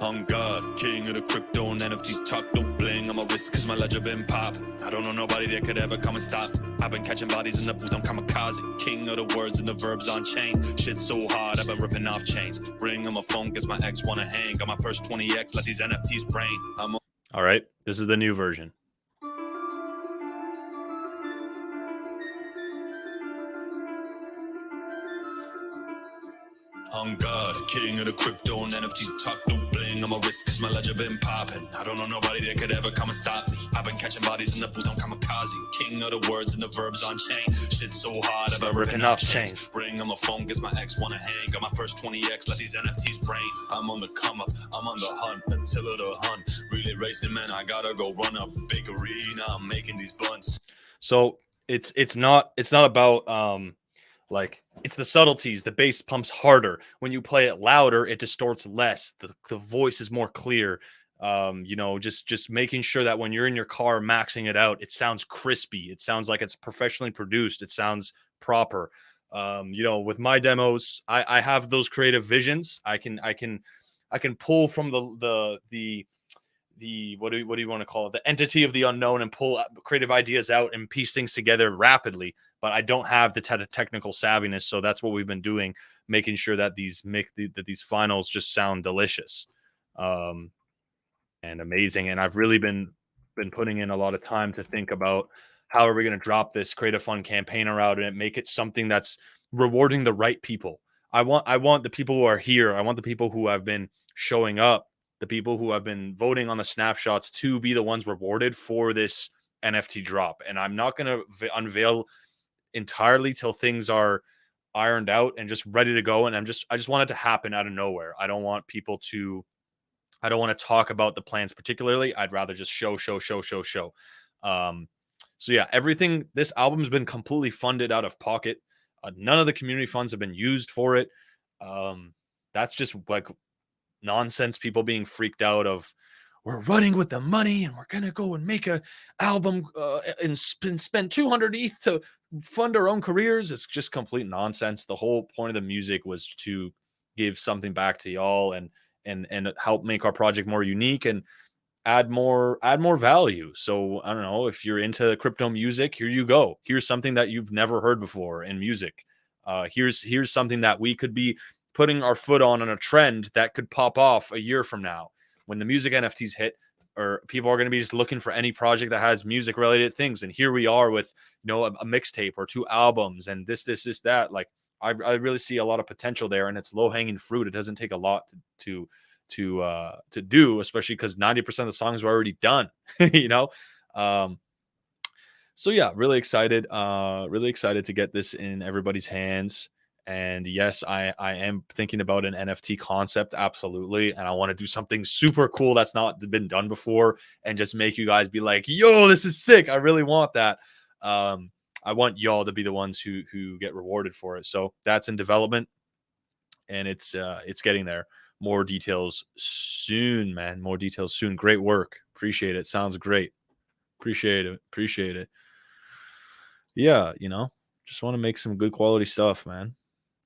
On God, king of the crypto and NFT talk, no bling on my wrist cause my ledger been pop. I don't know nobody that could ever come and stop. I've been catching bodies in the booth on kamikaze. King of the words and the verbs on chain. Shit so hard, I've been ripping off chains. Ring on my phone cause my ex wanna hang. Got my first 20x, let these NFTs brain. All right, this is the new version. On God, king of the crypto and NFT talk, no bling on my wrist cause my ledger been popping. I don't know nobody that could ever come and stop me. I've been catching bodies in the booth on kamikaze. King of the words and the verbs on chain. Shit so hard, I've been ripping off chains. Ring on my phone cause my ex wanna hang. Got my first 20x, let these NFTs brain. I'm on the come up, I'm on the hunt, until the hunt. Really racing, man, I gotta go run up big arena. I'm making these blunts. So it's not about like, it's the subtleties. The bass pumps harder. When you play it louder, it distorts less. The voice is more clear. Just making sure that when you're in your car maxing it out, it sounds crispy. It sounds like it's professionally produced. It sounds proper. With my demos, I have those creative visions. I can pull from the what do you want to call it? The entity of the unknown, and pull creative ideas out and piece things together rapidly. But I don't have the technical savviness, so that's what we've been doing, making sure that these finals just sound delicious, and amazing. And I've really been putting in a lot of time to think about how are we going to drop this Create a Fun campaign around and make it something that's rewarding the right people. I want the people who are here. I want the people who have been showing up, the people who have been voting on the snapshots, to be the ones rewarded for this NFT drop. And I'm not going to unveil entirely till things are ironed out and just ready to go. And I just want it to happen out of nowhere. I don't want to talk about the plans particularly. I'd rather just show. So yeah, everything, this album's been completely funded out of pocket. None of the community funds have been used for it. That's just like nonsense. People being freaked out of, we're running with the money and we're gonna go and make a album and spend 200 ETH to fund our own careers. It's just complete nonsense. The whole point of the music was to give something back to y'all and help make our project more unique and add more value. So I don't know, if you're into crypto music, here you go. Here's something that you've never heard before in music. Here's something that we could be putting our foot on a trend that could pop off a year from now. When the music NFTs hit, or people are going to be just looking for any project that has music related things. And here we are with, you know, a mixtape or 2 albums and this, that. Like, I really see a lot of potential there, and it's low hanging fruit. It doesn't take a lot to do, especially because 90% of the songs were already done, you know? So yeah, really excited to get this in everybody's hands. And yes, I am thinking about an NFT concept, absolutely. And I want to do something super cool that's not been done before, and just make you guys be like, yo, this is sick. I really want that. I want y'all to be the ones who get rewarded for it. So that's in development, and it's getting there. More details soon, man. More details soon. Great work. Appreciate it. Sounds great. Appreciate it. Yeah, you know, just want to make some good quality stuff, man.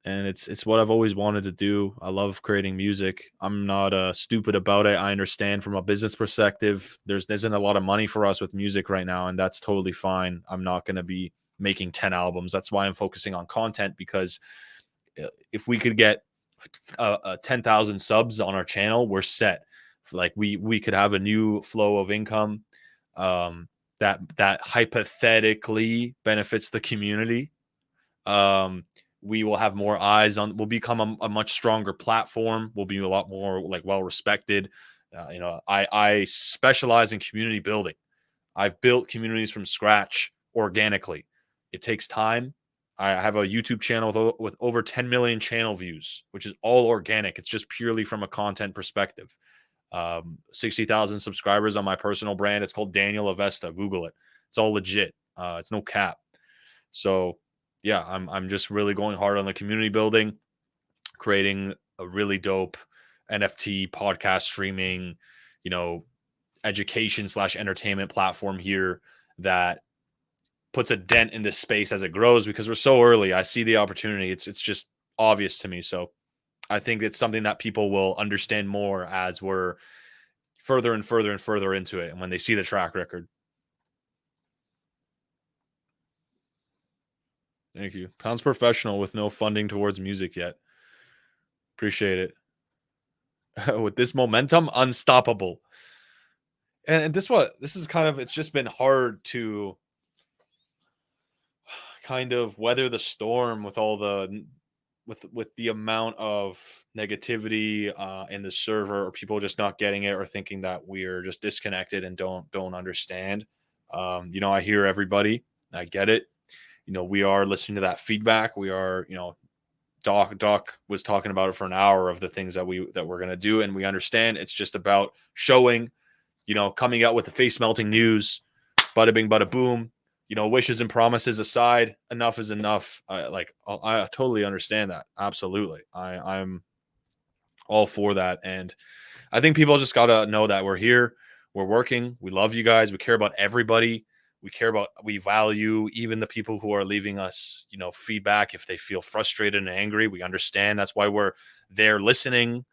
And it's what I've always wanted to do. I love creating music. I'm not stupid about it. I understand from a business perspective, there isn't a lot of money for us with music right now, and that's totally fine. I'm not going to be making 10 albums. That's why I'm focusing on content, because if we could get 10,000 subs on our channel, we're set. Like we could have a new flow of income that hypothetically benefits the community. We will have more eyes on, we'll become a much stronger platform. We'll be a lot more like well respected. You know, I specialize in community building. I've built communities from scratch organically. It takes time. I have a YouTube channel with over 10 million channel views, which is all organic. It's just purely from a content perspective. 60,000 subscribers on my personal brand. It's called Daniel Avesta. Google it. It's all legit. It's no cap. So yeah, I'm just really going hard on the community building, creating a really dope NFT podcast streaming, you know, education / entertainment platform here that puts a dent in this space as it grows, because we're so early. I see the opportunity. It's just obvious to me. So I think it's something that people will understand more as we're further and further and further into it, and when they see the track record. Thank you. Pounds Professional with no funding towards music yet. Appreciate it. With this momentum, unstoppable. And this is kind of, it's just been hard to kind of weather the storm with all the with the amount of negativity in the server, or people just not getting it, or thinking that we're just disconnected and don't understand. You know, I hear everybody. I get it. You know, we are listening to that feedback. We are, you know, Doc was talking about it for an hour of the things that we're going to do. And we understand it's just about showing, you know, coming out with the face melting news, bada bing, bada boom, you know, wishes and promises aside, enough is enough. I totally understand that. Absolutely. I'm all for that. And I think people just got to know that we're here, we're working. We love you guys. We care about everybody. We value even the people who are leaving us, you know, feedback if they feel frustrated and angry. We understand. That's why we're there listening.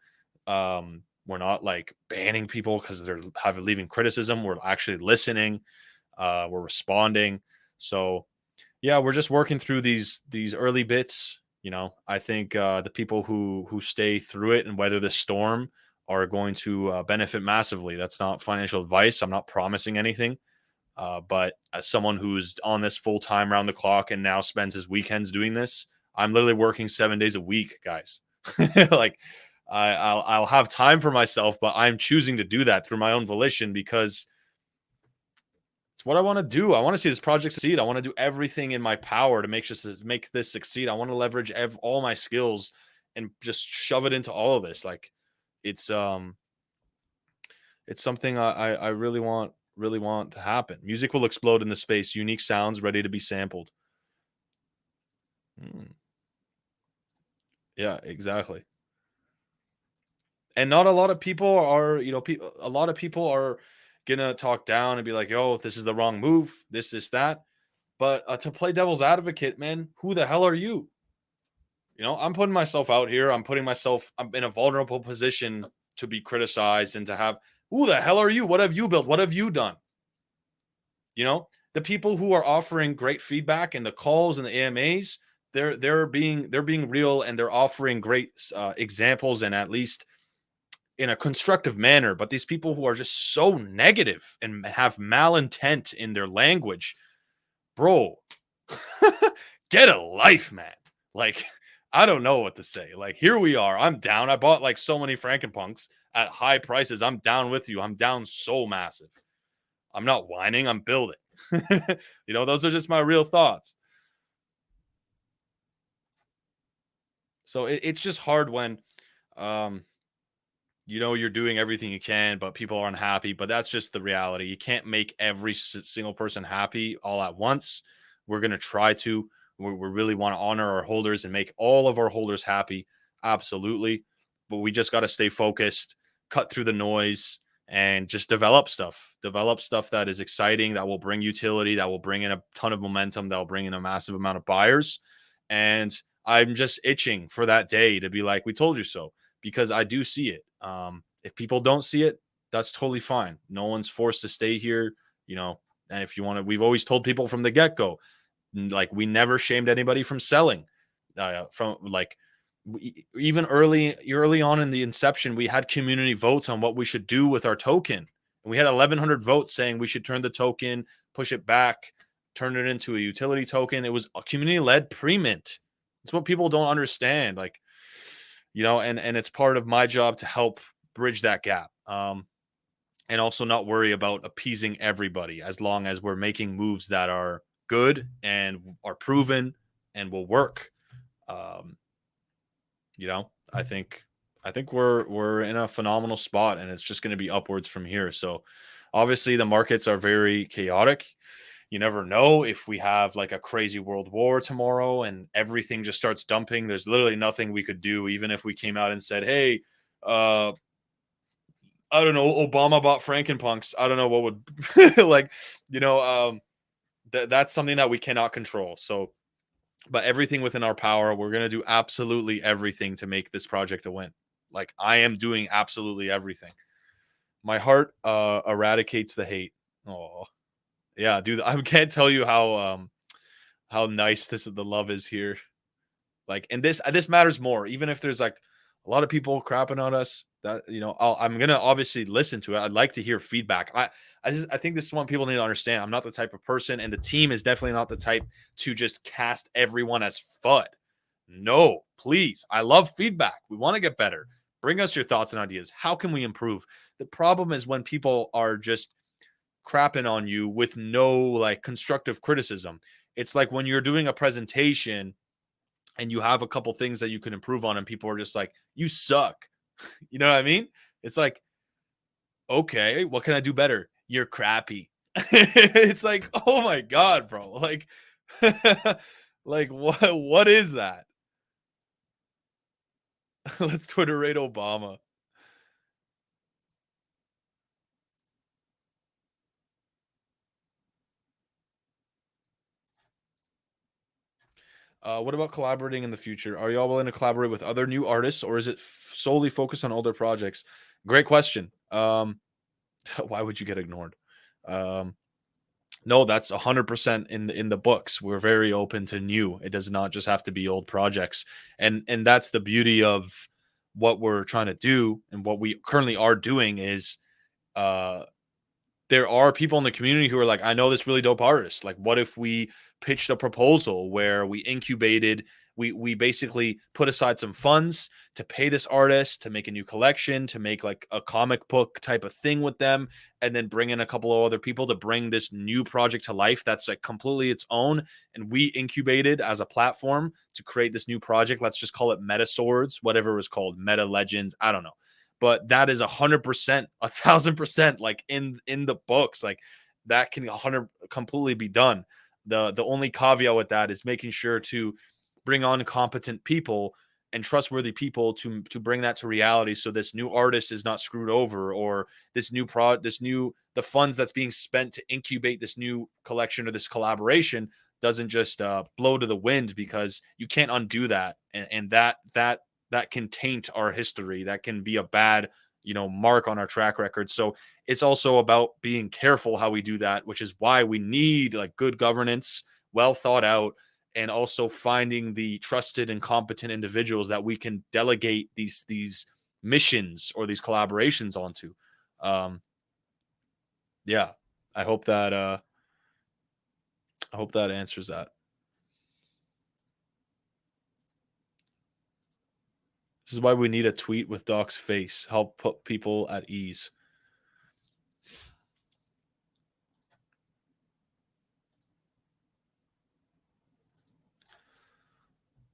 We're not like banning people because they're leaving criticism. We're actually listening. We're responding. So yeah, we're just working through these early bits. You know, I think the people who stay through it and weather the storm are going to benefit massively. That's not financial advice. I'm not promising anything. But as someone who's on this full time around the clock and now spends his weekends doing this, I'm literally working 7 days a week, guys. Like I'll have time for myself, but I'm choosing to do that through my own volition because it's what I want to do. I want to see this project succeed. I want to do everything in my power to make this succeed. I want to leverage all my skills and just shove it into all of this. Like it's something I really want to happen. Music will explode in the space. Unique sounds ready to be sampled. Yeah, exactly. And not a lot of people are, you know, a lot of people are gonna talk down and be like, "Yo, this is the wrong move. This, that." But to play devil's advocate, man, who the hell are you? You know, I'm putting myself out here. I'm in a vulnerable position to be criticized and to have. Who the hell are you? What have you built? What have you done? You know, the people who are offering great feedback and the calls and the AMAs, they're being real, and they're offering great examples and at least in a constructive manner, but these people who are just so negative and have malintent in their language, bro, get a life, man. Like, I don't know what to say. Like, here we are. I'm down. I bought like so many Frankenpunks at high prices. I'm down with you. I'm down so massive. I'm not whining. I'm building. You know, those are just my real thoughts. So it's just hard when, you know, you're doing everything you can, but people are unhappy. But that's just the reality. You can't make every single person happy all at once. We're going to try to. We really want to honor our holders and make all of our holders happy. Absolutely. But we just got to stay focused, cut through the noise, and just develop stuff. Develop stuff that is exciting, that will bring utility, that will bring in a ton of momentum, that will bring in a massive amount of buyers. And I'm just itching for that day to be like, we told you so, because I do see it. If people don't see it, that's totally fine. No one's forced to stay here, you know. And if you want to, we've always told people from the get-go, like, we never shamed anybody from selling. From like, even early on in the inception, we had community votes on what we should do with our token, and we had 1,100 votes saying we should turn the token, push it back, turn it into a utility token. It was a community-led pre-mint. It's what people don't understand, like, you know, and it's part of my job to help bridge that gap, and also not worry about appeasing everybody, as long as we're making moves that are good and are proven and will work. You know, I think we're in a phenomenal spot, and it's just going to be upwards from here. So obviously the markets are very chaotic. You never know if we have like a crazy world war tomorrow and everything just starts dumping. There's literally nothing we could do, even if we came out and said, hey, I don't know, Obama bought Frankenpunks. I don't know what would like, you know, that's something that we cannot control. So, but everything within our power, we're going to do absolutely everything to make this project a win. Like, I am doing absolutely everything. My heart eradicates the hate. Oh, yeah, dude. I can't tell you how nice the love is here. Like, and this matters more, even if there's like a lot of people crapping on us. That, you know, I'm gonna obviously listen to it. I'd like to hear feedback. I think this is one people need to understand. I'm not the type of person, and the team is definitely not the type to just cast everyone as FUD. No, please. I love feedback. We want to get better. Bring us your thoughts and ideas. How can we improve? The problem is when people are just crapping on you with no like constructive criticism. It's like when you're doing a presentation and you have a couple things that you can improve on, and people are just like, you suck. You know what I mean? It's like, okay, what can I do better? You're crappy. It's like, oh my God, bro. Like, like what is that? Let's Twitter rate Obama. What about collaborating in the future? Are y'all willing to collaborate with other new artists, or is it solely focused on older projects? Great question. Why would you get ignored? No, that's 100% in the books. We're very open to new. It does not just have to be old projects, and that's the beauty of what we're trying to do, and what we currently are doing is, there are people in the community who are like, I know this really dope artist. Like, what if we pitched a proposal where we incubated, we basically put aside some funds to pay this artist to make a new collection, to make like a comic book type of thing with them, and then bring in a couple of other people to bring this new project to life that's like completely its own. And we incubated as a platform to create this new project. Let's just call it Meta Swords, whatever it was called, Meta Legends. I don't know. But that is 100%, 1,000%, like in the books. Like, that can 100 completely be done. The only caveat with that is making sure to bring on competent people and trustworthy people to bring that to reality, so this new artist is not screwed over, or the funds that's being spent to incubate this new collection or this collaboration doesn't just blow to the wind, because you can't undo that, and that can taint our history. That can be a bad, you know, mark on our track record. So it's also about being careful how we do that, which is why we need like good governance, well thought out, and also finding the trusted and competent individuals that we can delegate these missions or these collaborations onto. Yeah, I hope that answers that. This is why we need a tweet with Doc's face. Help put people at ease.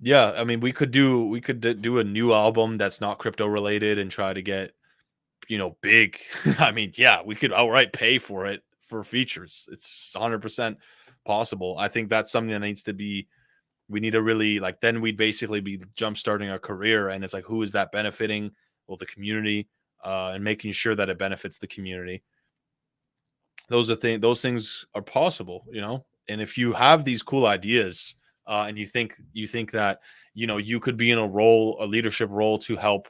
Yeah, I mean, we could do a new album that's not crypto related and try to get, big. I mean, yeah, we could outright pay for it for features. It's 100% possible. I think that's something that needs to be. We need to really then we'd basically be jump starting our career, and it's like, who is that benefiting? Well, the community, and making sure that it benefits the community. Those things are possible, And if you have these cool ideas, and you think that you could be in a leadership role to help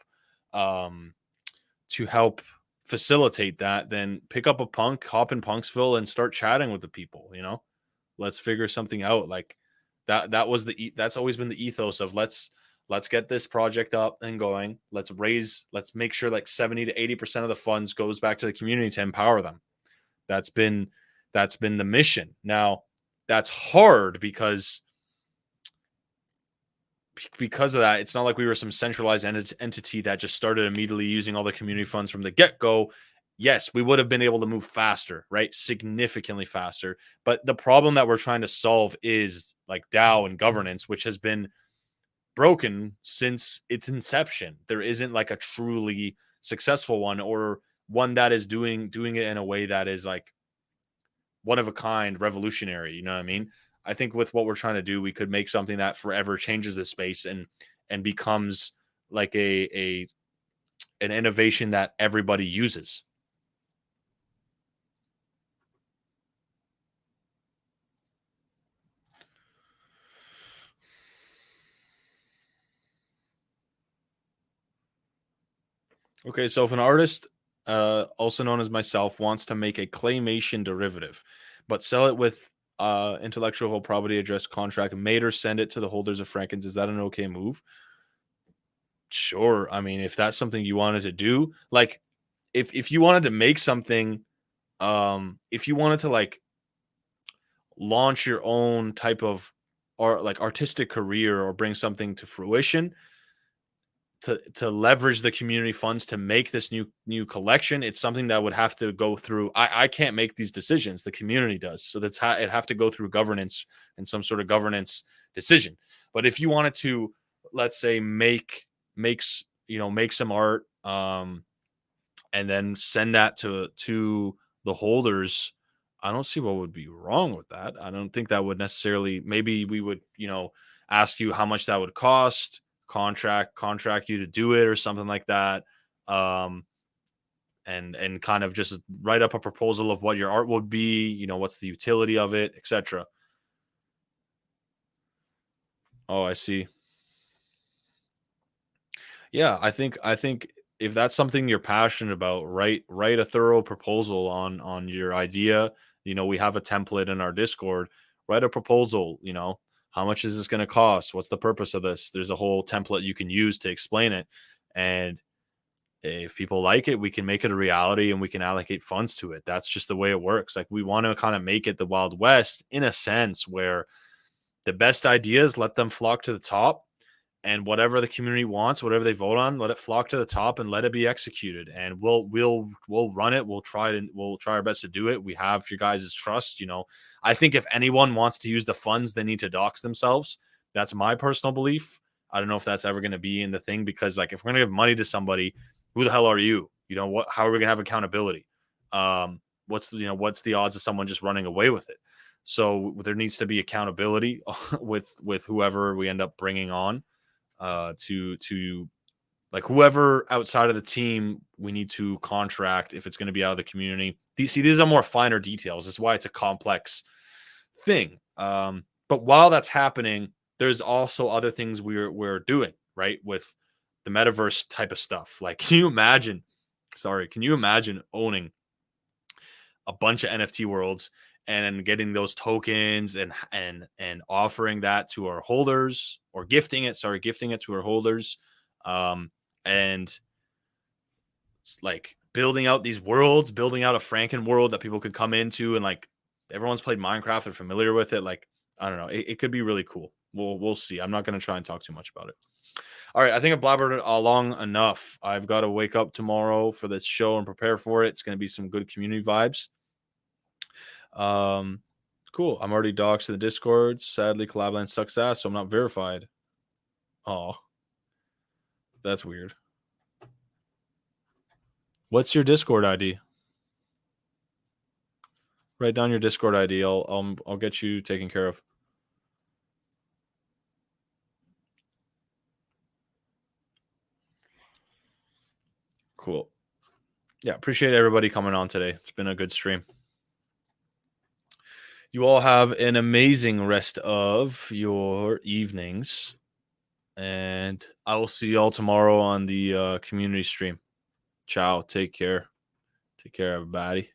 facilitate that, then pick up a punk, hop in Punksville, and start chatting with the people. Let's figure something out. Like that was that's always been the ethos of let's get this project up and going. Let's make sure 70 to 80% of the funds goes back to the community to empower them. That's been the mission. Now that's hard because of that. It's not like we were some centralized entity that just started immediately using all the community funds from the get-go. Yes, we would have been able to move faster, right? Significantly faster. But the problem that we're trying to solve is DAO and governance, which has been broken since its inception. There isn't a truly successful one, or one that is doing it in a way that is one of a kind, revolutionary. You know what I mean? I think with what we're trying to do, we could make something that forever changes the space and becomes an innovation that everybody uses. Okay, so if an artist, also known as myself, wants to make a claymation derivative, but sell it with intellectual property address contract made or send it to the holders of Frankens, is that an okay move? Sure. I mean, if that's something you wanted to do, if you wanted to make something, if you wanted to launch your own type of artistic career or bring something to fruition, to leverage the community funds to make this new collection, it's something that would have to go through. I can't make these decisions. The community does. So it have to go through governance and some sort of governance decision. But if you wanted to, let's say, make some art, and then send that to the holders, I don't see what would be wrong with that. I don't think that would necessarily. Maybe we would, ask you how much that would cost. Contract you to do it or something like that, and kind of just write up a proposal of what your art would be, what's the utility of it, etc. Oh, I see. Yeah, I think if that's something you're passionate about, write a thorough proposal on your idea. We have a template in our Discord. Write a proposal. How much is this going to cost? What's the purpose of this? There's a whole template you can use to explain it. And if people like it, we can make it a reality and we can allocate funds to it. That's just the way it works. We want to kind of make it the Wild West in a sense where the best ideas, let them flock to the top, and whatever the community wants, whatever they vote on, let it flock to the top and let it be executed. And we'll run it. We'll try our best to do it. We have your guys' trust. I think if anyone wants to use the funds, they need to dox themselves. That's my personal belief. I don't know if that's ever going to be in the thing, because if we're going to give money to somebody, who the hell are you? How are we going to have accountability? What's the odds of someone just running away with it? So there needs to be accountability with whoever we end up bringing on. To whoever outside of the team we need to contract if it's going to be out of the community. These are more finer details. That's why it's a complex thing. But while that's happening, there's also other things we're doing, right, with the metaverse type of stuff. Can you imagine owning a bunch of NFT worlds and getting those tokens and offering that to our holders, or gifting it to our holders, and like building out these worlds, building out a Franken world that people could come into, and like everyone's played Minecraft, they're familiar with it. Like, I don't know, it could be really cool. We'll see. I'm not going to try and talk too much about it. All right, I think I've blabbered long enough. I've got to wake up tomorrow for this show and prepare for it. It's going to be some good community vibes. Cool. I'm already doxed in the Discord. Sadly, Collabland sucks ass, so I'm not verified. Oh, that's weird. What's your Discord ID? Write down your Discord ID. I'll get you taken care of. Cool. Yeah, appreciate everybody coming on today. It's been a good stream. You all have an amazing rest of your evenings. And I will see you all tomorrow on the community stream. Ciao. Take care. Take care, everybody.